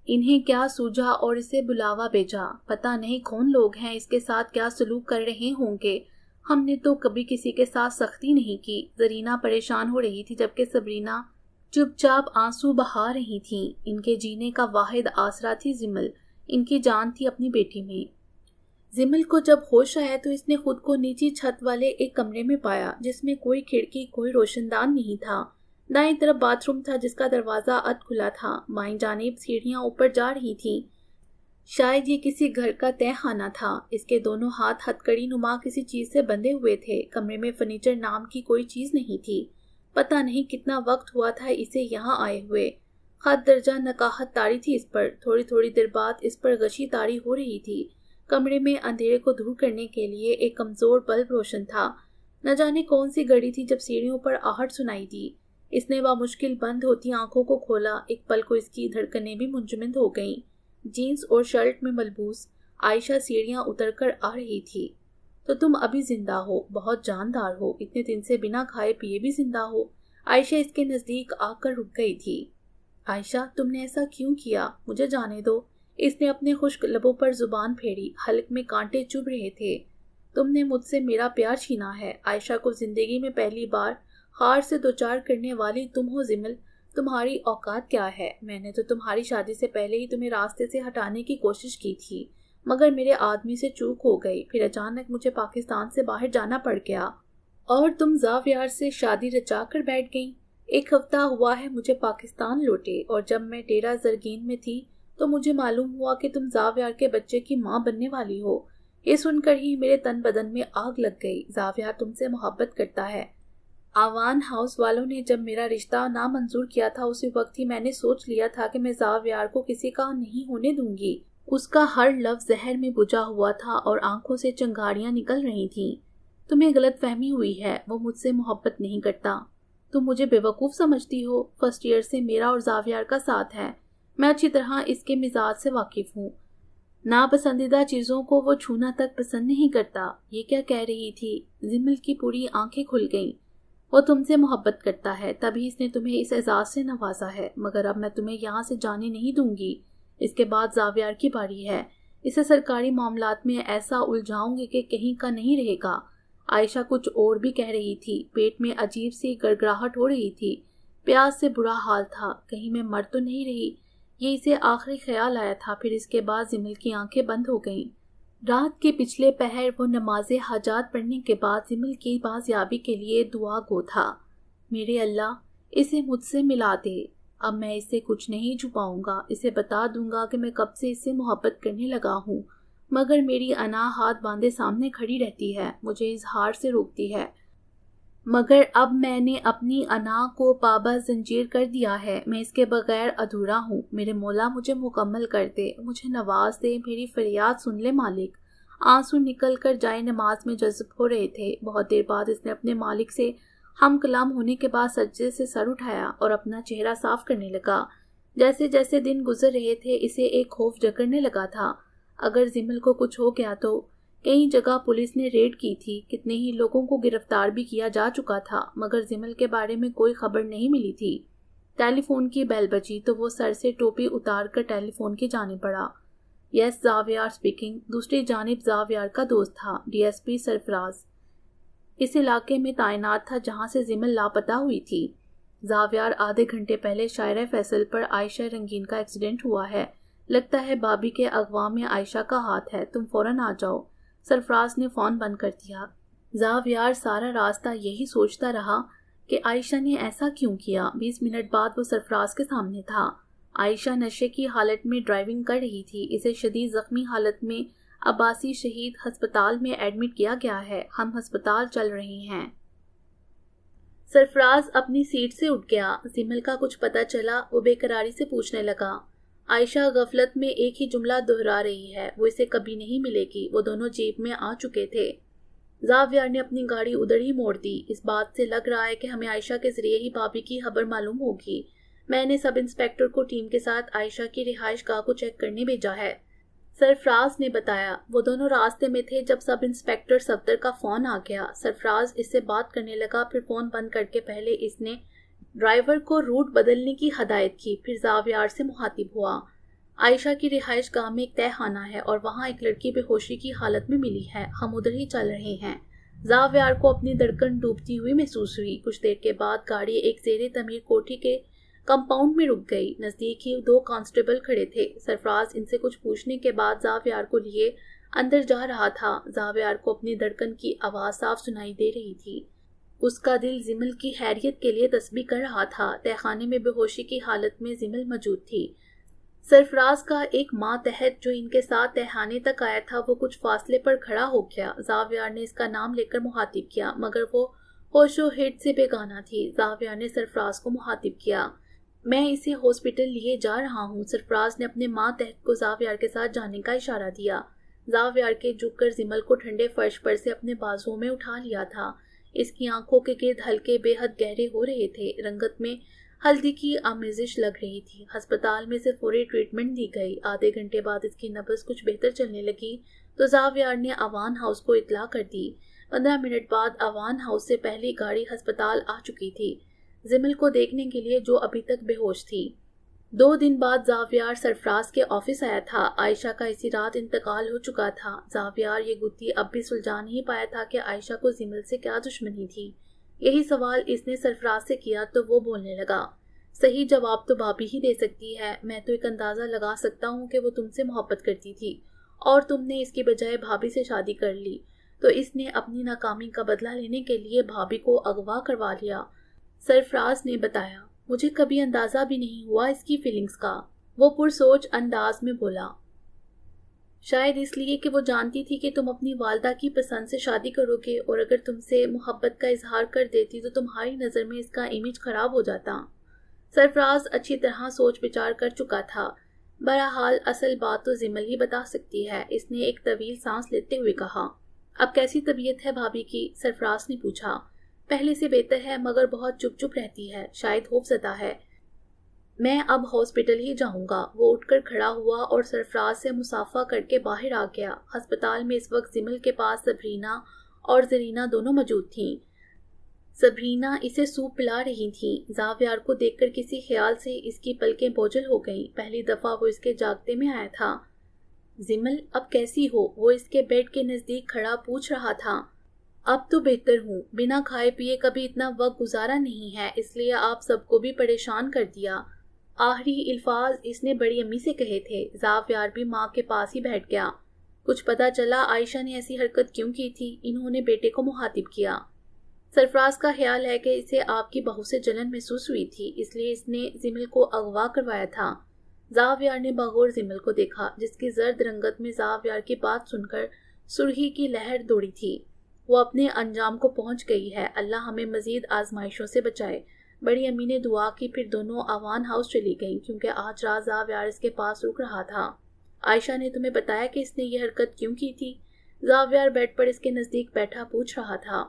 انہیں کیا سوجا اور اسے بلاوا بھیجا، پتہ نہیں کون لوگ ہیں، اس کے ساتھ کیا سلوک کر رہے ہوں گے۔ ہم نے تو کبھی کسی کے ساتھ سختی نہیں کی۔ زرینہ پریشان ہو رہی تھی جبکہ صبرینہ چپ چاپ آنسو بہا رہی تھیں۔ ان کے جینے کا واحد آسرا تھی زمل، ان کی جان تھی اپنی بیٹی میں۔ زمل کو جب ہوش آیا تو اس نے خود کو نیچی چھت والے ایک کمرے میں پایا جس میں کوئی کھڑکی کوئی روشن دان نہیں تھا۔ دائیں طرف باتھ روم تھا جس کا دروازہ ادھ کھلا تھا، بائیں جانب سیڑھیاں اوپر جا رہی تھیں۔ شاید یہ کسی گھر کا تہہ خانہ تھا۔ اس کے دونوں ہاتھ ہتھ کڑی نما کسی چیز سے بندھے ہوئے تھے۔ کمرے میں فرنیچر نام کی کوئی چیز نہیں تھی۔ پتہ نہیں کتنا وقت ہوا تھا اسے یہاں آئے ہوئے۔ خط درجہ نقاہت تاری تھی اس پر، تھوڑی تھوڑی دیر بعد اس پر غشی تاری ہو رہی تھی۔ کمرے میں اندھیرے کو دور کرنے کے لیے ایک کمزور بلب روشن تھا۔ نہ جانے کون سی گھڑی تھی جب سیڑھیوں پر آہٹ سنائی دی۔ اس نے بامشکل بند ہوتی آنکھوں کو کھولا، ایک پل کو اس کی دھڑکنیں بھی منجمد ہو گئیں۔ جینز اور شرٹ میں ملبوس عائشہ سیڑھیاں اتر کر آ رہی تھی۔ تو تم ابھی زندہ ہو، بہت جاندار ہو، اتنے دن سے بنا کھائے پیے بھی زندہ ہو۔ عائشہ اس کے نزدیک آ کر رک گئی تھی۔ عائشہ تم نے ایسا کیوں کیا؟ مجھے جانے دو۔ اس نے اپنے خشک لبوں پر زبان پھیری، حلق میں کانٹے چبھ رہے تھے۔ تم نے مجھ سے میرا پیار چھینا ہے۔ عائشہ کو زندگی میں پہلی بار خار سے دوچار کرنے والی تم ہو زمل۔ تمہاری اوقات کیا ہے؟ میں نے تو تمہاری شادی سے پہلے ہی تمہیں راستے سے ہٹانے کی کوشش کی تھی، مگر میرے آدمی سے چوک ہو گئی، پھر اچانک مجھے پاکستان سے باہر جانا پڑ گیا اور تم زاویار سے شادی رچا کر بیٹھ گئیں۔ 1 ہفتہ ہوا ہے مجھے پاکستان لوٹے، اور جب میں ڈیرہ زرگین میں تھی تو مجھے معلوم ہوا کہ تم زاویار کے بچے کی ماں بننے والی ہو۔ یہ سن کر ہی میرے تن بدن میں آگ لگ گئی۔ زاویار تم سے محبت کرتا ہے۔ آوان ہاؤس والوں نے جب میرا رشتہ نامنظور کیا تھا اسی وقت ہی میں نے سوچ لیا تھا کہ میں زاویار کو کسی کا نہیں ہونے دوں گی۔ اس کا ہر لفظ زہر میں بجھا ہوا تھا اور آنکھوں سے چنگاریاں نکل رہی تھیں۔ تمہیں غلط فہمی ہوئی ہے، وہ مجھ سے محبت نہیں کرتا۔ تم مجھے بے وقوف سمجھتی ہو۔ فرسٹ ایئر سے میرا اور زاویار کا ساتھ ہے، میں اچھی طرح اس کے مزاج سے واقف ہوں۔ ناپسندیدہ چیزوں کو وہ چھونا تک پسند نہیں کرتا۔ یہ کیا کہہ رہی تھی؟ زمل کی پوری آنکھیں کھل گئیں۔ وہ تم سے محبت کرتا ہے، تبھی اس نے تمہیں اس اعزاز سے نوازا ہے، مگر اب میں تمہیں یہاں سے جانے نہیں دوں گی۔ اس کے بعد زاویار کی باری ہے، اسے سرکاری معاملات میں ایسا الجھاؤں گی کہ کہیں کا نہیں رہے گا۔ عائشہ کچھ اور بھی کہہ رہی تھی، پیٹ میں عجیب سی گڑگڑاہٹ ہو رہی تھی، پیاس سے برا حال تھا، کہیں میں مر تو نہیں رہی، یہ اسے آخری خیال آیا تھا۔ پھر اس کے بعد زمل کی آنکھیں بند ہو گئیں۔ رات کے پچھلے پہر وہ نماز حاجات پڑھنے کے بعد زمل کی بازیابی کے لیے دعا گو تھا۔ میرے اللہ، اسے مجھ سے ملا دے، اب میں اسے کچھ نہیں چھپاؤں گا، اسے بتا دوں گا کہ میں کب سے اس سے محبت کرنے لگا ہوں، مگر میری انا ہاتھ باندھے سامنے کھڑی رہتی ہے، مجھے اظہار سے روکتی ہے۔ مگر اب میں نے اپنی انا کو پابند زنجیر کر دیا ہے، میں اس کے بغیر ادھورا ہوں۔ میرے مولا مجھے مکمل کر دے، مجھے نواز دے، میری فریاد سن لے مالک۔ آنسو نکل کر جائے نماز میں جذب ہو رہے تھے۔ بہت دیر بعد اس نے اپنے مالک سے ہم کلام ہونے کے بعد سجدے سے سر اٹھایا اور اپنا چہرہ صاف کرنے لگا۔ جیسے جیسے دن گزر رہے تھے اسے ایک خوف جکڑنے لگا تھا، اگر زمل کو کچھ ہو گیا تو۔ کئی جگہ پولیس نے ریڈ کی تھی، کتنے ہی لوگوں کو گرفتار بھی کیا جا چکا تھا، مگر زمل کے بارے میں کوئی خبر نہیں ملی تھی۔ ٹیلی فون کی بیل بجی تو وہ سر سے ٹوپی اتار کر ٹیلی فون کی جانب بڑھا۔ یس، زاویار اسپیکنگ۔ دوسری جانب زاویار کا دوست تھا، ڈی ایس پی سرفراز، اس علاقے میں تعینات تھا جہاں سے زمل لاپتہ ہوئی تھی۔ زاویار آدھے گھنٹے پہلے شاعرہ فیصل پر عائشہ رنگین کا ایکسیڈنٹ ہوا ہے، لگتا ہے بھابی کے اغوا میں عائشہ کا ہاتھ ہے، تم فوراً آ جاؤ۔ سرفراز نے فون بند کر دیا۔ زاویار سارا راستہ یہی سوچتا رہا کہ عائشہ نے ایسا کیوں کیا۔ 20 منٹ بعد وہ سرفراز کے سامنے تھا۔ عائشہ نشے کی حالت میں ڈرائیونگ کر رہی تھی۔ اسے شدید زخمی حالت میں عباسی شہید ہسپتال میں ایڈمٹ کیا گیا ہے۔ ہم ہسپتال چل رہے ہیں۔ سرفراز اپنی سیٹ سے اٹھ گیا۔ زمل کا کچھ پتہ چلا؟ وہ بے قراری سے پوچھنے لگا۔ عائشہ غفلت میں ایک ہی جملہ دہرا رہی ہے، وہ اسے کبھی نہیں ملے گی۔ وہ دونوں جیپ میں آ چکے تھے۔ زاویار نے اپنی گاڑی ادھر ہی موڑ دی۔ اس بات سے لگ رہا ہے کہ ہمیں عائشہ کے ذریعے ہی بھابی کی خبر معلوم ہوگی۔ میں نے سب انسپیکٹر کو ٹیم کے ساتھ عائشہ کی رہائش گاہ کو چیک کرنے بھیجا ہے، سرفراز نے بتایا۔ وہ دونوں راستے میں تھے جب سب انسپیکٹر صفدر کا فون آ گیا۔ سرفراز اس سے بات کرنے لگا، پھر فون بند کر کے پہلے اس نے ڈرائیور کو روٹ بدلنے کی ہدایت کی، پھر زاویار سے مخاطب ہوا۔ عائشہ کی رہائش گاہ میں ایک تہہ خانہ ہے اور وہاں ایک لڑکی بے ہوشی کی حالت میں ملی ہے۔ ہم ادھر ہی چل رہے ہیں۔ زاویار کو اپنی دھڑکن ڈوبتی ہوئی محسوس ہوئی۔ کچھ دیر کے بعد گاڑی ایک زیر تعمیر کوٹھی کے کمپاؤنڈ میں رک گئی۔ نزدیک ہی 2 کانسٹیبل کھڑے تھے۔ سرفراز ان سے کچھ پوچھنے کے بعد زاویار کو لیے اندر جا رہا تھا۔ زاویار کو اپنی دھڑکن کی آواز صاف سنائی دے رہی تھی۔ اس کا دل زمل کی خیریت کے لیے تسبیح کر رہا تھا۔ تہہ خانے میں بے ہوشی کی حالت میں زمل موجود تھی۔ سرفراز کا ایک ماتحت جو ان کے ساتھ تہخانے تک آیا تھا وہ کچھ فاصلے پر کھڑا ہو گیا۔ زاویار نے اس کا نام لے کر مخاطب کیا مگر وہ ہوش و ہٹ سے بیگانہ تھی۔ زاویار نے سرفراز کو مخاطب کیا۔ میں اسے ہاسپٹل لیے جا رہا ہوں۔ سرفراز نے اپنے ماتحت کو زاویار کے ساتھ جانے کا اشارہ دیا۔ زاویار کے جھک کر زمل کو ٹھنڈے فرش پر سے اپنے بازوؤں میں اٹھا لیا تھا۔ اس کی آنکھوں کے گرد ہلکے بے حد گہرے ہو رہے تھے۔ رنگت میں ہلدی کی آمیزش لگ رہی تھی۔ ہسپتال میں سے فوری ٹریٹمنٹ دی گئی۔ آدھے گھنٹے بعد اس کی نبض کچھ بہتر چلنے لگی تو زاویار نے اوان ہاؤس کو اطلاع کر دی۔ 15 منٹ بعد اوان ہاؤس سے پہلی گاڑی ہسپتال آ چکی تھی، زمل کو دیکھنے کے لیے جو ابھی تک بے ہوش تھی۔ 2 دن بعد زاویار سرفراز کے آفس آیا تھا۔ عائشہ کا اسی رات انتقال ہو چکا تھا۔ زاویار یہ گتھی اب بھی سلجھا نہیں پایا تھا کہ عائشہ کو زمل سے کیا دشمنی تھی۔ یہی سوال اس نے سرفراز سے کیا تو وہ بولنے لگا، صحیح جواب تو بھابی ہی دے سکتی ہے۔ میں تو ایک اندازہ لگا سکتا ہوں کہ وہ تم سے محبت کرتی تھی اور تم نے اس کی بجائے بھابی سے شادی کر لی، تو اس نے اپنی ناکامی کا بدلہ لینے کے لیے بھابی کو اغوا کروا لیا۔ سرفراز نے بتایا، مجھے کبھی اندازہ بھی نہیں ہوا اس کی فیلنگز کا۔ وہ پرسوچ انداز میں بولا، شاید اس لیے کہ وہ جانتی تھی کہ تم اپنی والدہ کی پسند سے شادی کرو گے اور اگر تم سے محبت کا اظہار کر دیتی تو تمہاری نظر میں اس کا امیج خراب ہو جاتا۔ سرفراز اچھی طرح سوچ بچار کر چکا تھا۔ بہرحال اصل بات تو زمل ہی بتا سکتی ہے۔ اس نے ایک طویل سانس لیتے ہوئے کہا، اب کیسی طبیعت ہے بھابی کی؟ سرفراز نے پوچھا۔ پہلے سے بہتر ہے مگر بہت چپ چپ رہتی ہے، شاید خوف زدہ ہے۔ میں اب ہاسپٹل ہی جاؤں گا۔ وہ اٹھ کر کھڑا ہوا اور سرفراز سے مصافحہ کر کے باہر آ گیا۔ ہسپتال میں اس وقت زمل کے پاس سبرینا اور زرینہ دونوں موجود تھیں۔ سبرینا اسے سوپ پلا رہی تھیں۔ زاویار کو دیکھ کر کسی خیال سے اس کی پلکیں بوجھل ہو گئیں۔ پہلی دفعہ وہ اس کے جاگتے میں آیا تھا۔ زمل اب کیسی ہو؟ وہ اس کے بیڈ کے نزدیک کھڑا پوچھ رہا تھا۔ اب تو بہتر ہوں، بنا کھائے پیے کبھی اتنا وقت گزارا نہیں ہے، اس لیے آپ سب کو بھی پریشان کر دیا۔ آخری الفاظ اس نے بڑی امی سے کہے تھے۔ زاویار بھی ماں کے پاس ہی بیٹھ گیا۔ کچھ پتا چلا عائشہ نے ایسی حرکت کیوں کی تھی؟ انہوں نے بیٹے کو مخاطب کیا۔ سرفراز کا خیال ہے کہ اسے آپ کی بہو سے جلن محسوس ہوئی تھی، اس لیے اس نے زمل کو اغوا کروایا تھا۔ زاویار نے بغور زمل کو دیکھا جس کی زرد رنگت میں زاویار کی بات سن کر سرخی کی لہر دوڑی تھی۔ وہ اپنے انجام کو پہنچ گئی ہے، اللہ ہمیں مزید آزمائشوں سے بچائے۔ بڑی امی نے دعا کی، پھر دونوں اوان ہاؤس چلی گئیں کیونکہ آج رات زاویار اس کے پاس رک رہا تھا۔ عائشہ نے تمہیں بتایا کہ اس نے یہ حرکت کیوں کی تھی؟ زاویار بیڈ پر اس کے نزدیک بیٹھا پوچھ رہا تھا۔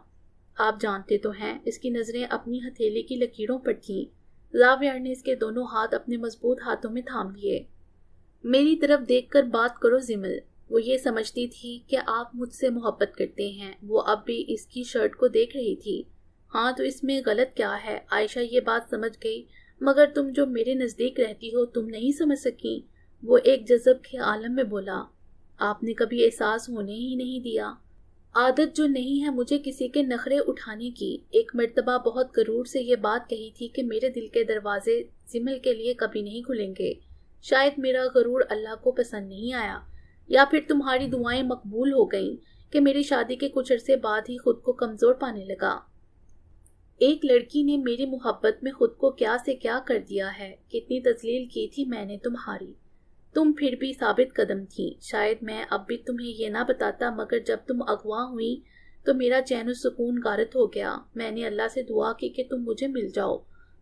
آپ جانتے تو ہیں۔ اس کی نظریں اپنی ہتھیلی کی لکیروں پر تھیں۔ زاویار نے اس کے دونوں ہاتھ اپنے مضبوط ہاتھوں میں تھام لیے۔ میری طرف دیکھ کر بات کرو زمل۔ وہ یہ سمجھتی تھی کہ آپ مجھ سے محبت کرتے ہیں۔ وہ اب بھی اس کی شرٹ کو دیکھ رہی تھی۔ ہاں تو اس میں غلط کیا ہے؟ عائشہ یہ بات سمجھ گئی، مگر تم جو میرے نزدیک رہتی ہو تم نہیں سمجھ سکی۔ وہ ایک جذب کے عالم میں بولا، آپ نے کبھی احساس ہونے ہی نہیں دیا۔ عادت جو نہیں ہے مجھے کسی کے نخرے اٹھانے کی۔ ایک مرتبہ بہت غرور سے یہ بات کہی تھی کہ میرے دل کے دروازے زمل کے لیے کبھی نہیں کھلیں گے۔ شاید میرا غرور اللہ کو پسند نہیں آیا، یا پھر تمہاری دعائیں مقبول ہو گئیں کہ میری شادی کے کچھ عرصے بعد ہی خود کو کمزور پانے لگا۔ ایک لڑکی نے میری محبت میں خود کو کیا سے کیا کر دیا ہے، کتنی تذلیل کی تھی میں نے تمہاری، تم پھر بھی ثابت قدم تھی۔ شاید میں اب بھی تمہیں یہ نہ بتاتا، مگر جب تم اغوا ہوئی تو میرا چین و سکون غارت ہو گیا۔ میں نے اللہ سے دعا کی کہ تم مجھے مل جاؤ،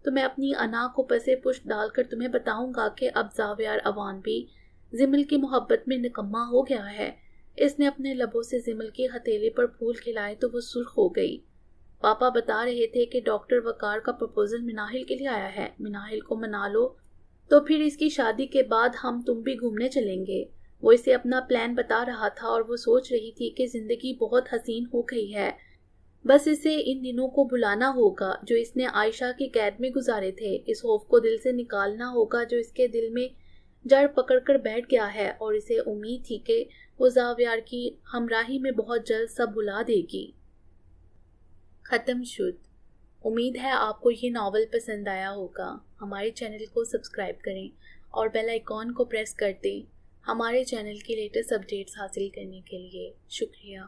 تو میں اپنی انا کو پسے پشت ڈال کر تمہیں بتاؤں گا کہ اب زاویار اوان بھی زمل کی محبت میں نکما ہو گیا ہے۔ اس نے اپنے لبوں سے زمل کی ہتھیلی پر پھول کھلائے تو وہ سرخ ہو گئی۔ پاپا بتا رہے تھے کہ ڈاکٹر وقار کا پرپوزل مناہل کے لیے آیا ہے، مناہل کو منا لو تو پھر اس کی شادی کے بعد ہم تم بھی گھومنے چلیں گے۔ وہ اسے اپنا پلان بتا رہا تھا اور وہ سوچ رہی تھی کہ زندگی بہت حسین ہو گئی ہے، بس اسے ان دنوں کو بھلانا ہوگا جو اس نے عائشہ کی قید میں گزارے تھے۔ اس خوف کو دل سے نکالنا ہوگا جو اس کے دل میں جڑ پکڑ کر بیٹھ گیا ہے، اور اسے امید تھی کہ وہ زاویار کی ہمراہی میں بہت جلد سب بھلا دے گی۔ ختم شد۔ امید ہے آپ کو یہ ناول پسند آیا ہوگا۔ ہمارے چینل کو سبسکرائب کریں اور بیل آئیکن کو پریس کر دیں ہمارے چینل کی لیٹسٹ اپڈیٹس حاصل کرنے کے لیے۔ شکریہ۔